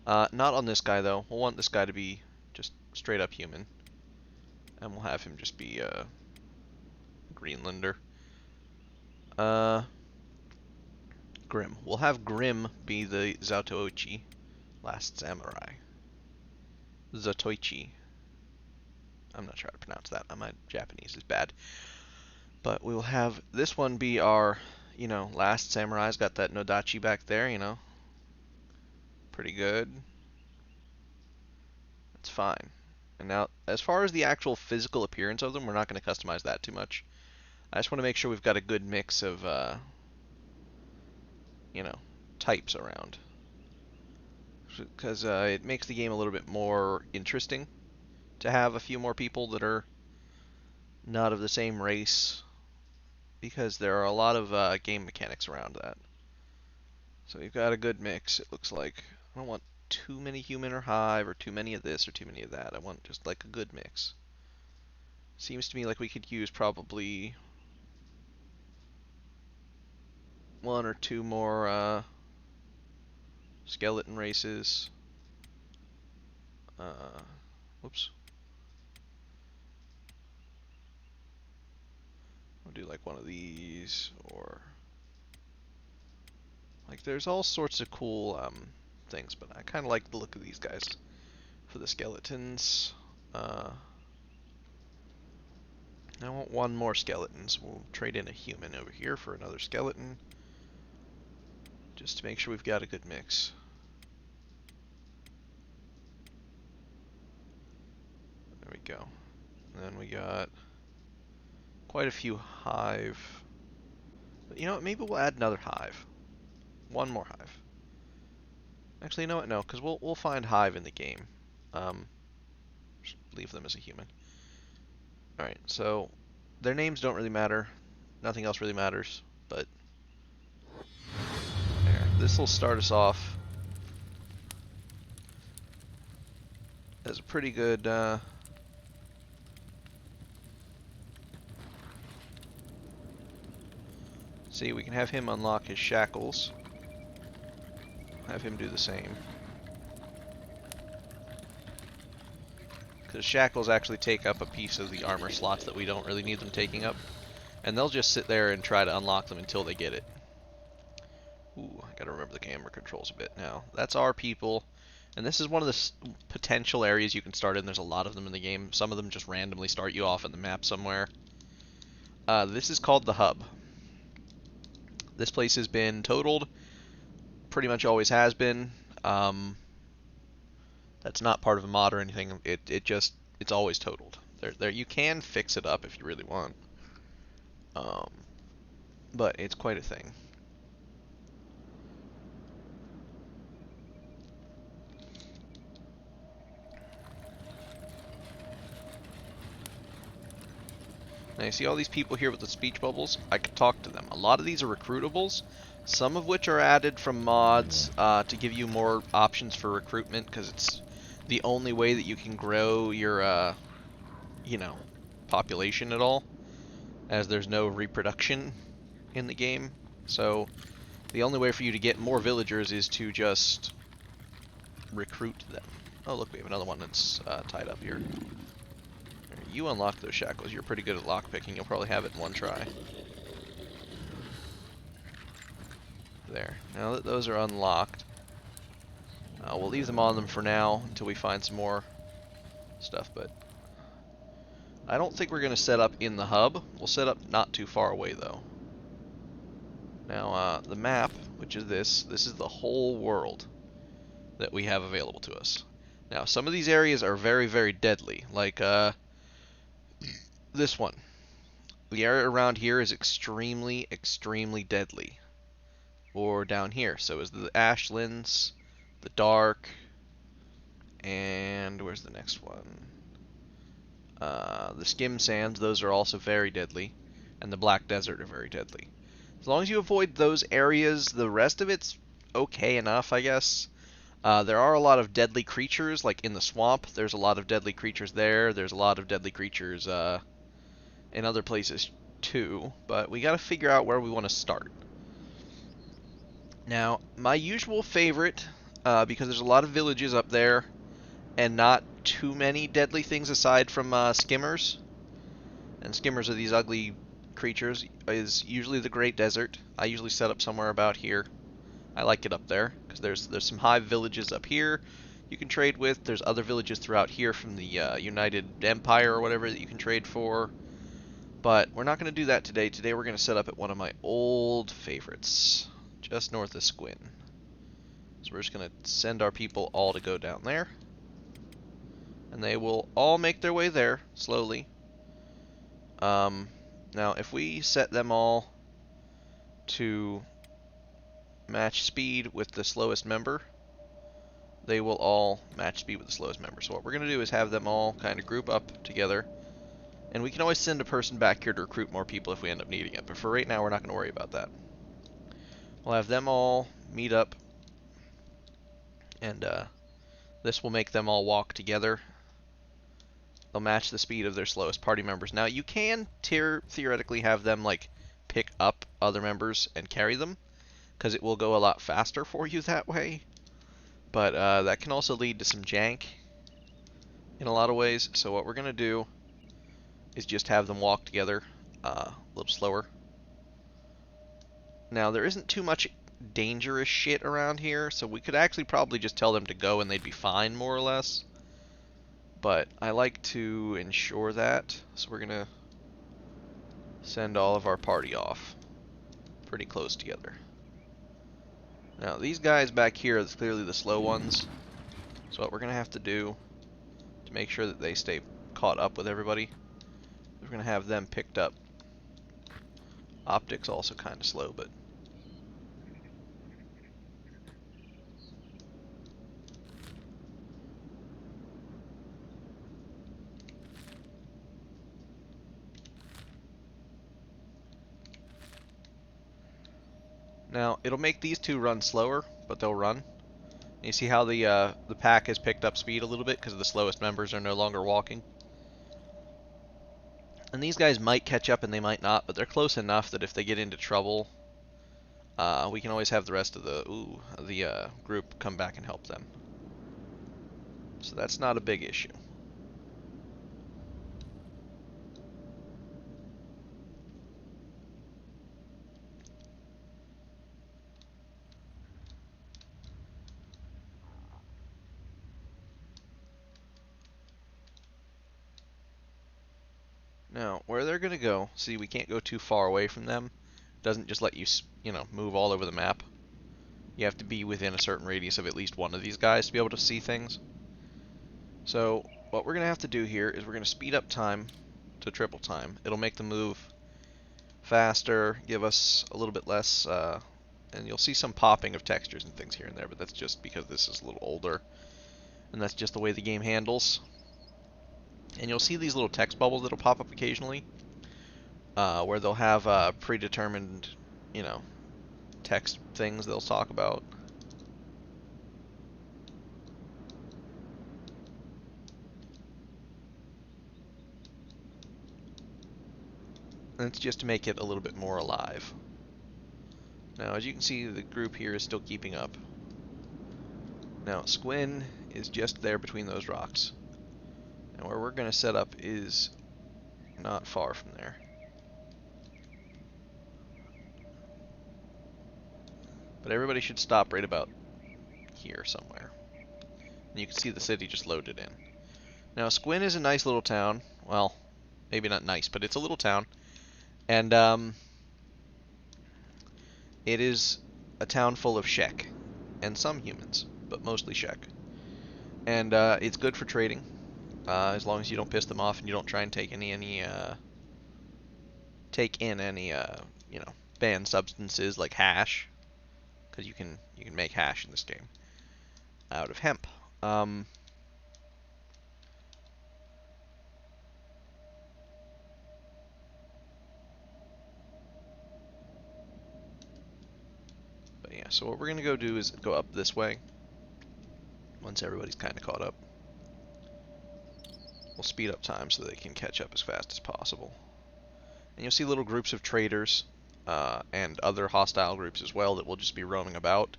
Not on this guy, though. We'll want this guy to be just straight up human. And we'll have him just be Greenlander. Grim. We'll have Grim be the Zatoichi, Last Samurai. Zatoichi. I'm not sure how to pronounce that. My Japanese is bad. But we will have this one be our, you know, Last Samurai's got that Nodachi back there, you know. Pretty good. That's fine. And now, as far as the actual physical appearance of them, we're not going to customize that too much. I just want to make sure we've got a good mix of, you know, types around. Because it makes the game a little bit more interesting to have a few more people that are not of the same race. Because there are a lot of game mechanics around that. So we've got a good mix, it looks like. I don't want too many human or hive, or too many of this, or too many of that. I want just like a good mix. Seems to me like we could use probably one or two more skeleton races. Whoops. I'll do like one of these, or like there's all sorts of cool things, but I kind of like the look of these guys for the skeletons. I want one more skeletons. We'll trade in a human over here for another skeleton, just to make sure we've got a good mix. There we go. And then we got quite a few hive. But you know what? Maybe we'll add another hive. One more hive. Actually, you know what? No, because we'll find hive in the game. Just leave them as a human. All right. So their names don't really matter. Nothing else really matters. But there. This will start us off as a pretty good. See, we can have him unlock his shackles. Have him do the same. Because shackles actually take up a piece of the armor slots that we don't really need them taking up. And they'll just sit there and try to unlock them until they get it. Ooh, I gotta remember the camera controls a bit now. That's our people. And this is one of the potential areas you can start in. There's a lot of them in the game. Some of them just randomly start you off in the map somewhere. This is called the hub. This place has been totaled, pretty much always has been. That's not part of a mod or anything. It's always totaled. There you can fix it up if you really want, but it's quite a thing. Now you see all these people here with the speech bubbles? I can talk to them. A lot of these are recruitables, some of which are added from mods to give you more options for recruitment, because it's the only way that you can grow your, you know, population at all, as there's no reproduction in the game. So the only way for you to get more villagers is to just recruit them. Oh look, we have another one that's tied up here. You unlock those shackles. You're pretty good at lockpicking. You'll probably have it in one try. There. Now that those are unlocked, we'll leave them on them for now until we find some more stuff, but I don't think we're going to set up in the hub. We'll set up not too far away, though. Now, the map, which is this is the whole world that we have available to us. Now, some of these areas are very, very deadly, like, this one. The area around here is extremely, extremely deadly. Or down here. So is the Ashlands, the Dark, and where's the next one? The Skim Sands, those are also very deadly. And the Black Desert are very deadly. As long as you avoid those areas, the rest of it's okay enough, I guess. There are a lot of deadly creatures, like in the swamp. There's a lot of deadly creatures there. There's a lot of deadly creatures in other places too, but we gotta figure out where we want to start. Now, my usual favorite, because there's a lot of villages up there, and not too many deadly things aside from skimmers, and skimmers are these ugly creatures, is usually the Great Desert. I usually set up somewhere about here. I like it up there because there's some hive villages up here you can trade with. There's other villages throughout here from the United Empire or whatever that you can trade for. But we're not going to do that today. Today we're going to set up at one of my old favorites, just north of Squin. So we're just going to send our people all to go down there. And they will all make their way there, slowly. Now, if we set them all to match speed with the slowest member, they will all match speed with the slowest member. So what we're going to do is have them all kind of group up together. And we can always send a person back here to recruit more people if we end up needing it. But for right now, we're not going to worry about that. We'll have them all meet up. And this will make them all walk together. They'll match the speed of their slowest party members. Now, you can theoretically have them like pick up other members and carry them, because it will go a lot faster for you that way. But that can also lead to some jank in a lot of ways. So what we're going to do is just have them walk together a little slower. Now, there isn't too much dangerous shit around here, so we could actually probably just tell them to go and they'd be fine, more or less. But I like to ensure that, so we're going to send all of our party off pretty close together. Now, these guys back here are clearly the slow ones, so what we're going to have to do to make sure that they stay caught up with everybody, we're going to have them picked up. Optics also kind of slow, but now, it'll make these two run slower, but they'll run. You see how the pack has picked up speed a little bit because the slowest members are no longer walking. And these guys might catch up and they might not, but they're close enough that if they get into trouble, we can always have the rest of the group come back and help them. So that's not a big issue. Now, where they're going to go, see, we can't go too far away from them. It doesn't just let you, move all over the map. You have to be within a certain radius of at least one of these guys to be able to see things. So, what we're going to have to do here is we're going to speed up time to triple time. It'll make the move faster, give us a little bit less, and you'll see some popping of textures and things here and there, but that's just because this is a little older, and that's just the way the game handles. And you'll see these little text bubbles that'll pop up occasionally, where they'll have predetermined, text things they'll talk about. And it's just to make it a little bit more alive. Now, as you can see, the group here is still keeping up. Now, Squin is just there between those rocks. And where we're going to set up is not far from there. But everybody should stop right about here somewhere. And you can see the city just loaded in. Now, Squin is a nice little town. Well, maybe not nice, but it's a little town. And it is a town full of Shek. And some humans, but mostly Shek. And it's good for trading. As long as you don't piss them off and you don't try and take in any banned substances like hash, because you can make hash in this game out of hemp. But yeah, so what we're gonna go do is go up this way once everybody's kind of caught up. We'll speed up time so they can catch up as fast as possible. And you'll see little groups of traders and other hostile groups as well that will just be roaming about.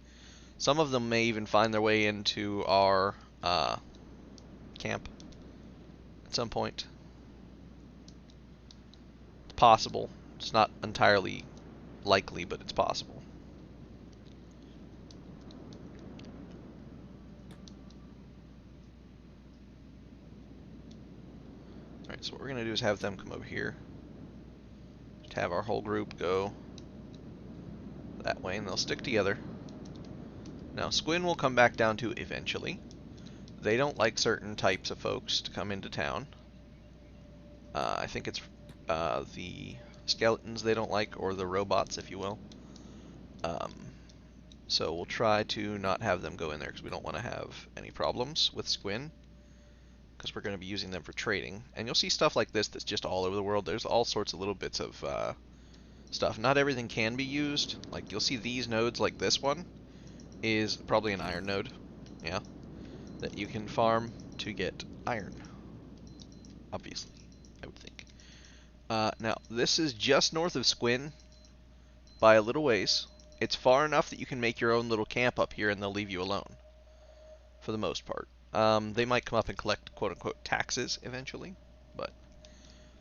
Some of them may even find their way into our camp at some point. It's possible. It's not entirely likely, but it's possible. Alright, so what we're going to do is have them come over here. Just have our whole group go that way, and they'll stick together. Now, Squin will come back down to eventually. They don't like certain types of folks to come into town. I think it's the skeletons they don't like, or the robots, if you will. So we'll try to not have them go in there because we don't want to have any problems with Squin, because we're going to be using them for trading. And you'll see stuff like this that's just all over the world. There's all sorts of little bits of stuff. Not everything can be used. Like, you'll see these nodes, like this one, is probably an iron node. Yeah. That you can farm to get iron. Obviously, I would think. Now, this is just north of Squin by a little ways. It's far enough that you can make your own little camp up here and they'll leave you alone. For the most part. They might come up and collect quote-unquote taxes eventually. But,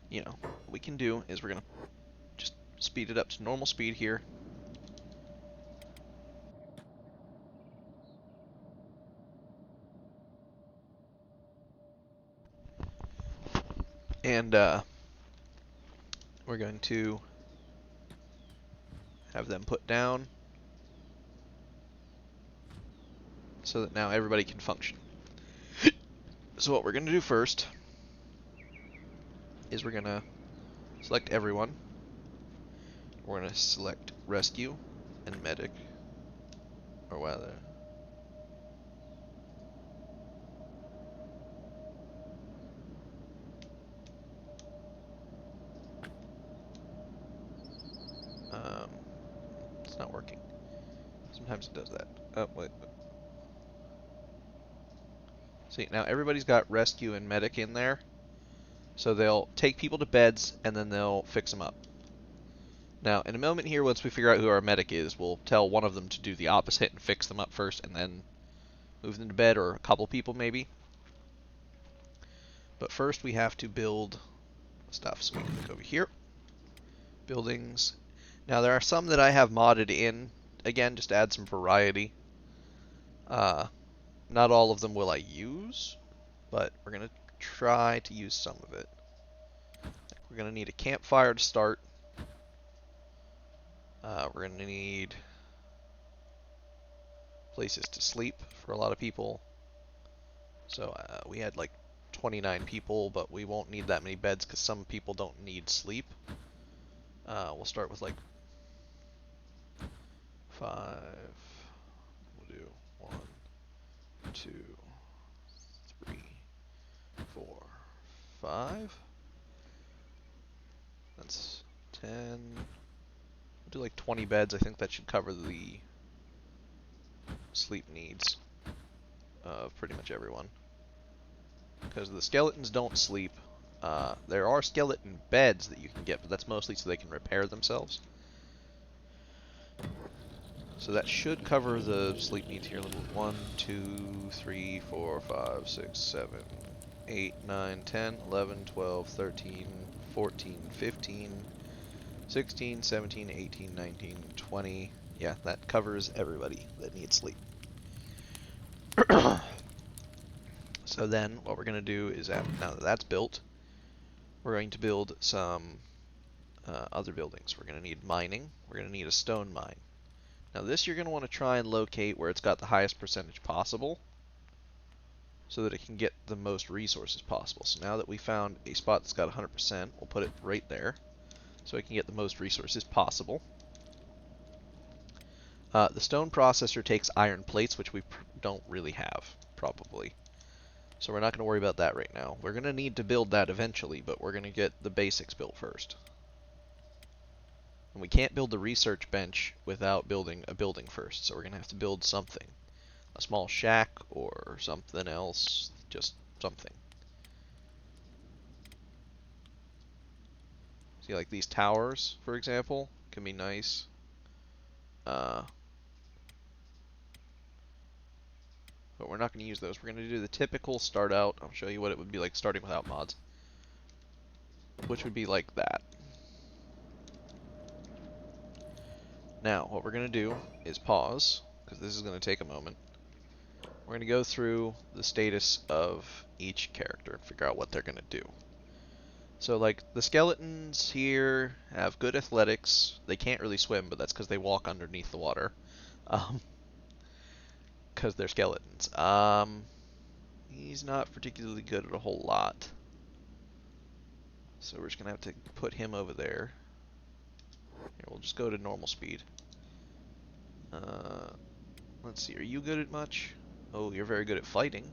you know, what we can do is we're going to just speed it up to normal speed here. And we're going to have them put down so that now everybody can function. So what we're going to do first is we're going to select everyone. We're going to select rescue and medic, or rather it's not working. Sometimes it does that. Oh, wait. See, now everybody's got rescue and medic in there. So they'll take people to beds and then they'll fix them up. Now, in a moment here, once we figure out who our medic is, we'll tell one of them to do the opposite and fix them up first and then move them to bed, or a couple people maybe. But first we have to build stuff. So we can look over here. Buildings. Now there are some that I have modded in, again, just to add some variety. Not all of them will I use, but we're going to try to use some of it. We're going to need a campfire to start. We're going to need places to sleep for a lot of people. So we had like 29 people, but we won't need that many beds because some people don't need sleep. We'll start with like 5. We'll do 1, 2, 3, 4, 5. That's 10. We'll do like 20 beds. I think that should cover the sleep needs of pretty much everyone. Because the skeletons don't sleep. There are skeleton beds that you can get, but that's mostly so they can repair themselves. So that should cover the sleep needs here. 1, 2, 3, 4, 5, 6, 7, 8, 9, 10, 11, 12, 13, 14, 15, 16, 17, 18, 19, 20. Yeah, that covers everybody that needs sleep. So then, what we're going to do is, now that that's built, we're going to build some other buildings. We're going to need mining. We're going to need a stone mine. Now this you're going to want to try and locate where it's got the highest percentage possible, so that it can get the most resources possible. So now that we found a spot that's got 100%, we'll put it right there, so it can get the most resources possible. The stone processor takes iron plates, which we don't really have, probably. So we're not going to worry about that right now. We're going to need to build that eventually, but we're going to get the basics built first. And we can't build the research bench without building a building first, so we're going to have to build something. A small shack or something else, just something. See, like these towers, for example, can be nice. But we're not going to use those. We're going to do the typical start out. I'll show you what it would be like starting without mods. Which would be like that. Now, what we're going to do is pause, because this is going to take a moment. We're going to go through the status of each character and figure out what they're going to do. So, like, the skeletons here have good athletics. They can't really swim, but that's because they walk underneath the water. Because they're skeletons. He's not particularly good at a whole lot. So we're just going to have to put him over there. Here, we'll just go to normal speed. Let's see, are you good at much? Oh, you're very good at fighting.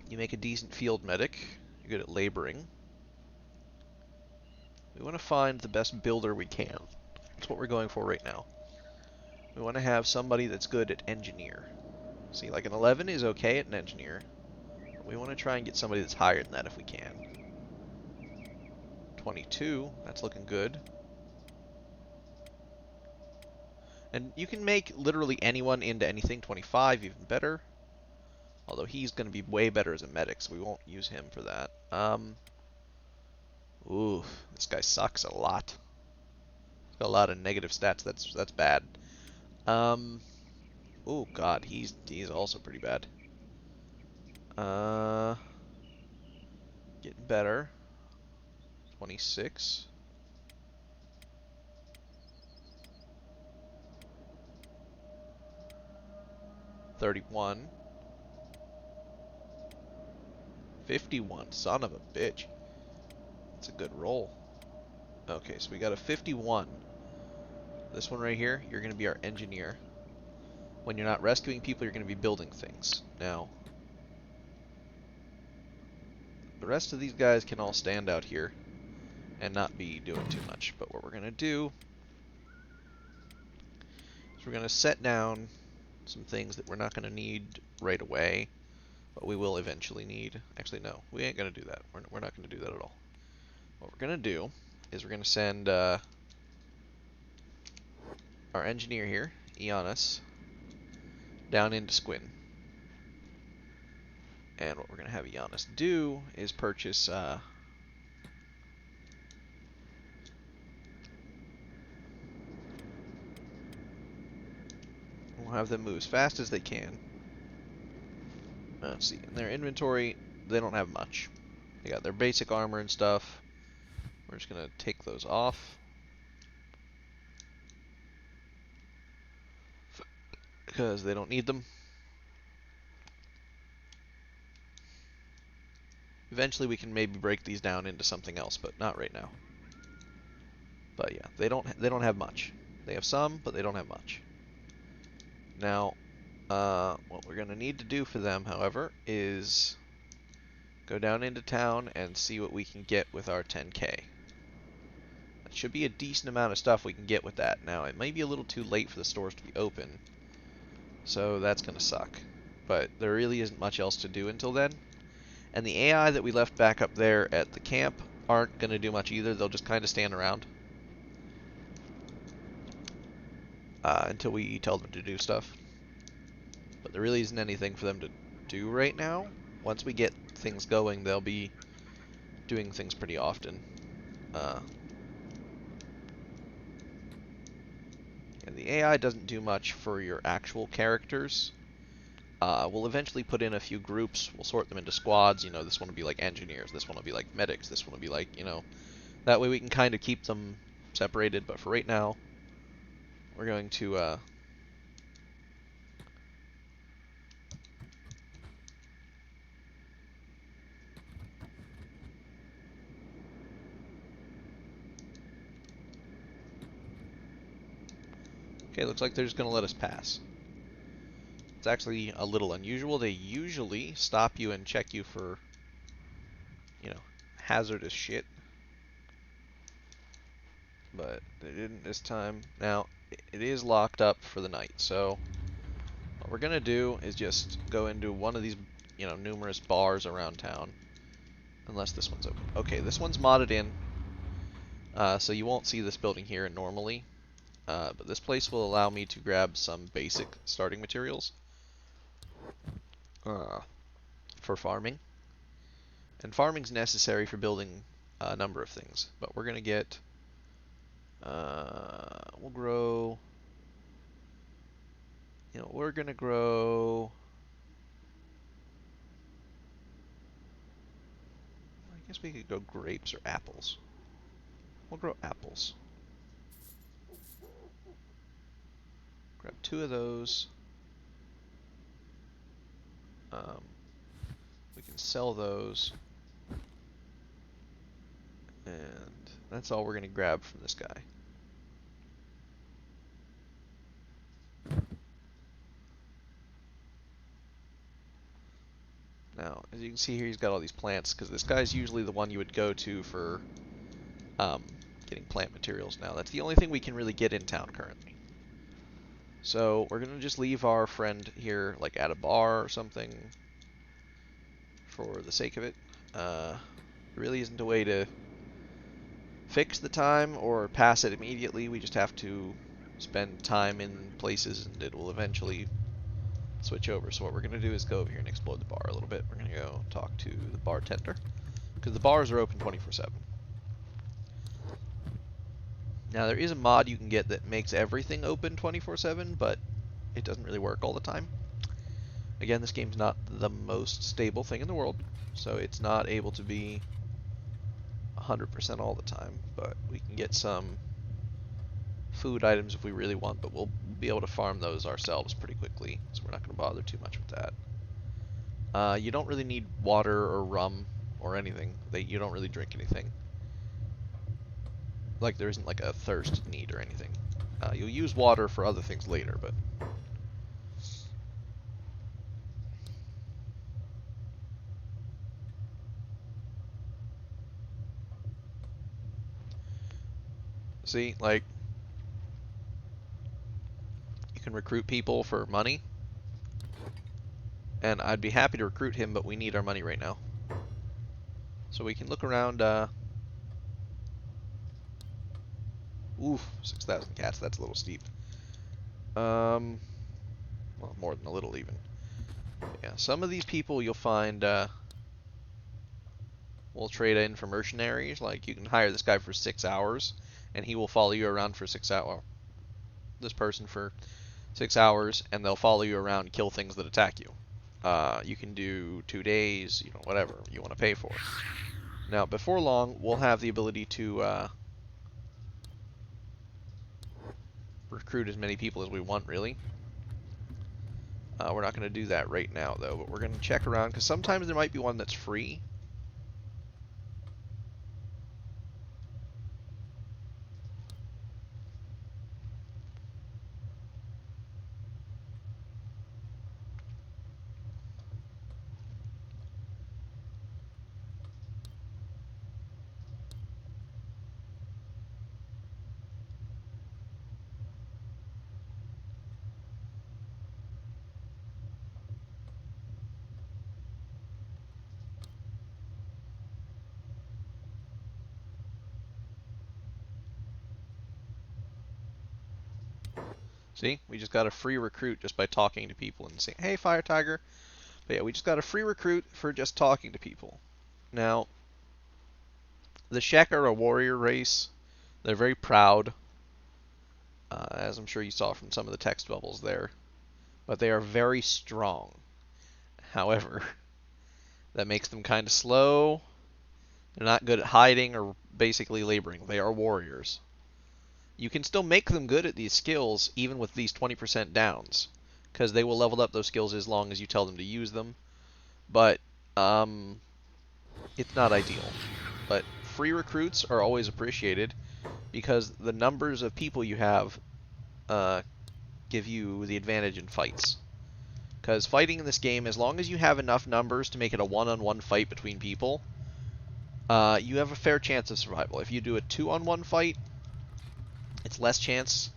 You make a decent field medic. You're good at laboring. We want to find the best builder we can. That's what we're going for right now. We want to have somebody that's good at engineer. See, like an 11 is okay at an engineer. But we want to try and get somebody that's higher than that if we can. 22, that's looking good. And you can make literally anyone into anything. 25, even better. Although he's going to be way better as a medic, so we won't use him for that. Ooh, this guy sucks a lot. He's got a lot of negative stats. That's bad. Oh god, he's also pretty bad. Getting better. 26. $31. 51. Son of a bitch. That's a good roll. Okay, so we got a 51. This one right here, you're going to be our engineer. When you're not rescuing people, you're going to be building things. Now, the rest of these guys can all stand out here and not be doing too much. But what we're going to do is we're going to set down some things that we're not going to need right away, but we will eventually need. Actually, no, we ain't going to do that. We're not going to do that at all. What we're going to do is we're going to send our engineer here, Ionis, down into Squin. And what we're going to have Ionis do is purchase we'll have them move as fast as they can. Let's see, in their inventory, they don't have much. They got their basic armor and stuff. We're just going to take those off. Because they don't need them. Eventually we can maybe break these down into something else, but not right now. But yeah, they don't have much. They have some, but they don't have much. Now, what we're going to need to do for them, however, is go down into town and see what we can get with our 10K. That should be a decent amount of stuff we can get with that. Now, it may be a little too late for the stores to be open, so that's going to suck. But there really isn't much else to do until then. And the AI that we left back up there at the camp aren't going to do much either. They'll just kind of stand around until we tell them to do stuff. But there really isn't anything for them to do right now. Once we get things going, they'll be doing things pretty often. And the AI doesn't do much for your actual characters. We'll eventually put in a few groups. We'll sort them into squads. You know, this one will be like engineers. This one will be like medics. This one will be like, you know, that way we can kind of keep them separated. But for right now, we're going to okay, looks like they're just going to let us pass. It's actually a little unusual. They usually stop you and check you for, you know, hazardous shit. But they didn't this time. Now, it is locked up for the night, so what we're going to do is just go into one of these, you know, numerous bars around town. Unless this one's open. Okay, this one's modded in, so you won't see this building here normally. But this place will allow me to grab some basic starting materials for farming. And farming's necessary for building a number of things. But we're going to get... we'll grow... You know, we're going to grow... I guess we could go grapes or apples. We'll grow apples. Grab 2 of those. We can sell those. And that's all we're going to grab from this guy. Now, as you can see here, he's got all these plants, because this guy's usually the one you would go to for getting plant materials now. That's the only thing we can really get in town currently. So we're going to just leave our friend here, like at a bar or something, for the sake of it. There really isn't a way to fix the time or pass it immediately. We just have to spend time in places, and it will eventually switch over. So what we're going to do is go over here and explore the bar a little bit. We're going to go talk to the bartender, because the bars are open 24/7. Now, there is a mod you can get that makes everything open 24/7, but it doesn't really work all the time. Again, this game's not the most stable thing in the world, so it's not able to be 100% all the time, but we can get some food items if we really want, but we'll be able to farm those ourselves pretty quickly, so we're not going to bother too much with that. You don't really need water or rum or anything. You don't really drink anything. Like, there isn't like a thirst need or anything. You'll use water for other things later, but... See, like, you can recruit people for money, and I'd be happy to recruit him, but we need our money right now. So we can look around, oof, 6,000 cats, that's a little steep. Well, more than a little even. Yeah, some of these people you'll find, will trade in for mercenaries. Like, you can hire this guy for 6 hours, and he will follow you around for 6 hours. This person for 6 hours, and they'll follow you around and kill things that attack you. You can do 2 days, you know, whatever you want to pay for. Now, before long, we'll have the ability to recruit as many people as we want, really. We're not going to do that right now, though, but we're going to check around, because sometimes there might be one that's free. See, we just got a free recruit just by talking to people and saying, hey, Fire Tiger. But yeah, we just got a free recruit for just talking to people. Now, the Shek are a warrior race. They're very proud, as I'm sure you saw from some of the text bubbles there. But they are very strong. However, that makes them kind of slow. They're not good at hiding or basically laboring. They are warriors. You can still make them good at these skills, even with these 20% downs, because they will level up those skills as long as you tell them to use them. But it's not ideal. But free recruits are always appreciated, because the numbers of people you have give you the advantage in fights. Because fighting in this game, as long as you have enough numbers to make it a one-on-one fight between people, you have a fair chance of survival. If you do a 2-on-1 fight, it's less chance,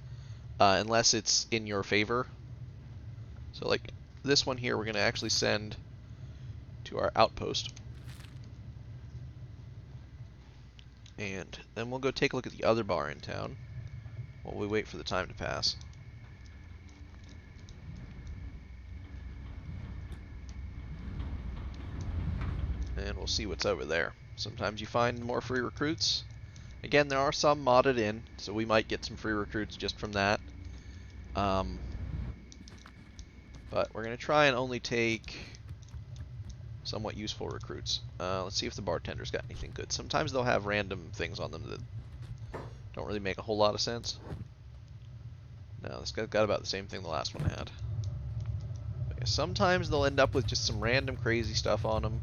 unless it's in your favor. So like this one here, we're going to actually send to our outpost. And then we'll go take a look at the other bar in town while we wait for the time to pass. And we'll see what's over there. Sometimes you find more free recruits. Again, there are some modded in, so we might get some free recruits just from that. But we're going to try and only take somewhat useful recruits. Let's see if the bartender's got anything good. Sometimes they'll have random things on them that don't really make a whole lot of sense. No, this guy's got about the same thing the last one had. But yeah, sometimes they'll end up with just some random crazy stuff on them.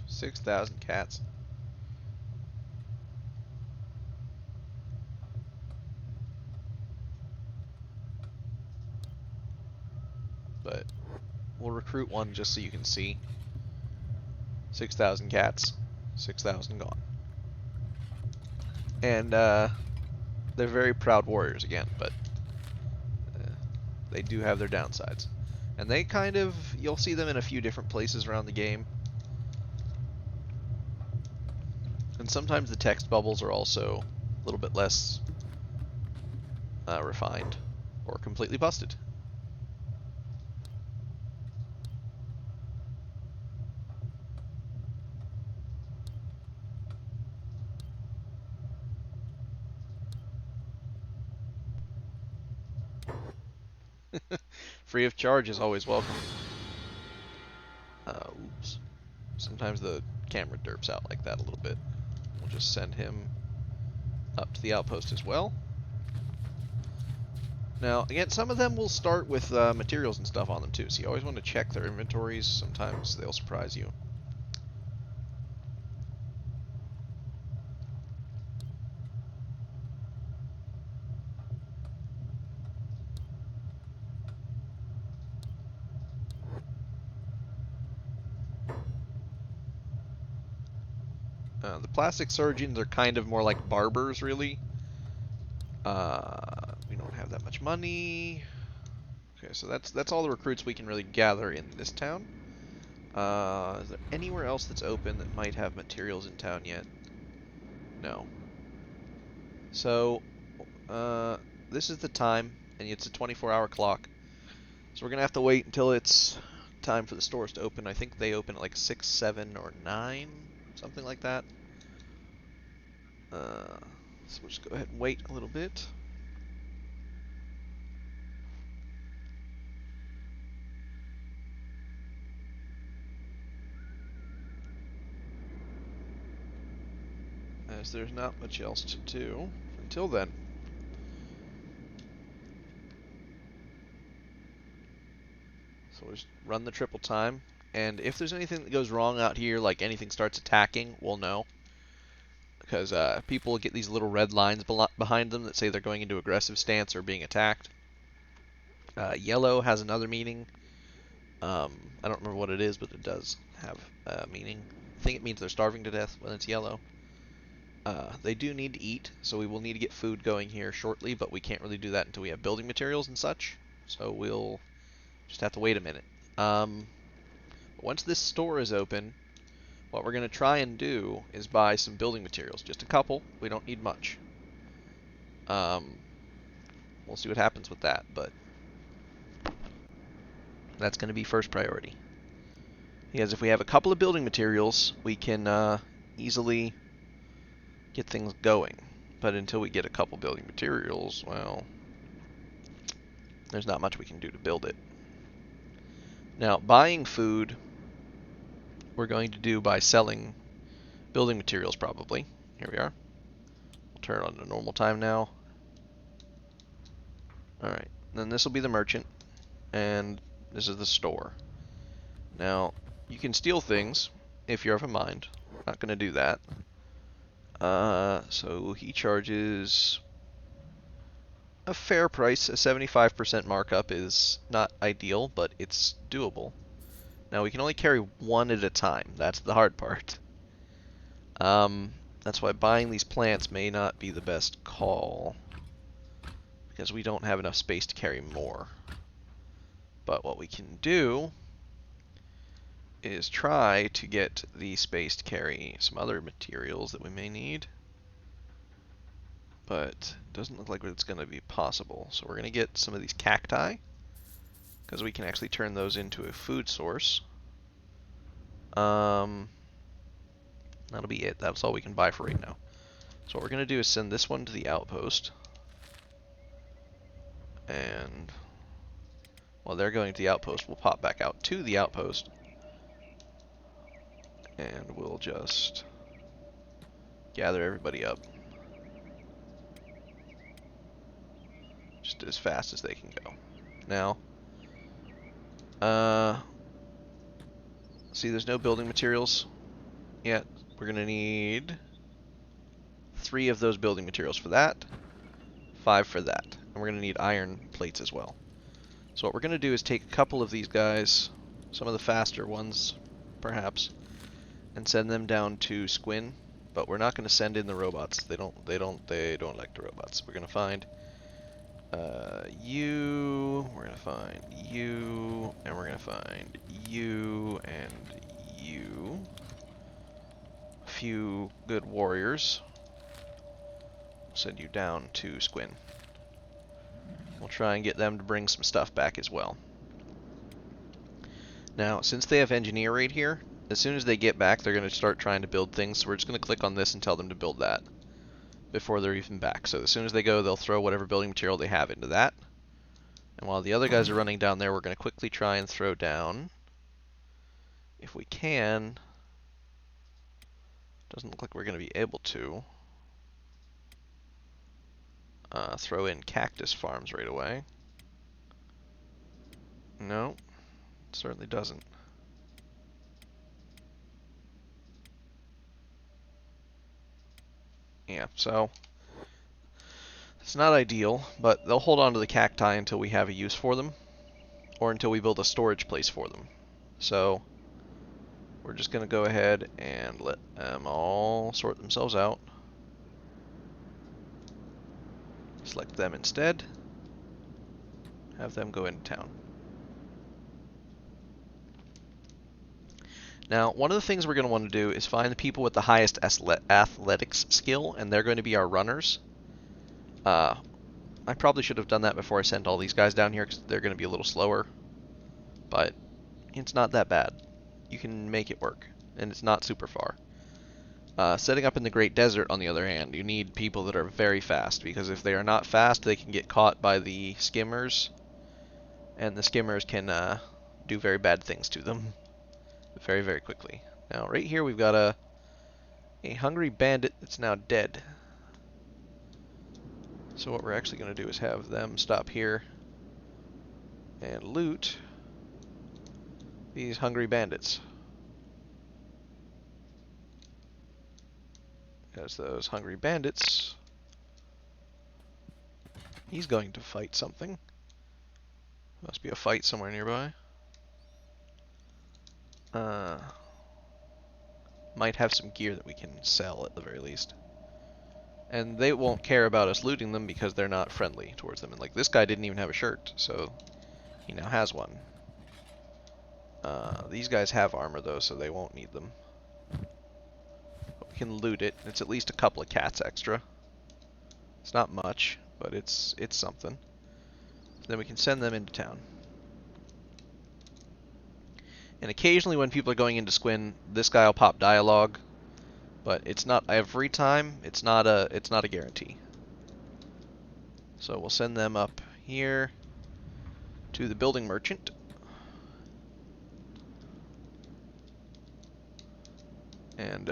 $6,000 cats. But we'll recruit one just so you can see. 6,000 cats, 6,000 gone. And they're very proud warriors again, but they do have their downsides. And they kind of, you'll see them in a few different places around the game. And sometimes the text bubbles are also a little bit less refined or completely busted. Free of charge is always welcome. Oops. Sometimes the camera derps out like that a little bit. We'll just send him up to the outpost as well. Now, again, some of them will start with materials and stuff on them too, so you always want to check their inventories. Sometimes they'll surprise you. The plastic surgeons are kind of more like barbers, really. We don't have that much money. Okay, so that's all the recruits we can really gather in this town. Is there anywhere else that's open that might have materials in town yet? No. So, this is the time, and it's a 24-hour clock. So we're gonna have to wait until it's time for the stores to open. I think they open at like 6, 7, or 9, something like that. So we'll just go ahead and wait a little bit. As there's not much else to do until then. So we'll just run the triple time, and if there's anything that goes wrong out here, like anything starts attacking, we'll know. Because people get these little red lines behind them that say they're going into aggressive stance or being attacked. Yellow has another meaning. I don't remember what it is, but it does have a meaning. I think it means they're starving to death when it's yellow. They do need to eat, so we will need to get food going here shortly, but we can't really do that until we have building materials and such. So we'll just have to wait a minute. Once this store is open, what we're going to try and do is buy some building materials. Just a couple. We don't need much. We'll see what happens with that, but that's going to be first priority. Because if we have a couple of building materials, we can easily get things going. But until we get a couple building materials, well, there's not much we can do to build it. Now, buying food we're going to do by selling building materials, probably. Here we are. We'll turn it on to normal time now. Alright, then this will be the merchant, and this is the store. Now, you can steal things if you're of a mind. Not going to do that. So he charges a fair price. A 75% markup is not ideal, but it's doable. Now we can only carry one at a time. That's the hard part. That's why buying these plants may not be the best call, because we don't have enough space to carry more. But what we can do is try to get the space to carry some other materials that we may need. but it doesn't look like it's going to be possible. So we're going to get some of these cacti, because we can actually turn those into a food source. That'll be it. That's all we can buy for right now. So what we're going to do is send this one to the outpost. And while they're going to the outpost, we'll pop back out to the outpost. And we'll just gather everybody up. Just as fast as they can go. Now, see, there's no building materials yet. We're going to need 3 of those building materials for that, 5 for that. And we're going to need iron plates as well. So what we're going to do is take a couple of these guys, some of the faster ones, perhaps, and send them down to Squin. But we're not going to send in the robots. They don't like the robots. We're going to find you. We're going to find you, and we're going to find you and you. A few good warriors. We'll send you down to Squin. We'll try and get them to bring some stuff back as well. Now, since they have engineer right here, as soon as they get back, they're going to start trying to build things. So we're just going to click on this and tell them to build that before they're even back. So as soon as they go, they'll throw whatever building material they have into that. And while the other guys are running down there, we're going to quickly try and throw down, if we can. Doesn't look like we're going to be able to throw in cactus farms right away. No, it certainly doesn't. Yeah, so it's not ideal, but they'll hold on to the cacti until we have a use for them, or until we build a storage place for them. So we're just going to go ahead and let them all sort themselves out. Select them instead. Have them go into town. Now, one of the things we're going to want to do is find the people with the highest athletics skill, and they're going to be our runners. I probably should have done that before I sent all these guys down here, because they're going to be a little slower. But it's not that bad. You can make it work, and it's not super far. Setting up in the Great Desert, on the other hand, you need people that are very fast, because if they are not fast, they can get caught by the skimmers, and the skimmers can do very bad things to them very, very quickly. Now, right here we've got a hungry bandit that's now dead. So what we're actually going to do is have them stop here and loot these hungry bandits. Because those hungry bandits, he's going to fight something. Must be a fight somewhere nearby. Might have some gear that we can sell at the very least. And they won't care about us looting them because they're not friendly towards them. And like, this guy didn't even have a shirt, so he now has one. These guys have armor though, so they won't need them. But we can loot it. It's at least a couple of cats extra. It's not much, but it's something. So then we can send them into town. And occasionally when people are going into Squin, this guy will pop dialogue, but it's not every time. It's not a guarantee. So we'll send them up here to the building merchant. And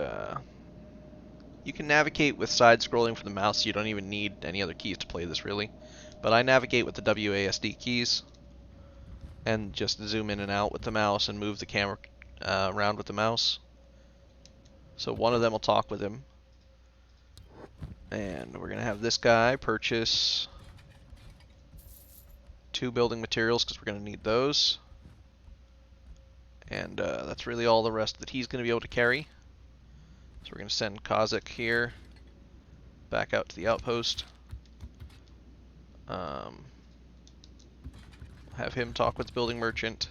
you can navigate with side scrolling from the mouse. You don't even need any other keys to play this really. But I navigate with the WASD keys. And just zoom in and out with the mouse and move the camera around with the mouse. So one of them will talk with him. And we're going to have this guy purchase 2 building materials because we're going to need those. And that's really all the rest that he's going to be able to carry. So we're going to send Kazakh here back out to the outpost. Have him talk with the building merchant.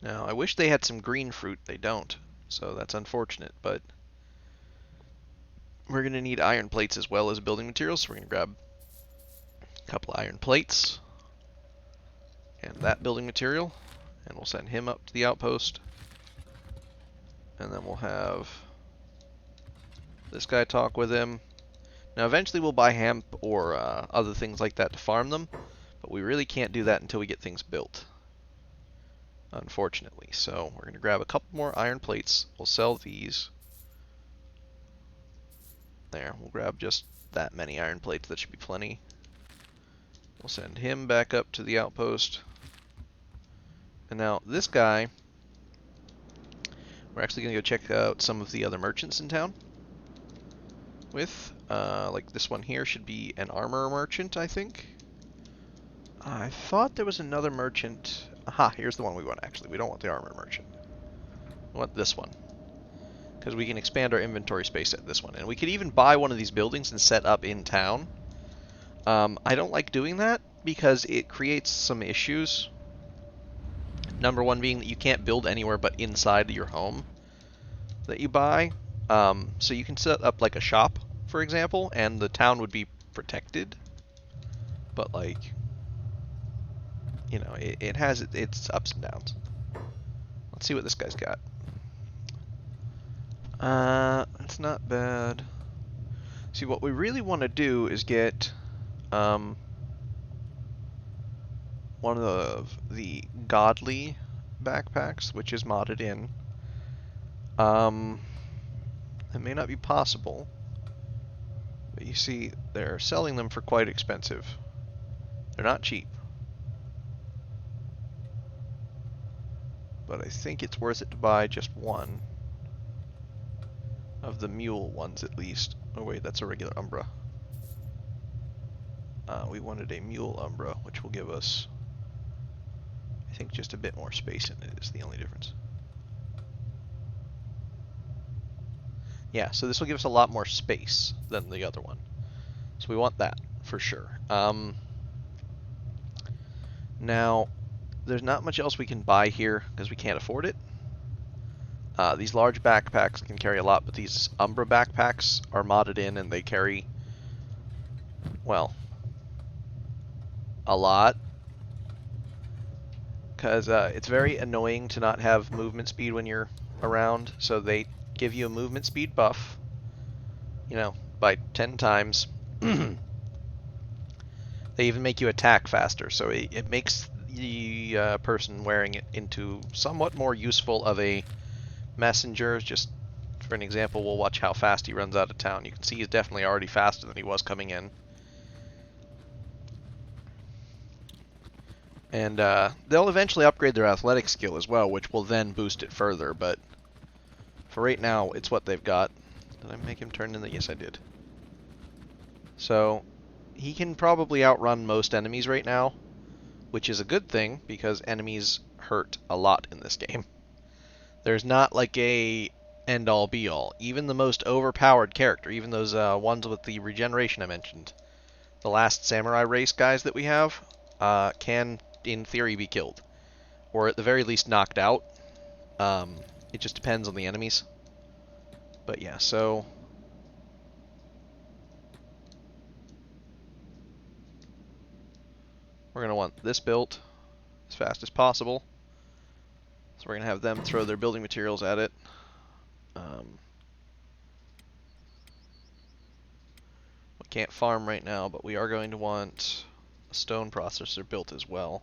Now, I wish they had some green fruit. They don't. so that's unfortunate, but we're going to need iron plates as well as building materials, so we're going to grab a couple of iron plates and that building material, and we'll send him up to the outpost, and then we'll have this guy talk with him. Now eventually we'll buy hemp or other things like that to farm them, but we really can't do that until we get things built, unfortunately. So we're going to grab a couple more iron plates. We'll sell these. There, we'll grab just that many iron plates. That should be plenty. We'll send him back up to the outpost. And now this guy, we're actually going to go check out some of the other merchants in town with. Like this one here should be an armor merchant, I think. I thought there was another merchant. Aha, here's the one we want actually. We don't want the armor merchant. We want this one, because we can expand our inventory space at this one. And we could even buy one of these buildings and set up in town. I don't like doing that because it creates some issues. Number one being that you can't build anywhere but inside your home that you buy. So you can set up like a shop, for example, and the town would be protected. But like, you know, it has its ups and downs. Let's see what this guy's got. It's not bad. See, what we really want to do is get one of the godly backpacks, which is modded in. It may not be possible, but you see they're selling them for quite expensive. They're not cheap, but I think it's worth it to buy just one of the mule ones at least. Oh wait, that's a regular Umbra. We wanted a mule Umbra, which will give us, I think, just a bit more space in it is the only difference. Yeah, so this will give us a lot more space than the other one. So we want that, for sure. Now, there's not much else we can buy here, because we can't afford it. These large backpacks can carry a lot, but these Umbra backpacks are modded in, and they carry, well, a lot. Because it's very annoying to not have movement speed when you're around, so they give you a movement speed buff, you know, by 10 times. They even make you attack faster, so it makes the person wearing it into somewhat more useful of a messenger. Just for an example, we'll watch how fast he runs out of town. You can see he's definitely already faster than he was coming in. And they'll eventually upgrade their athletic skill as well, which will then boost it further, but for right now, it's what they've got. Did I make him turn in the... Yes, I did. So, he can probably outrun most enemies right now, which is a good thing, because enemies hurt a lot in this game. There's not like a end-all be-all. Even the most overpowered character, even those ones with the regeneration I mentioned, the last samurai race guys that we have, can, in theory, be killed. Or at the very least knocked out. It just depends on the enemies. But yeah, so... we're going to want this built as fast as possible. So we're going to have them throw their building materials at it. We can't farm right now, but we are going to want a stone processor built as well,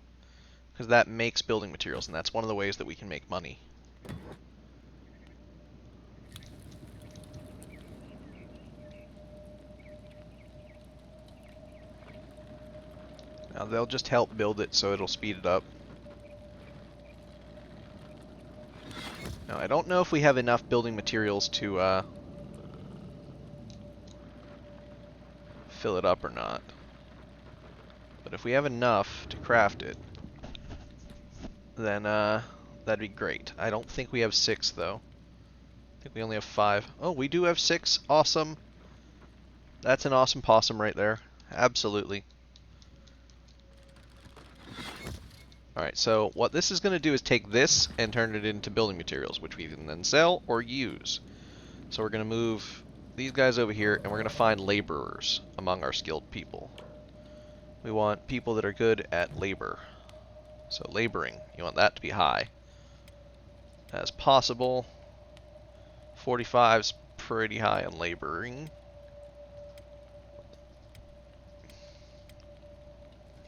because that makes building materials, and that's one of the ways that we can make money. Now they'll just help build it, so it'll speed it up. Now I don't know if we have enough building materials to fill it up or not. But if we have enough to craft it, then that'd be great. I don't think we have 6 though. I think we only have 5. Oh, we do have 6. Awesome. That's an awesome possum right there. Absolutely. Alright, so what this is going to do is take this and turn it into building materials, which we can then sell or use. So we're going to move these guys over here, and we're going to find laborers among our skilled people. We want people that are good at labor. So laboring, you want that to be high as possible. 45's pretty high on laboring.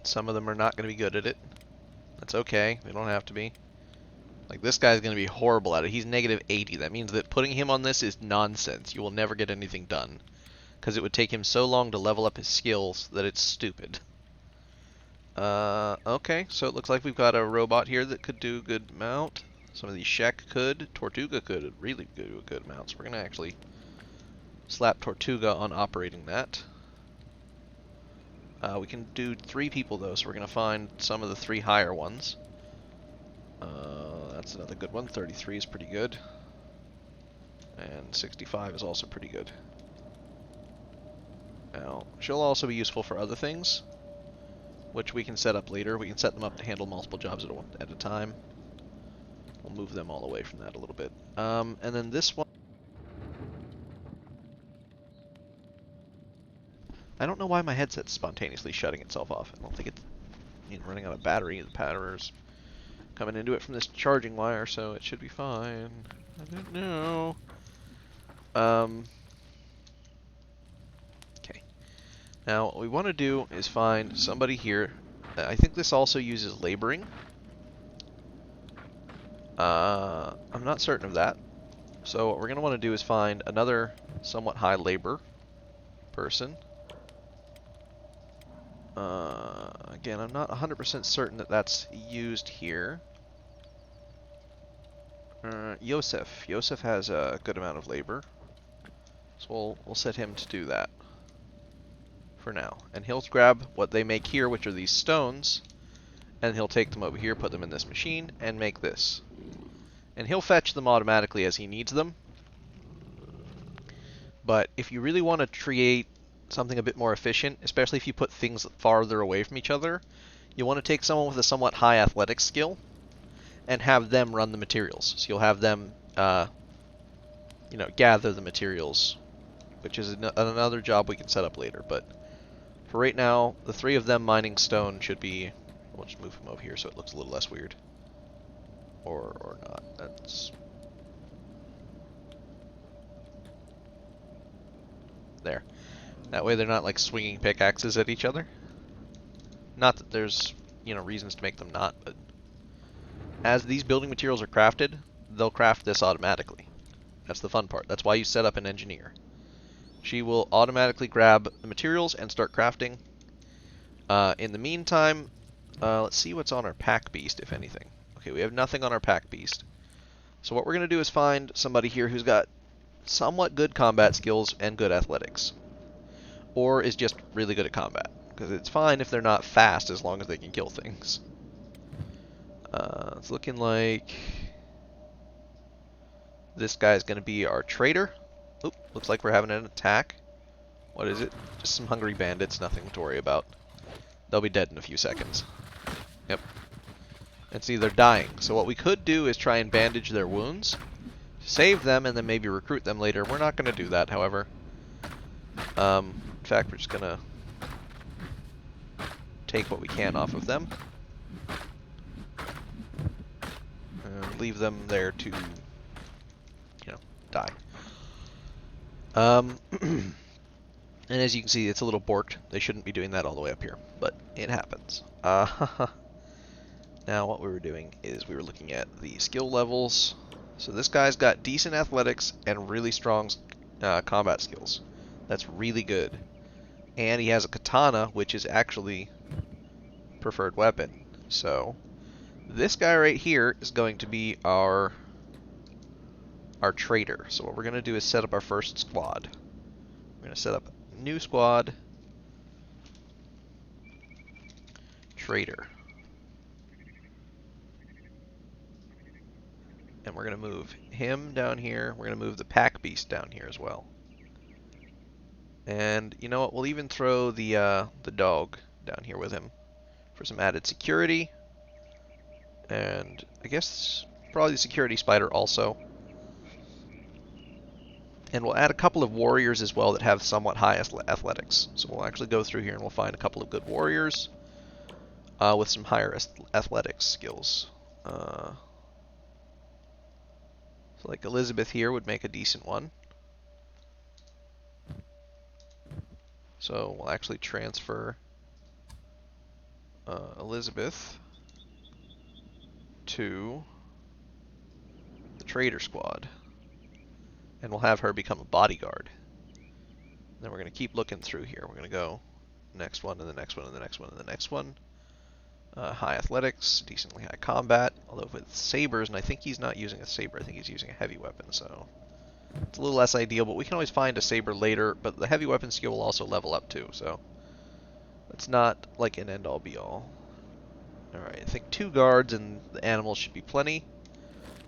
Some of them are not going to be good at it. That's okay. They don't have to be. Like, this guy's going to be horrible at it. He's negative 80. That means that putting him on this is nonsense. You will never get anything done. Because it would take him so long to level up his skills that it's stupid. Okay, so it looks like we've got a robot here that could do a good amount. Some of these Shek could. Tortuga could really do a good amount. So we're going to actually slap Tortuga on operating that. We can do 3 people though, so we're going to find some of the 3 higher ones. That's another good one. 33 is pretty good. And 65 is also pretty good. Now, she'll also be useful for other things, which we can set up later. We can set them up to handle multiple jobs at a time. We'll move them all away from that a little bit. And then this one... I don't know why my headset's spontaneously shutting itself off. I don't think it's running out of battery. The power's coming into it from this charging wire, so it should be fine. I don't know. Okay. Now, what we want to do is find somebody here. I think this also uses laboring. I'm not certain of that. So what we're going to want to do is find another somewhat high labor person. Again, I'm not 100% certain that that's used here. Yosef. Yosef has a good amount of labor. So we'll set him to do that for now. And he'll grab what they make here, which are these stones, and he'll take them over here, put them in this machine, and make this. And he'll fetch them automatically as he needs them. But if you really want to create something a bit more efficient, especially if you put things farther away from each other, you want to take someone with a somewhat high athletic skill and have them run the materials. So you'll have them, gather the materials, which is another job we can set up later. But for right now, the 3 of them mining stone should be... We'll just move him over here so it looks a little less weird. Or not. That's... There. That way they're not like swinging pickaxes at each other. Not that there's, reasons to make them not, but as these building materials are crafted, they'll craft this automatically. That's the fun part. That's why you set up an engineer. She will automatically grab the materials and start crafting. In the meantime, let's see what's on our pack beast, if anything. Okay, we have nothing on our pack beast. So what we're going to do is find somebody here who's got somewhat good combat skills and good athletics. Or is just really good at combat. Because it's fine if they're not fast as long as they can kill things. It's looking like this guy's going to be our trader. Oop, looks like we're having an attack. What is it? Just some hungry bandits, nothing to worry about. They'll be dead in a few seconds. Yep. And see, they're dying. So what we could do is try and bandage their wounds, save them, and then maybe recruit them later. We're not going to do that, however. In fact, we're just going to take what we can off of them. And leave them there to, die. And as you can see, it's a little borked. They shouldn't be doing that all the way up here, but it happens. Now what we were doing is we were looking at the skill levels. So this guy's got decent athletics and really strong combat skills. That's really good. And he has a katana, which is actually preferred weapon. So this guy right here is going to be our trader. So what we're going to do is set up our first squad. We're going to set up a new squad. Trader. And we're going to move him down here. We're going to move the pack beast down here as well. And you know what? We'll even throw the dog down here with him for some added security. And I guess probably the security spider also. And we'll add a couple of warriors as well that have somewhat high athletics. So we'll actually go through here and we'll find a couple of good warriors with some higher athletics skills. So like Elizabeth here would make a decent one. So we'll actually transfer Elizabeth to the trader squad. And we'll have her become a bodyguard. Then we're going to keep looking through here. We're going to go next one, and the next one, and the next one, and the next one. High athletics, decently high combat. Although with sabers, and I think he's not using a saber. I think he's using a heavy weapon, so it's a little less ideal. But we can always find a saber later. But the heavy weapon skill will also level up too, so it's not like an end-all be-all. All right, I think 2 guards and the animals should be plenty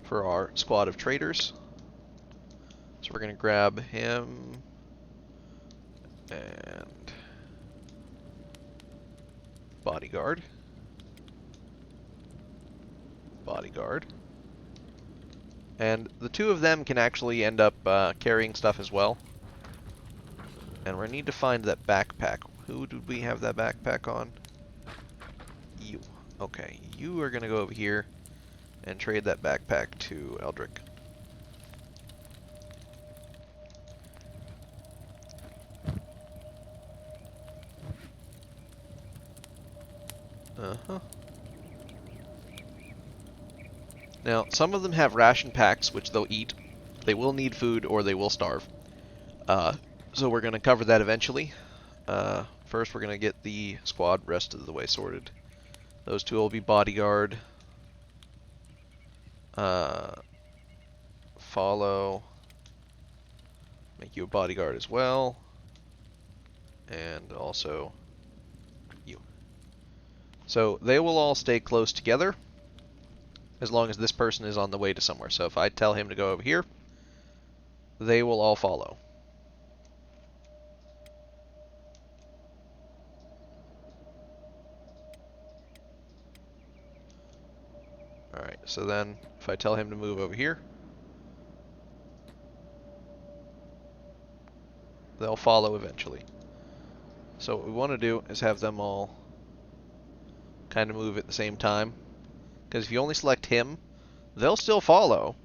for our squad of traders. So we're going to grab him and bodyguard. Bodyguard. And the 2 of them can actually end up carrying stuff as well. And we're going to need to find that backpack. Who did we have that backpack on? You. Okay, you are going to go over here and trade that backpack to Eldrick. Now, some of them have ration packs, which they'll eat. They will need food, or they will starve. So we're going to cover that eventually. First, we're going to get the squad rest of the way sorted. Those 2 will be bodyguard. Follow. Make you a bodyguard as well. And also you. So they will all stay close together as long as this person is on the way to somewhere. So if I tell him to go over here, they will all follow. Alright, so then if I tell him to move over here, they'll follow eventually. So what we want to do is have them all kind of move at the same time. Because if you only select him, they'll still follow,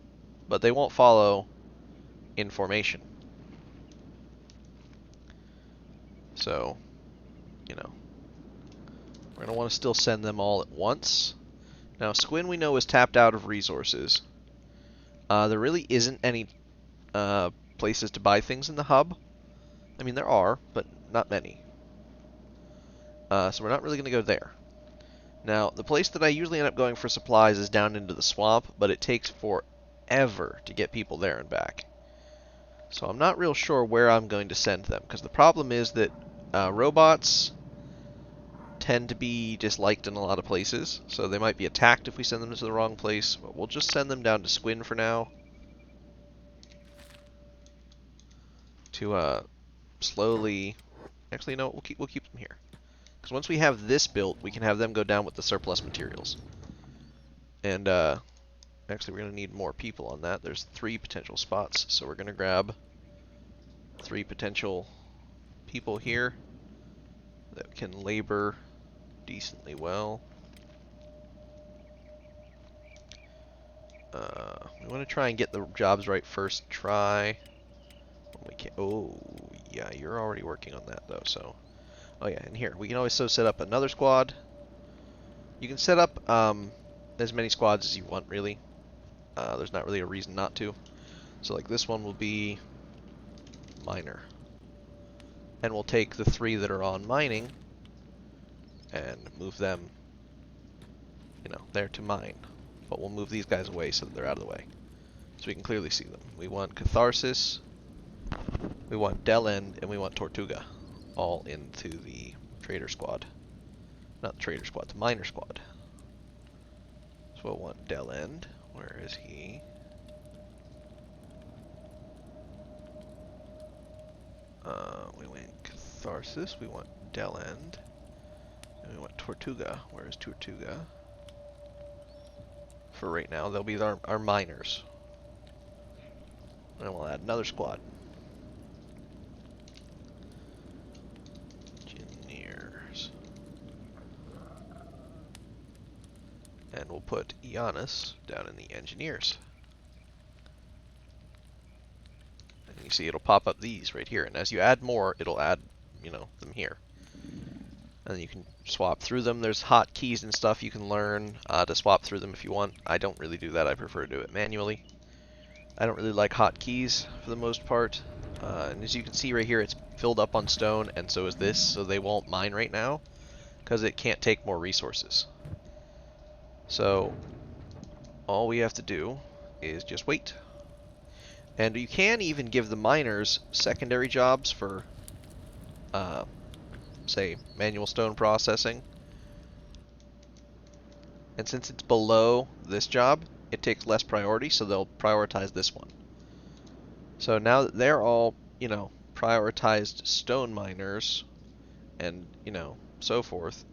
but they won't follow in formation. So, you know, we're going to want to still send them all at once. Now, Squin we know is tapped out of resources. There really isn't any places to buy things in the hub. I mean, there are, but not many. So we're not really going to go there. Now, the place that I usually end up going for supplies is down into the swamp, but it takes forever to get people there and back. So I'm not real sure where I'm going to send them, because the problem is that robots tend to be disliked in a lot of places, so they might be attacked if we send them to the wrong place, but we'll just send them down to Squin for now. To slowly... Actually, no, we'll keep them here. Because once we have this built, we can have them go down with the surplus materials. And, actually, we're going to need more people on that. There's 3 potential spots, so we're going to grab 3 potential people here that can labor decently well. We want to try and get the jobs right first try. We can't. Oh, yeah, you're already working on that, though, so... Oh yeah, and here, we can always set up another squad. You can set up as many squads as you want, really. There's not really a reason not to. So like this one will be miner. And we'll take the 3 that are on mining and move them, you know, there to mine. But we'll move these guys away so that they're out of the way. So we can clearly see them. We want Catharsis, we want Delend, and we want Tortuga. All into the trader squad. Not the trader squad, the miner squad. So we'll want Delend. Where is he? We want Catharsis, we want Delend, and we want Tortuga. Where is Tortuga? for right now. They'll be our miners. And we'll add another squad. Engineers. And we'll put Giannis down in the engineers. And you see it'll pop up these right here. And as you add more, it'll add, you know, them here. And you can swap through them. There's hotkeys and stuff you can learn to swap through them if you want. I don't really do that. I prefer to do it manually. I don't really like hotkeys for the most part. And as you can see right here, it's filled up on stone, and so is this. So they won't mine right now because it can't take more resources. So all we have to do is just wait. And you can even give the miners secondary jobs for say manual stone processing, and since it's below this job, it takes less priority, so they'll prioritize this one. So now that they're all, you know, prioritized stone miners and, you know, so forth,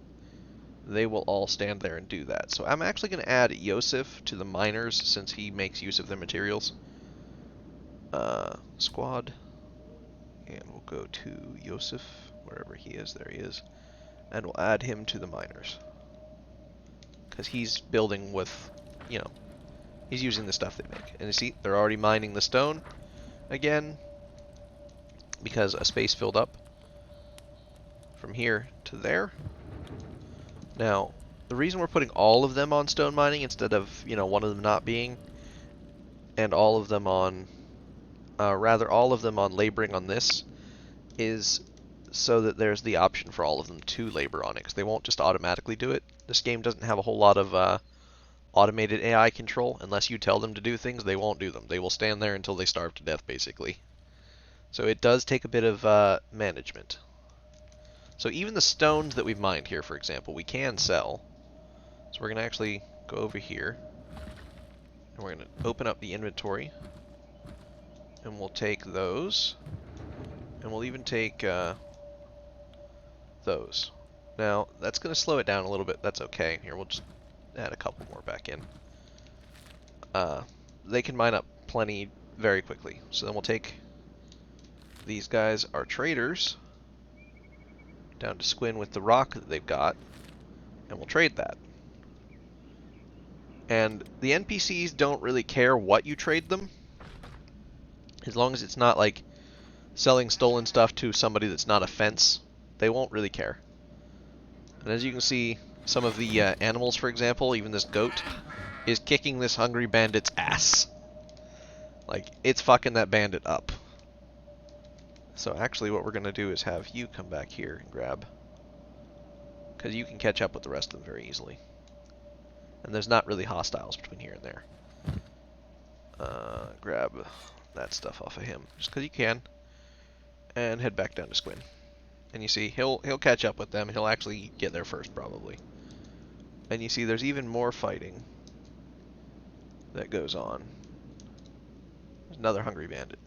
they will all stand there and do that. So I'm actually going to add Yosef to the miners since he makes use of their materials. Squad, and we'll go to Yosef, wherever he is. There he is. And we'll add him to the miners. Because he's building with, you know, he's using the stuff they make. And you see, they're already mining the stone again because a space filled up from here to there. Now, the reason we're putting all of them on stone mining instead of, you know, one of them not being, and all of them on, rather all of them on laboring on this, is so that there's the option for all of them to labor on it, because they won't just automatically do it. This game doesn't have a whole lot of automated AI control. Unless you tell them to do things, they won't do them. They will stand there until they starve to death, basically. So it does take a bit of management. So even the stones that we've mined here, for example, we can sell. So we're going to actually go over here, and we're going to open up the inventory, and we'll take those, and we'll even take those. Now, that's going to slow it down a little bit. That's okay. Here, we'll just add a couple more back in. They can mine up plenty very quickly. So then we'll take these guys, our traders, down to Squin with the rock that they've got, and we'll trade that. And the NPCs don't really care what you trade them, as long as it's not like selling stolen stuff to somebody that's not a fence. They won't really care. And as you can see, some of the animals, for example, even this goat, is kicking this hungry bandit's ass. Like, it's fucking that bandit up. So actually what we're going to do is have you come back here and grab, because you can catch up with the rest of them very easily. And there's not really hostiles between here and there. Grab that stuff off of him, just because you can. And head back down to Squin. And you see, he'll catch up with them. He'll actually get there first, probably. And you see there's even more fighting that goes on. There's another hungry bandit.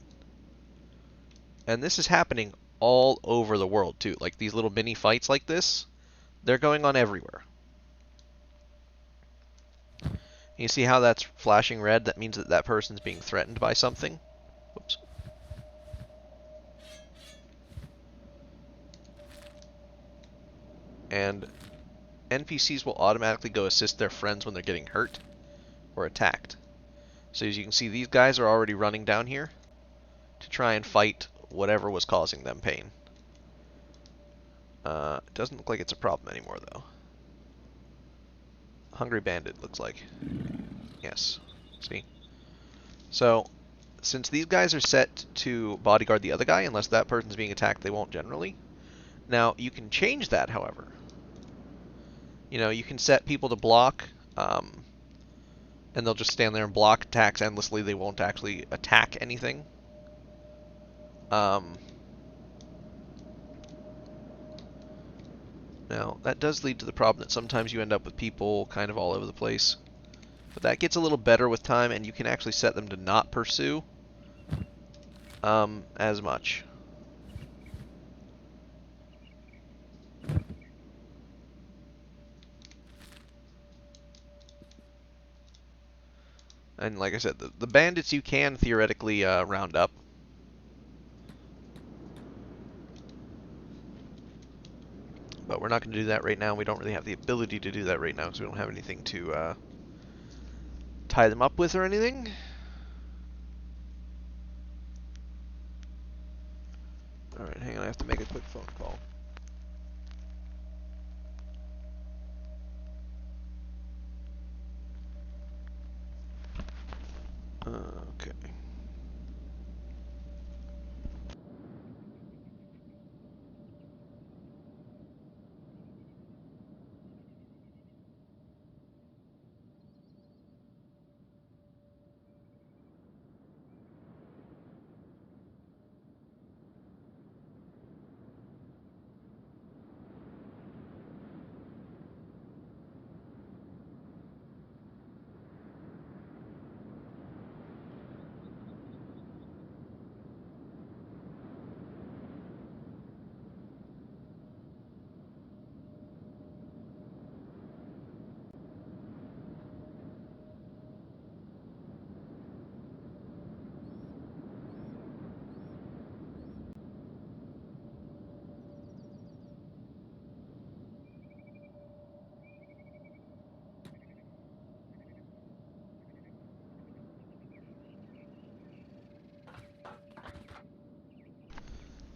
And this is happening all over the world, too. Like, these little mini fights like this, they're going on everywhere. You see how that's flashing red? That means that that person's being threatened by something. Whoops. And NPCs will automatically go assist their friends when they're getting hurt or attacked. So as you can see, these guys are already running down here to try and fight whatever was causing them pain. It doesn't look like it's a problem anymore, though. Hungry bandit looks like. Yes. See? So, since these guys are set to bodyguard the other guy, unless that person's being attacked, they won't generally. Now, you can change that, however. You know, you can set people to block, and they'll just stand there and block attacks endlessly. They won't actually attack anything. Now, that does lead to the problem that sometimes you end up with people kind of all over the place. But that gets a little better with time, and you can actually set them to not pursue as much. And like I said, the bandits you can theoretically round up. But we're not going to do that right now. We don't really have the ability to do that right now because we don't have anything to tie them up with or anything. Alright, hang on. I have to make a quick phone call. Okay.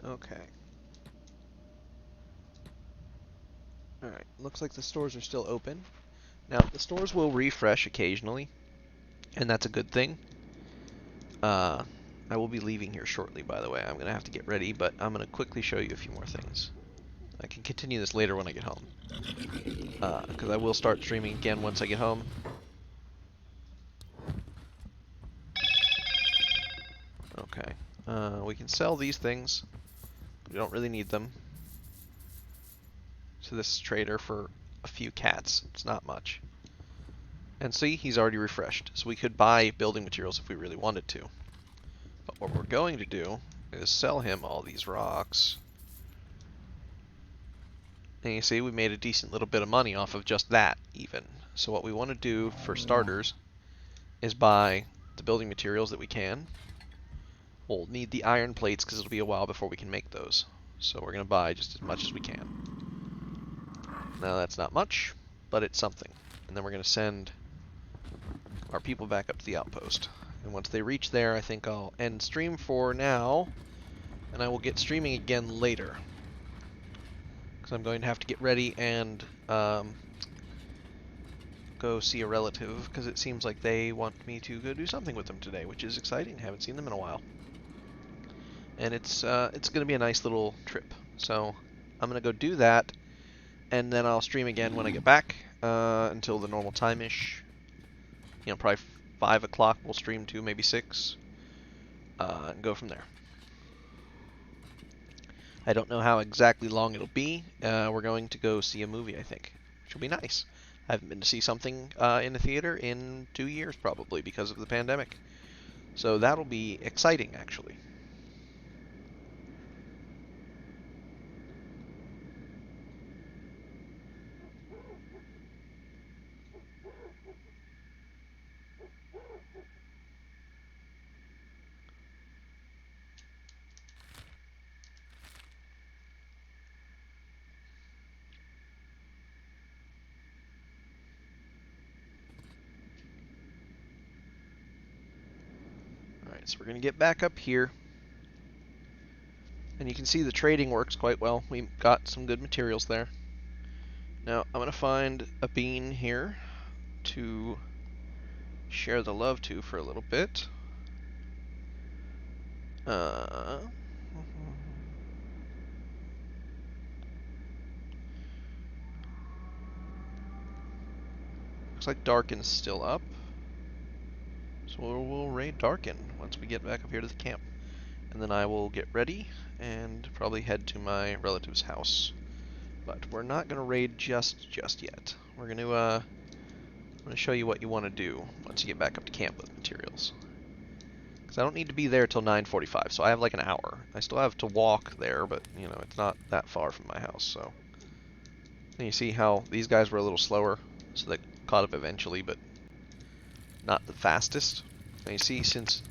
Okay. Alright, looks like the stores are still open. Now, the stores will refresh occasionally, and that's a good thing. I will be leaving here shortly, by the way. I'm going to have to get ready, but I'm going to quickly show you a few more things. I can continue this later when I get home. Because I will start streaming again once I get home. Okay. We can sell these things. We don't really need them. To this trader for a few cats. It's not much. And see, he's already refreshed. So we could buy building materials if we really wanted to. But what we're going to do is sell him all these rocks. And you see, we made a decent little bit of money off of just that, even. So what we want to do, for starters, is buy the building materials that we can. We'll need the iron plates because it'll be a while before we can make those. So we're going to buy just as much as we can. Now that's not much, but it's something. And then we're going to send our people back up to the outpost. And once they reach there, I think I'll end stream for now. And I will get streaming again later. Because I'm going to have to get ready and go see a relative. Because it seems like they want me to go do something with them today, which is exciting. Haven't seen them in a while. And it's going to be a nice little trip. So I'm going to go do that. And then I'll stream again when I get back until the normal time-ish. You know, probably 5 o'clock we'll stream to, maybe 6. And go from there. I don't know how exactly long it'll be. We're going to go see a movie, I think. Which will be nice. I haven't been to see something in the theater in 2 years, probably, because of the pandemic. So that'll be exciting, actually. Alright, so we're going to get back up here. And you can see the trading works quite well. We got some good materials there. Now, I'm going to find a bean here to share the love to for a little bit. Looks like Darken's still up. So we'll raid Darken once we get back up here to the camp. And then I will get ready and probably head to my relative's house. But we're not going to raid just yet. We're going to I'm going to show you what you want to do once you get back up to camp with materials. Because I don't need to be there till 9:45, so I have like an hour. I still have to walk there, but you know, it's not that far from my house, so. And you see how these guys were a little slower, so they caught up eventually, but not the fastest. And you see, since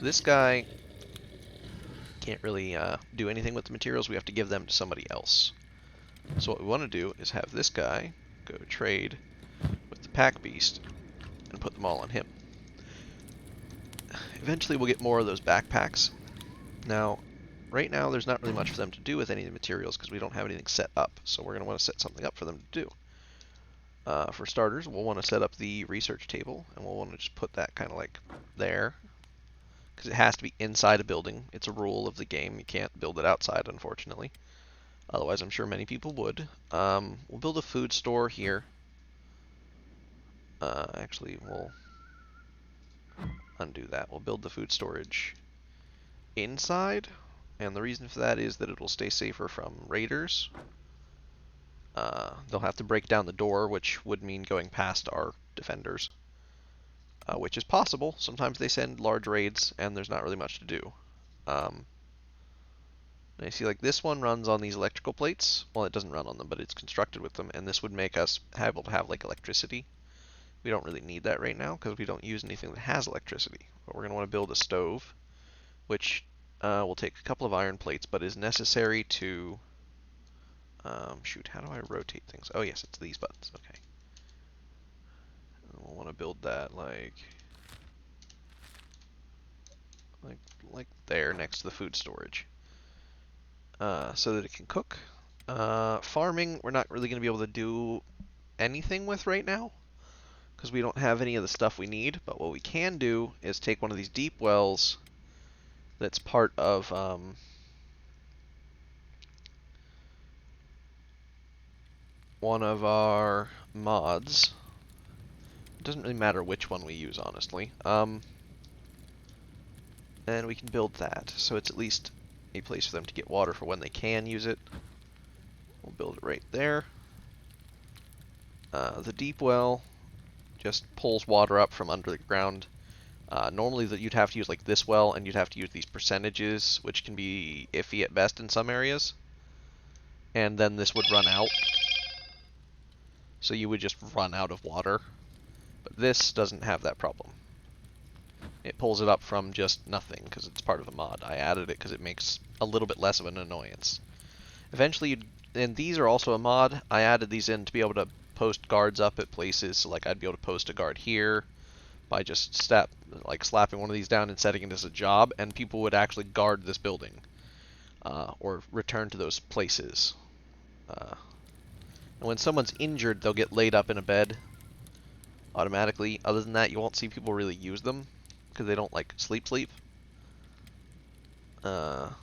this guy can't really do anything with the materials, we have to give them to somebody else. So what we want to do is have this guy go trade with the pack beast and put them all on him. Eventually we'll get more of those backpacks. Now, right now there's not really much for them to do with any of the materials because we don't have anything set up, so we're going to want to set something up for them to do. For starters, we'll want to set up the research table, and we'll want to just put that kind of like there, because it has to be inside a building. It's a rule of the game. You can't build it outside, unfortunately. Otherwise, I'm sure many people would. We'll build a food store here. Actually, we'll undo that. We'll build the food storage inside, and the reason for that is that it will stay safer from raiders. They'll have to break down the door, which would mean going past our defenders, which is possible. Sometimes they send large raids, and there's not really much to do. And you see, like, this one runs on these electrical plates. Well, it doesn't run on them, but it's constructed with them, and this would make us able to have, like, electricity. We don't really need that right now, because we don't use anything that has electricity. But we're going to want to build a stove, which will take a couple of iron plates, but is necessary to... shoot, how do I rotate things? Oh yes, it's these buttons, okay. And we'll want to build that like there next to the food storage. So that it can cook. Farming, we're not really going to be able to do anything with right now, because we don't have any of the stuff we need, but what we can do is take one of these deep wells that's part of... one of our mods. It doesn't really matter which one we use, honestly. And we can build that, so it's at least a place for them to get water for when they can use it. We'll build it right there. The deep well just pulls water up from under the ground. Normally you'd have to use like this well, and you'd have to use these percentages, which can be iffy at best in some areas. And then this would run out. So you would just run out of water. But this doesn't have that problem. It pulls it up from just nothing because it's part of a mod. I added it because it makes a little bit less of an annoyance. Eventually, and these are also a mod. I added these in to be able to post guards up at places. So like I'd be able to post a guard here by just slapping one of these down and setting it as a job, and people would actually guard this building or return to those places. And when someone's injured, they'll get laid up in a bed automatically. Other than that, you won't see people really use them because they don't like sleep. But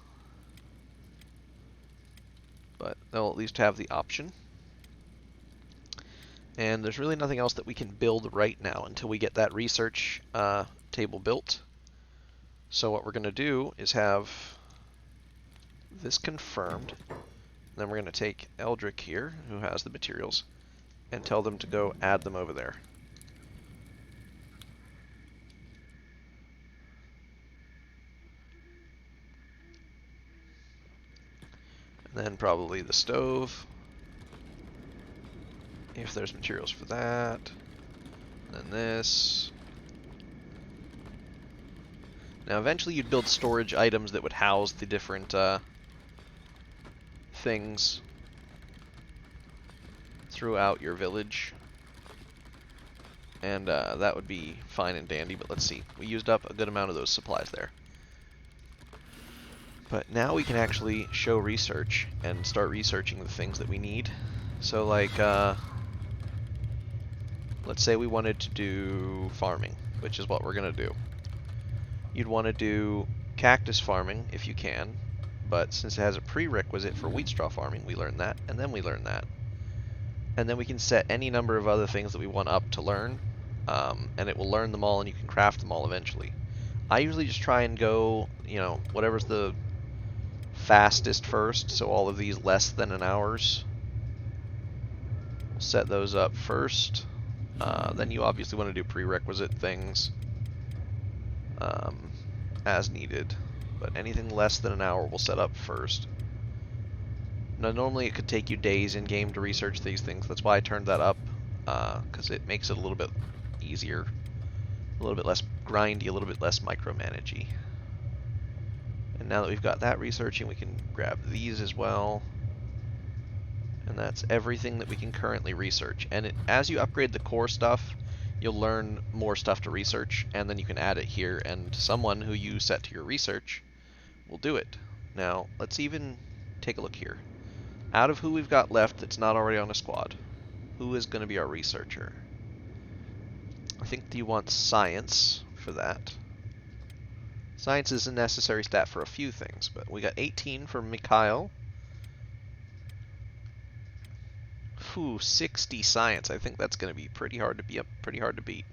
they'll at least have the option. And there's really nothing else that we can build right now until we get that research table built. So what we're going to do is have this confirmed. Then we're going to take Eldrick here, who has the materials, and tell them to go add them over there. And then probably the stove, if there's materials for that. And then this. Now eventually you'd build storage items that would house the different things throughout your village, and that would be fine and dandy. But let's see, we used up a good amount of those supplies there. But now we can actually show research and start researching the things that we need. So like let's say we wanted to do farming, which is what we're gonna do. You'd want to do cactus farming if you can, but since it has a prerequisite for wheat straw farming, we learn that, and then we learn that. And then we can set any number of other things that we want up to learn, and it will learn them all, and you can craft them all eventually. I usually just try and go, you know, whatever's the fastest first, so all of these less than an hour's. We'll set those up first. Then you obviously want to do prerequisite things as needed. But anything less than an hour we'll set up first. Now normally it could take you days in game to research these things. That's why I turned that up, because it makes it a little bit easier A little bit less grindy, a little bit less micromanagey. And now that we've got that researching, we can grab these as well. And that's everything that we can currently research. And as you upgrade the core stuff, you'll learn more stuff to research, and then you can add it here, and someone who you set to your research will do it. Now, let's even take a look here. Out of who we've got left that's not already on a squad, who is going to be our researcher? I think you want science for that. Science is a necessary stat for a few things, but we got 18 for Mikhail. 60 science. I think that's going to be pretty hard to beat.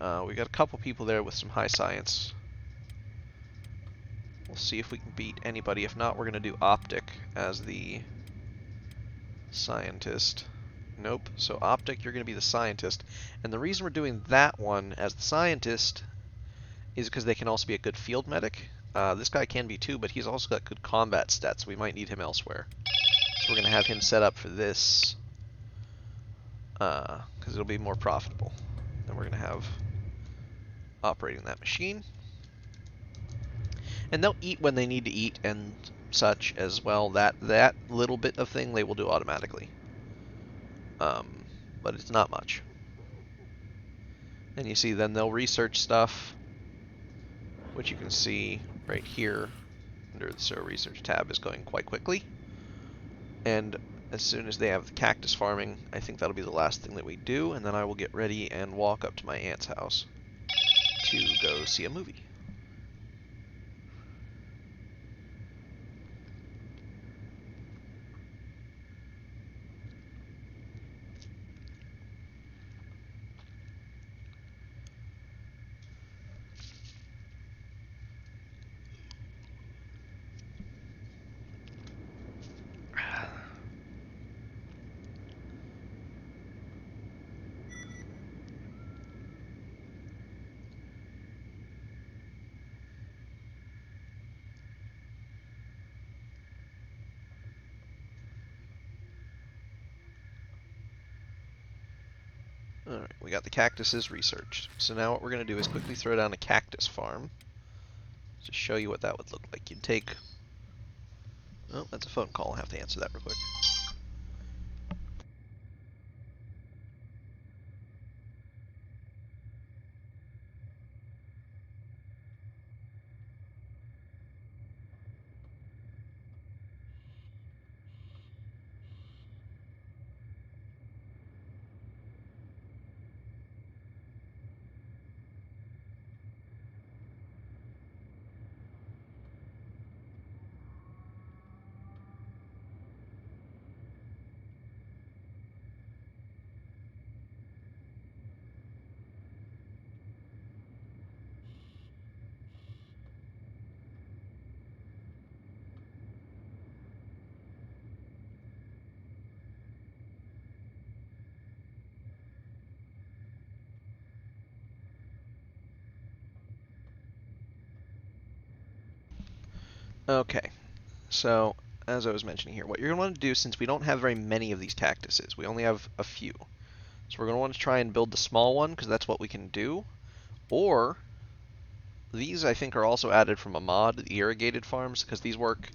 We got a couple people there with some high science. We'll see if we can beat anybody. If not, we're going to do Optic as the scientist. Nope. So Optic, you're going to be the scientist. And the reason we're doing that one as the scientist is because they can also be a good field medic. This guy can be too, but he's also got good combat stats. We might need him elsewhere. So we're going to have him set up for this. Because it'll be more profitable. Then we're going to have operating that machine. And they'll eat when they need to eat and such as well. That little bit of thing they will do automatically. But it's not much. And you see then they'll research stuff, which you can see right here under the SERO Research tab is going quite quickly. And as soon as they have the cactus farming, I think that'll be the last thing that we do, and then I will get ready and walk up to my aunt's house to go see a movie. Alright, we got the cactuses researched. So now what we're going to do is quickly throw down a cactus farm. To show you what that would look like. You'd take... Oh, that's a phone call. I'll have to answer that real quick. Okay, so as I was mentioning here, what you're going to want to do, since we don't have very many of these cactuses, we only have a few. So we're going to want to try and build the small one, because that's what we can do. Or, these I think are also added from a mod, the irrigated farms, because these work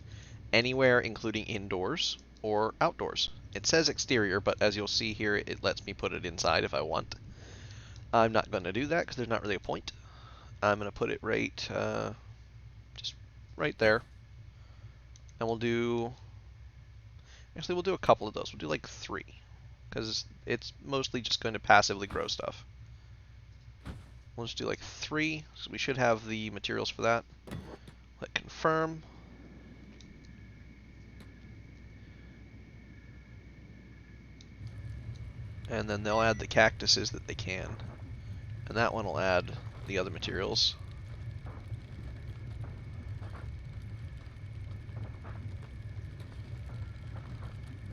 anywhere, including indoors or outdoors. It says exterior, but as you'll see here, it lets me put it inside if I want. I'm not going to do that, because there's not really a point. I'm going to put it right, just right there. And we'll do... Actually, we'll do a couple of those. We'll do like 3. Because it's mostly just going to passively grow stuff. We'll just do like 3. So we should have the materials for that. Click confirm. And then they'll add the cactuses that they can. And that one will add the other materials.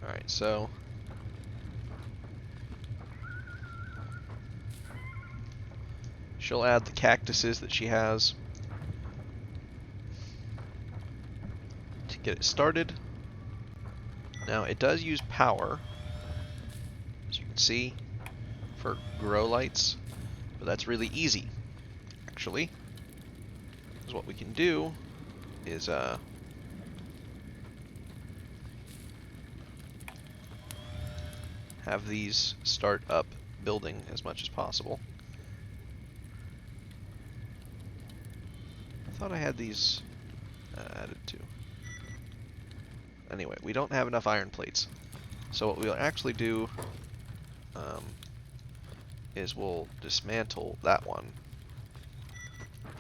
Alright, so she'll add the cactuses that she has to get it started. Now it does use power, as you can see, for grow lights, but that's really easy actually. Because what we can do is have these start up building as much as possible. I thought I had these added to. Anyway, we don't have enough iron plates. So what we'll actually do is we'll dismantle that one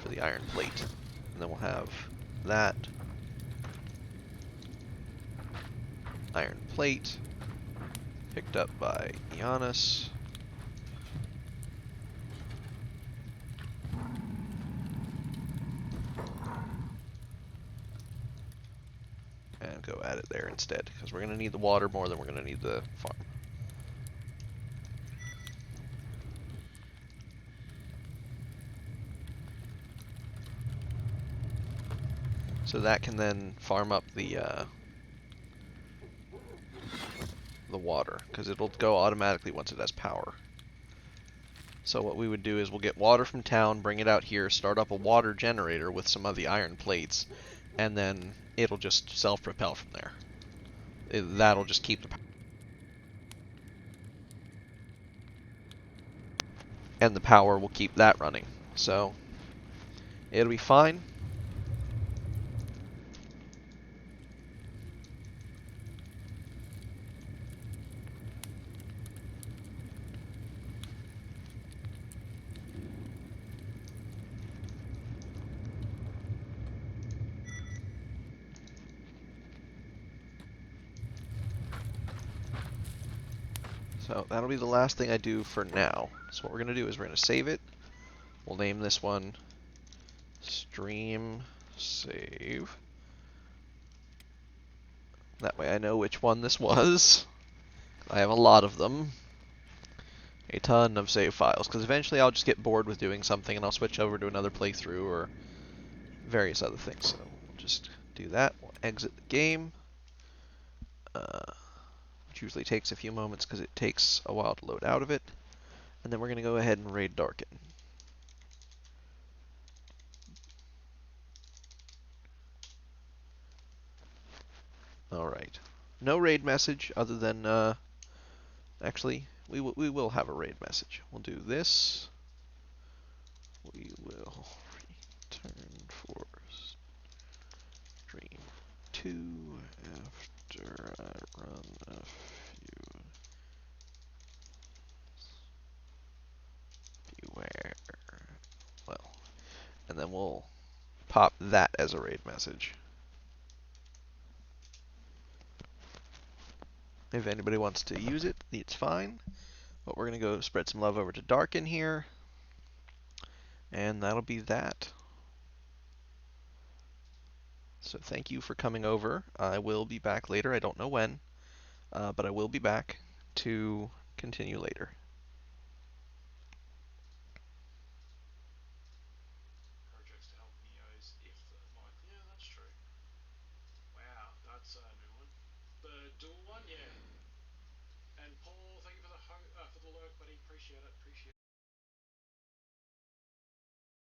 for the iron plate. And then we'll have that iron plate picked up by Giannis. And go add it there instead, because we're going to need the water more than we're going to need the farm. So that can then farm up the water, because it'll go automatically once it has power. So what we would do is we'll get water from town, bring it out here, start up a water generator with some of the iron plates, and then it'll just self-propel from there. That'll just keep the power. And the power will keep that running. So it'll be fine. So that'll be the last thing I do for now. So what we're going to do is we're going to save it. We'll name this one Stream Save. That way I know which one this was. I have a lot of them. A ton of save files, because eventually I'll just get bored with doing something and I'll switch over to another playthrough or various other things. So we'll just do that. We'll exit the game. Which usually takes a few moments because it takes a while to load out of it. And then we're going to go ahead and raid Darken. Alright. No raid message other than, actually, we will have a raid message. We'll do this. We will return for stream 2 after I run a few. Beware. Well, and then we'll pop that as a raid message. If anybody wants to use it, it's fine. But we're going to go spread some love over to Darken here. And that'll be that. So thank you for coming over. I will be back later. I don't know when. But I will be back to continue later. Projects to help Neos if the mic. Yeah, that's true. Wow, that's a new one. The dual one, yeah. And Paul, thank you for the lurk, buddy. Appreciate it.